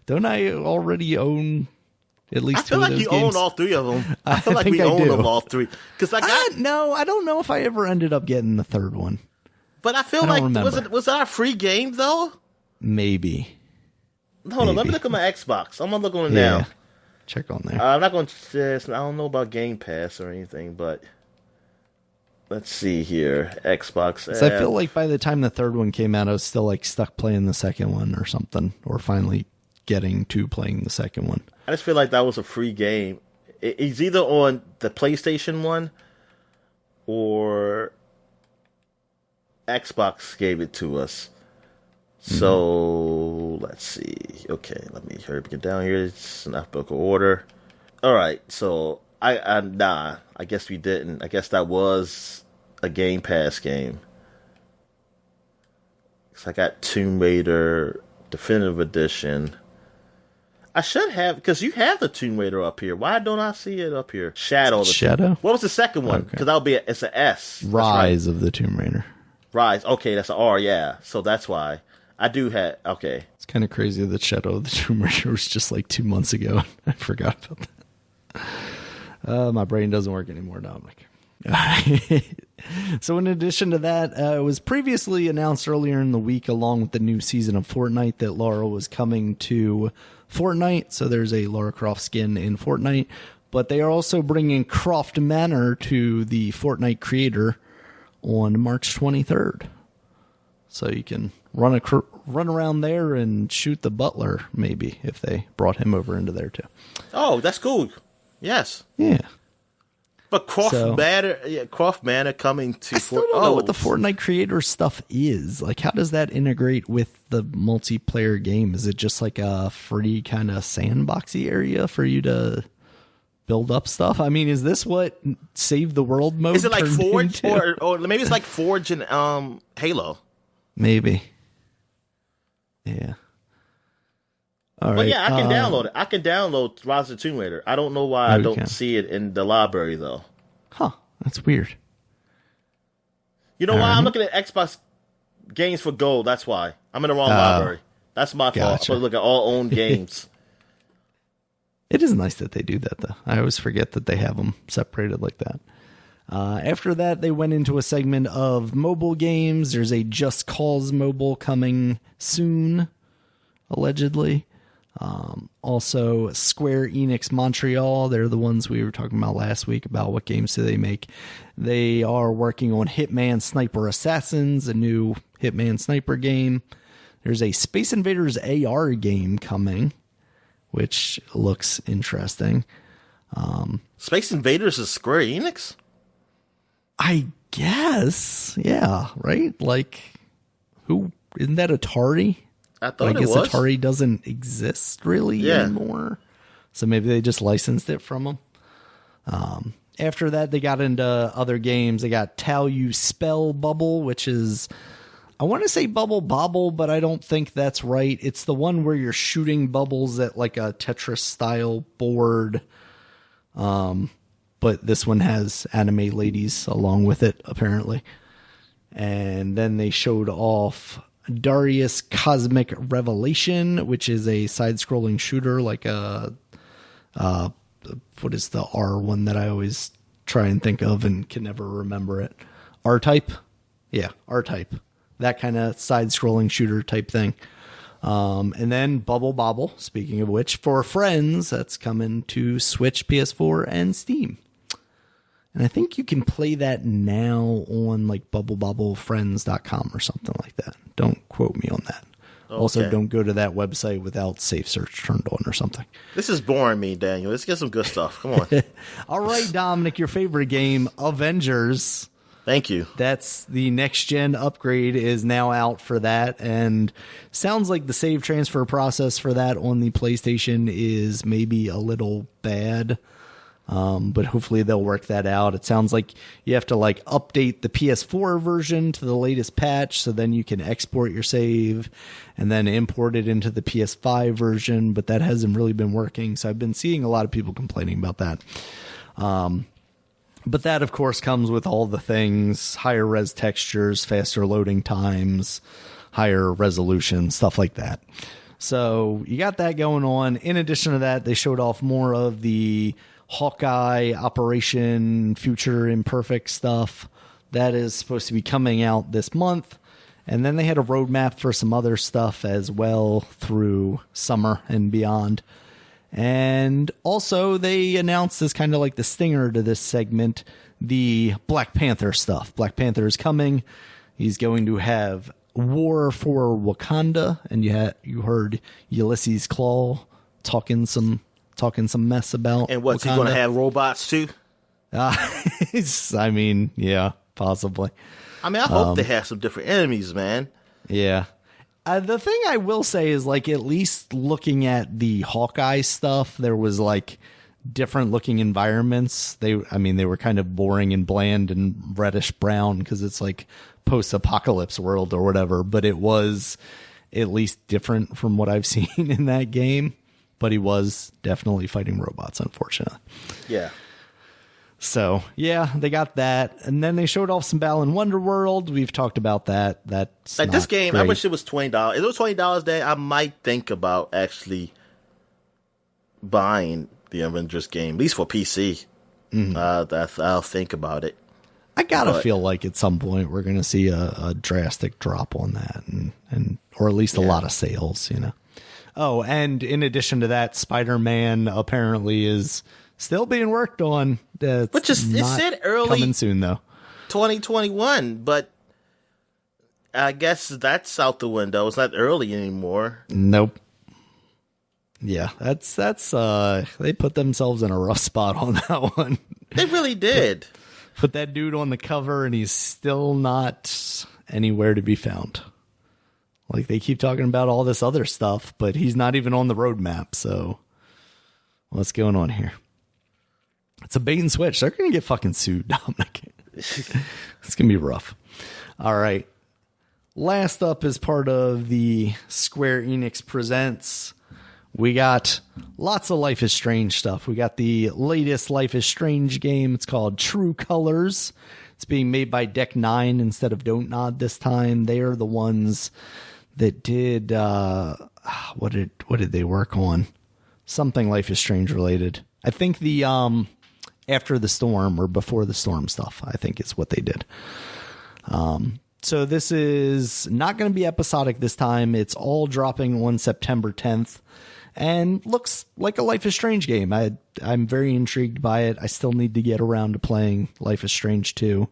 Don't I already own at least 2 of those games? I feel like you own all 3 of them. I feel like we own them all 3. Because no, I don't know if I ever ended up getting the 3rd one. But I feel like, was that a free game, though? Maybe. Hold on, let me look at my Xbox. I'm going to look on it now. Check on there. I'm not going to... I don't know about Game Pass or anything, but... Let's see here. Xbox. So I feel like by the time the 3rd one came out, I was still like stuck playing the 2nd one or something, or finally getting to playing the 2nd one. I just feel like that was a free game. It's either on the PlayStation one or Xbox gave it to us. So let's see. Okay, let me hurry up and get down here. It's an alphabetical order. All right, so I guess we didn't. I guess that was a Game Pass game. So I got Tomb Raider Definitive Edition. I should have, because you have the Tomb Raider up here. Why don't I see it up here? Shadow. What was the second one? Because it's an S. Rise of the Tomb Raider. Rise. Okay, that's an R. Yeah. So that's why I do have. Okay. It's kind of crazy that Shadow of the Tomb Raider was just like 2 months ago. I forgot about that. My brain doesn't work anymore, Dominic. So in addition to that, it was previously announced earlier in the week, along with the new season of Fortnite, that Lara was coming to Fortnite. So there's a Lara Croft skin in Fortnite, but they are also bringing Croft Manor to the Fortnite creator on March 23rd. So you can run around there and shoot the butler, maybe, if they brought him over into there too. Oh, that's cool. Yes. Yeah. But Croft Manor coming to... I still don't know what the Fortnite creator stuff is. Like, how does that integrate with the multiplayer game? Is it just like a free kind of sandboxy area for you to build up stuff? I mean, is this what Save the World mode is it like Forge? Or maybe it's like Forge and Halo. Maybe. Yeah. All right. Yeah, I can download it. I can download Rise of the Tomb Raider. I don't know why I don't see it in the library, though. Huh. That's weird. You know why? I'm looking at Xbox games for gold. That's why. I'm in the wrong library. That's my fault. I'm supposed to look at all owned games. It is nice that they do that, though. I always forget that they have them separated like that. After that, they went into a segment of mobile games. There's a Just Cause mobile coming soon, allegedly. Also, Square Enix Montreal. They're the ones we were talking about last week about what games do they make. They are working on Hitman Sniper Assassins, a new Hitman Sniper game. There's a Space Invaders AR game coming, which looks interesting. Space Invaders is Square Enix? I guess. Yeah, right? Like, who? Isn't that Atari? I thought I guess it was. Atari doesn't exist really anymore. So maybe they just licensed it from them. After that, they got into other games. They got Tau You Spell Bubble, which is, I want to say Bubble Bobble, but I don't think that's right. It's the one where you're shooting bubbles at like a Tetris style board. But this one has anime ladies along with it, apparently. And then they showed off Darius Cosmic Revelation, which is a side-scrolling shooter, like a what is the R one that I always try and think of and can never remember it? R-Type? Yeah, R-Type. That kind of side-scrolling shooter type thing. And then Bubble Bobble, speaking of which, for friends, that's coming to Switch, PS4, and Steam. And I think you can play that now on like bubblebobblefriends.com or something like that. Don't quote me on that. Okay. Also, don't go to that website without safe search turned on or something. This is boring me, Daniel. Let's get some good stuff. Come on. All right, Dominic, your favorite game, Avengers. Thank you. That's the next-gen upgrade is now out for that. And sounds like the save transfer process for that on the PlayStation is maybe a little bad. But hopefully they'll work that out. It sounds like you have to like update the PS4 version to the latest patch, so then you can export your save and then import it into the PS5 version, but that hasn't really been working. So I've been seeing a lot of people complaining about that. But that of course comes with all the things, higher res textures, faster loading times, higher resolution, stuff like that. So you got that going on. In addition to that, they showed off more of the Hawkeye Operation Future Imperfect stuff that is supposed to be coming out this month. And then they had a roadmap for some other stuff as well through summer and beyond. And also they announced as kind of like the stinger to this segment, the Black Panther stuff. Black Panther is coming. He's going to have War for Wakanda. And you heard Ulysses Claw talking some mess about and what's Wakanda. He going to have robots too? I mean, yeah, possibly. I mean, I hope they have some different enemies, man. Yeah. The thing I will say is, like, at least looking at the Hawkeye stuff, there was like different looking environments. They were kind of boring and bland and reddish brown because it's like post-apocalypse world or whatever, but it was at least different from what I've seen in that game. But he was definitely fighting robots, unfortunately. Yeah. So, yeah, they got that. And then they showed off some Balan Wonderworld. We've talked about that. That's like this game, great. I wish it was $20. If it was $20 day, I might think about actually buying the Avengers game, at least for PC. Mm-hmm. I'll think about it. I gotta feel like at some point we're going to see a drastic drop on that, and or at least a lot of sales, you know. Oh, and in addition to that, Spider-Man apparently is still being worked on. Which is it said early coming soon though, 2021. But I guess that's out the window. It's not early anymore. Nope. Yeah, that's they put themselves in a rough spot on that one. They really did. Put that dude on the cover, and he's still not anywhere to be found. Like, they keep talking about all this other stuff, but he's not even on the roadmap. So what's going on here? It's a bait and switch. They're going to get fucking sued, Dominic. It's going to be rough. All right. Last up is part of the Square Enix Presents. We got lots of Life is Strange stuff. We got the latest Life is Strange game. It's called True Colors. It's being made by Deck 9 instead of Don't Nod this time. They are the ones that did what did they work on? Something Life is Strange related. I think the After the Storm or Before the Storm stuff, I think is what they did. So this is not going to be episodic this time. It's all dropping on September 10th and looks like a Life is Strange game. I'm very intrigued by it. I still need to get around to playing Life is Strange 2.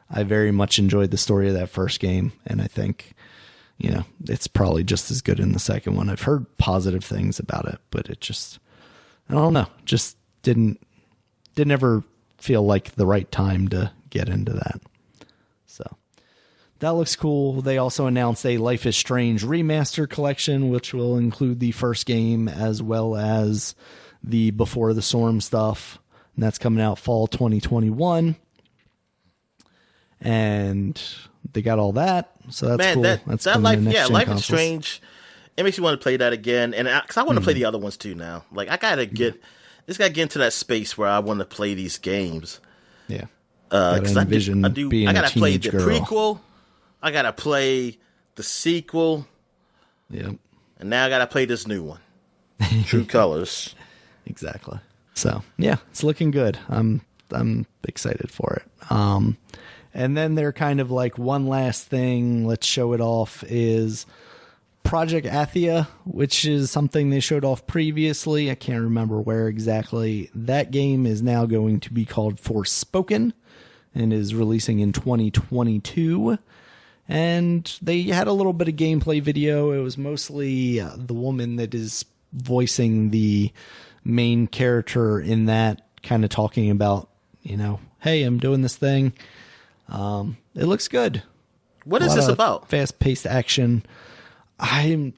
I very much enjoyed the story of that first game, and I think, it's probably just as good in the second one. I've heard positive things about it, but it just, I don't know, just didn't ever feel like the right time to get into that. So that looks cool. They also announced a Life is Strange remaster collection, which will include the first game as well as the Before the Storm stuff. And that's coming out fall 2021. And they got all that. So that's cool. That's that Life, Life is Strange. It makes you want to play that again. And because I want to play the other ones too now. Like, I got to get into that space where I want to play these games. Yeah. Because I gotta play the girl. prequel. I gotta play the sequel. Yep. And now I gotta play this new one. True Colors. Exactly. So yeah, it's looking good. I'm excited for it. And then they're kind of like one last thing, let's show it off, is Project Athia, which is something they showed off previously. I can't remember where exactly. That game is now going to be called Forspoken and is releasing in 2022. And they had a little bit of gameplay video. It was mostly the woman that is voicing the main character in that, kind of talking about, hey, I'm doing this thing. It looks good. What is this about? Fast-paced action. I'm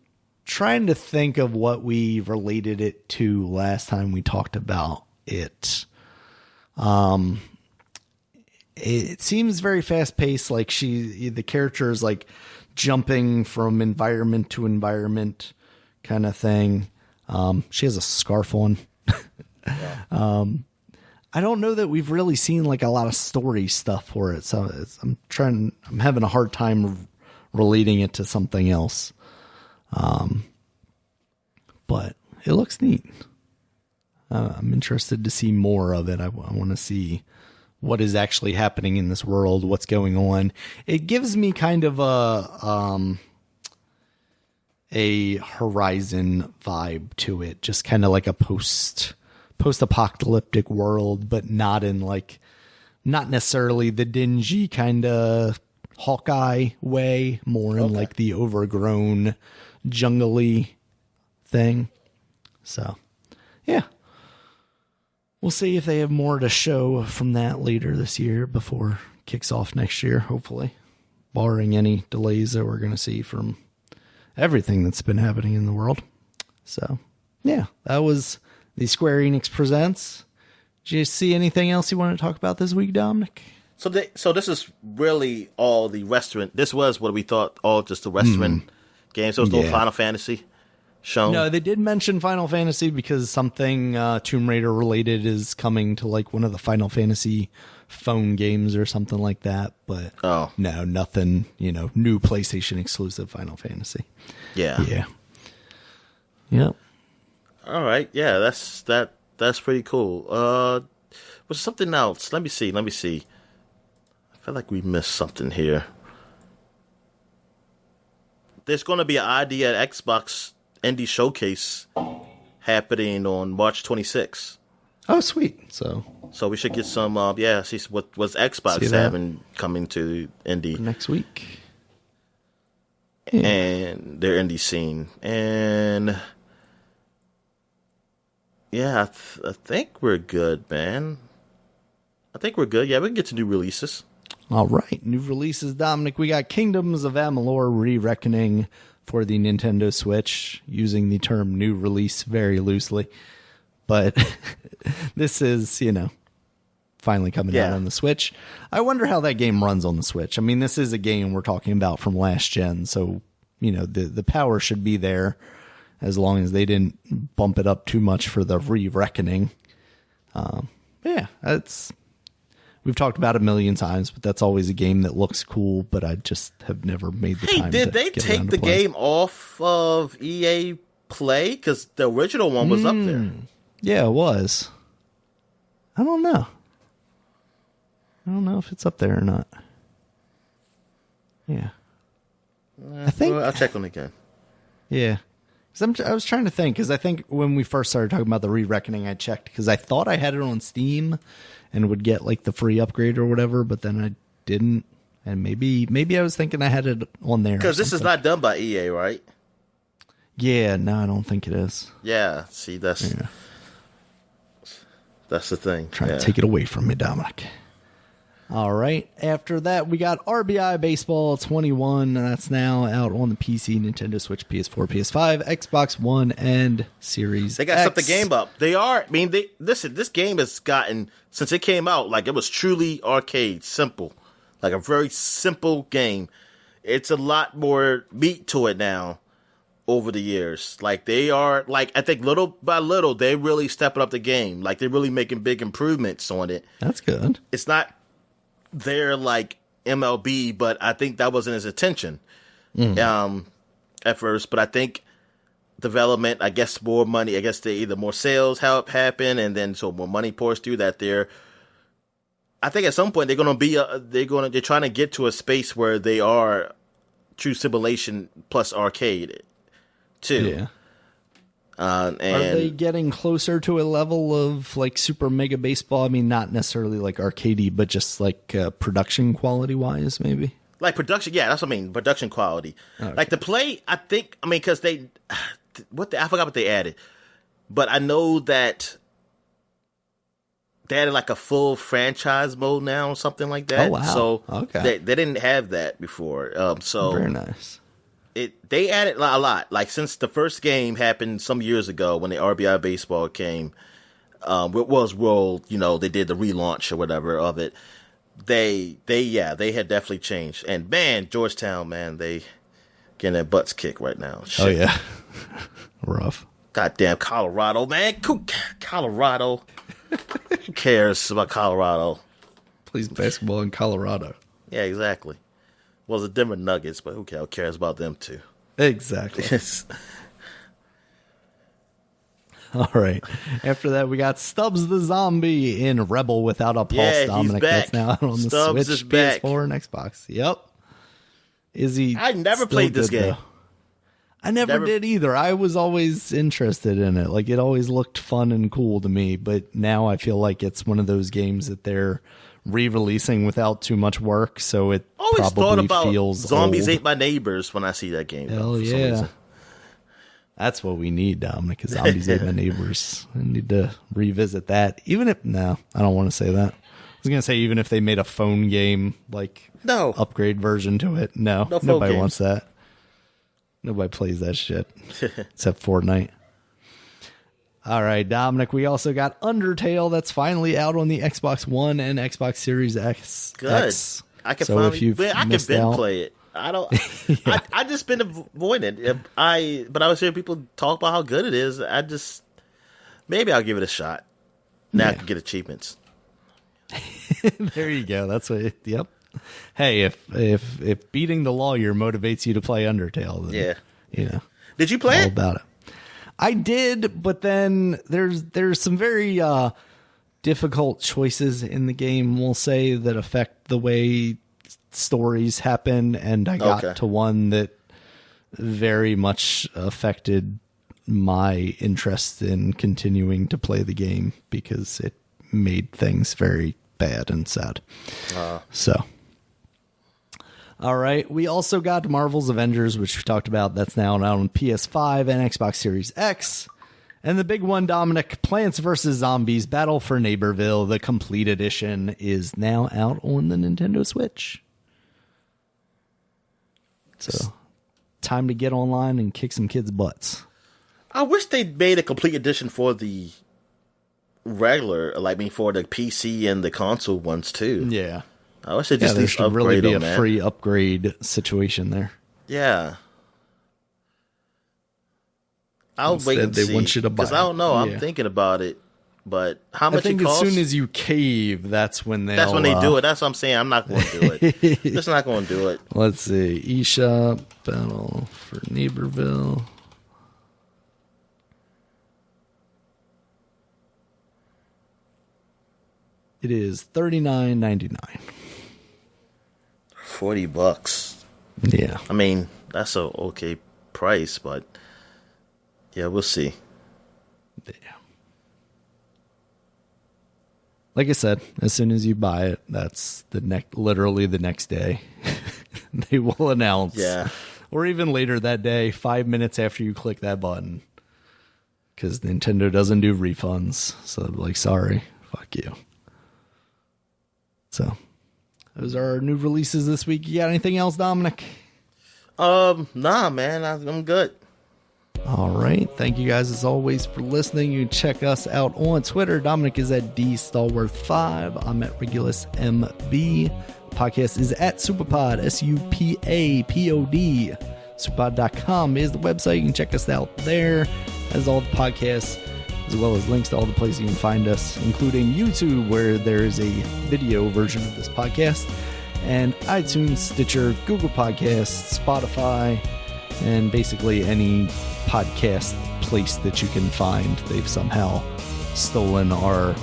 trying to think of what we related it to last time we talked about it. It seems very fast-paced, like the character is like jumping from environment to environment kind of thing. She has a scarf on. Yeah. I don't know that we've really seen like a lot of story stuff for it, so I'm having a hard time relating it to something else. But it looks neat. I'm interested to see more of it. I want to see what is actually happening in this world, what's going on. It gives me kind of a Horizon vibe to it, just kind of like a post-apocalyptic world, but not necessarily the dingy kind of Hawkeye way, more in like the overgrown jungly thing. So yeah, we'll see if they have more to show from that later this year before it kicks off next year, hopefully, barring any delays that we're going to see from everything that's been happening in the world. So yeah, that was the Square Enix Presents. Did you see anything else you want to talk about this week, Dominic? So this is really all the Western. This was what we thought, all just the Western games. So it's no Final Fantasy shown. No, they did mention Final Fantasy because something Tomb Raider related is coming to like one of the Final Fantasy phone games or something like that. But no, nothing. New PlayStation exclusive Final Fantasy. Yeah. Yep. All right. Yeah, that's pretty cool. Was something else? Let me see. I feel like we missed something here. There's going to be an idea at Xbox Indie Showcase happening on March 26th. Oh, sweet. So we should get some, see what was Xbox having coming to Indie. Next week. Yeah. And their indie scene. And yeah, I think we're good, man. I think we're good. Yeah, we can get to new releases. All right, new releases, Dominic. We got Kingdoms of Amalur Re-Reckoning for the Nintendo Switch, using the term new release very loosely. But this is, finally coming out on the Switch. I wonder how that game runs on the Switch. I mean, this is a game we're talking about from last gen, so, the power should be there as long as they didn't bump it up too much for the Re-Reckoning. Yeah, that's... We've talked about it a million times, but that's always a game that looks cool, but I just have never made the time. Hey, did they take the game off of EA Play? Because the original one was up there. Yeah, it was. I don't know. I don't know if it's up there or not. Yeah. I think... Well, I'll check on it again. Yeah. I was trying to think, because I think when we first started talking about the Re-Reckoning, I checked, because I thought I had it on Steam and would get like the free upgrade or whatever, but then I didn't. And maybe I was thinking I had it on there. Because this is not done by EA, right? Yeah, no, I don't think it is. Yeah, see, that's the thing. Trying to take it away from me, Dominic. All right. After that, we got RBI Baseball 21. That's now out on the PC, Nintendo Switch, PS4, PS5, Xbox One, and Series They got X. set the game up. They are. I mean, listen, this game has gotten, since it came out, like it was truly arcade, simple. Like a very simple game. It's a lot more meat to it now over the years. Like they are, like I think little by little, they really stepping up the game. Like they're really making big improvements on it. That's good. It's not there like MLB, but I think that wasn't his intention at first. But I think development, I guess more money, I guess they either more sales help happen, and then so more money pours through that there. I think at some point they're trying to get to a space where they are true simulation plus arcade too. Yeah. And are they getting closer to a level of like Super Mega Baseball? I mean, not necessarily like arcadey, but just like production quality wise, maybe. Like production, yeah, that's what I mean. Production quality, okay. Like the play. I think. I mean, because I forgot what they added, but I know that they added like a full franchise mode now or something like that. Oh wow! So okay, they didn't have that before. So very nice. They added a lot. Like since the first game happened some years ago when the RBI Baseball came, it was World. You know, they did the relaunch or whatever of it. They had definitely changed. And man, Georgetown, man, they getting their butts kicked right now. Shit. Oh yeah, rough. Goddamn Colorado, man, Colorado. Who cares about Colorado? Plays basketball in Colorado. Yeah, exactly. Well, the Denver Nuggets, but who cares about them too? Exactly. All right. After that, we got Stubbs the Zombie in Rebel Without a Pulse. Yeah, Dominic, he's back. That's now out on the Stubbs Switch, is back. PS4, and Xbox. Yep. Is he? I never played this game. Though? I never did either. I was always interested in it. Like it always looked fun and cool to me. But now I feel like it's one of those games that they're re-releasing without too much work, so it always probably thought about feels Zombies old. Ate My Neighbors when I see that game. Hell yeah. That's what we need, Dominic, is Zombies Ate My Neighbors. I need to revisit that. Even if, no, I don't want to say that. I was going to say even if they made a phone game, like upgrade version to it. No nobody wants that. Nobody plays that shit except Fortnite. All right, Dominic, we also got Undertale that's finally out on the Xbox One and Xbox Series X. Good. I can play it. I don't. Yeah. I just been avoiding it. But I was hearing people talk about how good it is. Maybe I'll give it a shot. Now I can get achievements. There you go. That's what. Yep. Hey, if beating the lawyer motivates you to play Undertale, then, you know. Did you play all it? About it. I did, but then there's some very difficult choices in the game, we'll say, that affect the way stories happen, and I got to one that very much affected my interest in continuing to play the game because it made things very bad and sad. So, all right. We also got Marvel's Avengers, which we talked about. That's now out on PS5 and Xbox Series X. And the big one, Dominic, Plants vs. Zombies Battle for Neighborville, the complete edition, is now out on the Nintendo Switch. So, time to get online and kick some kids' butts. I wish they'd made a complete edition for the regular, for the PC and the console ones too. Yeah. I wish they just there should really be a man. free upgrade situation there. Yeah. I'll wait and see. Want you to buy because I don't know. I'm thinking about it, But how I much think it costs? as soon as you cave, that's when they do it. That's what I'm saying. I'm not going to do it. Just not going to do it. Let's see. eShop Battle for Neighborville. It is $39.99. $40. Yeah. I mean, that's a okay price, but yeah, we'll see. Yeah. Like I said, as soon as you buy it, that's literally the next day. They will announce. Yeah. Or even later that day, 5 minutes after you click that button. Because Nintendo doesn't do refunds. So, like, sorry. Fuck you. So, those are our new releases this week. You got anything else, Dominic? Nah, man. I'm good. All right. Thank you guys as always for listening. You can check us out on Twitter. Dominic is at DStalworth5. I'm at RegulusMB. Podcast is at Supapod, SUPAPOD. Supapod.com is the website. You can check us out there, as all the podcasts, as well as links to all the places you can find us, including YouTube, where there is a video version of this podcast, and iTunes, Stitcher, Google Podcasts, Spotify, and basically any podcast place that you can find. They've somehow stolen our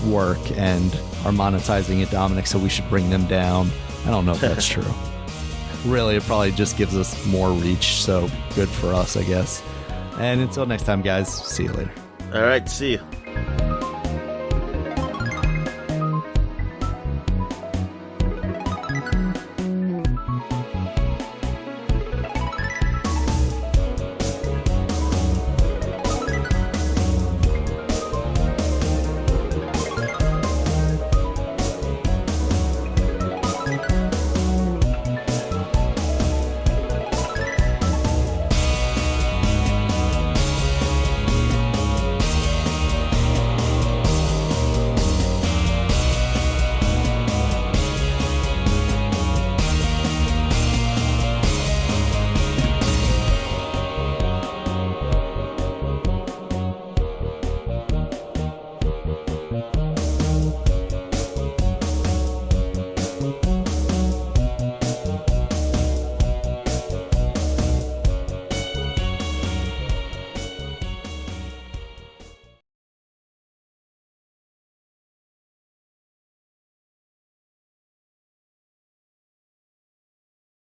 work and are monetizing it, Dominic, so we should bring them down. I don't know if that's true. Really, it probably just gives us more reach, so good for us, I guess. And until next time, guys, see you later. All right, see you.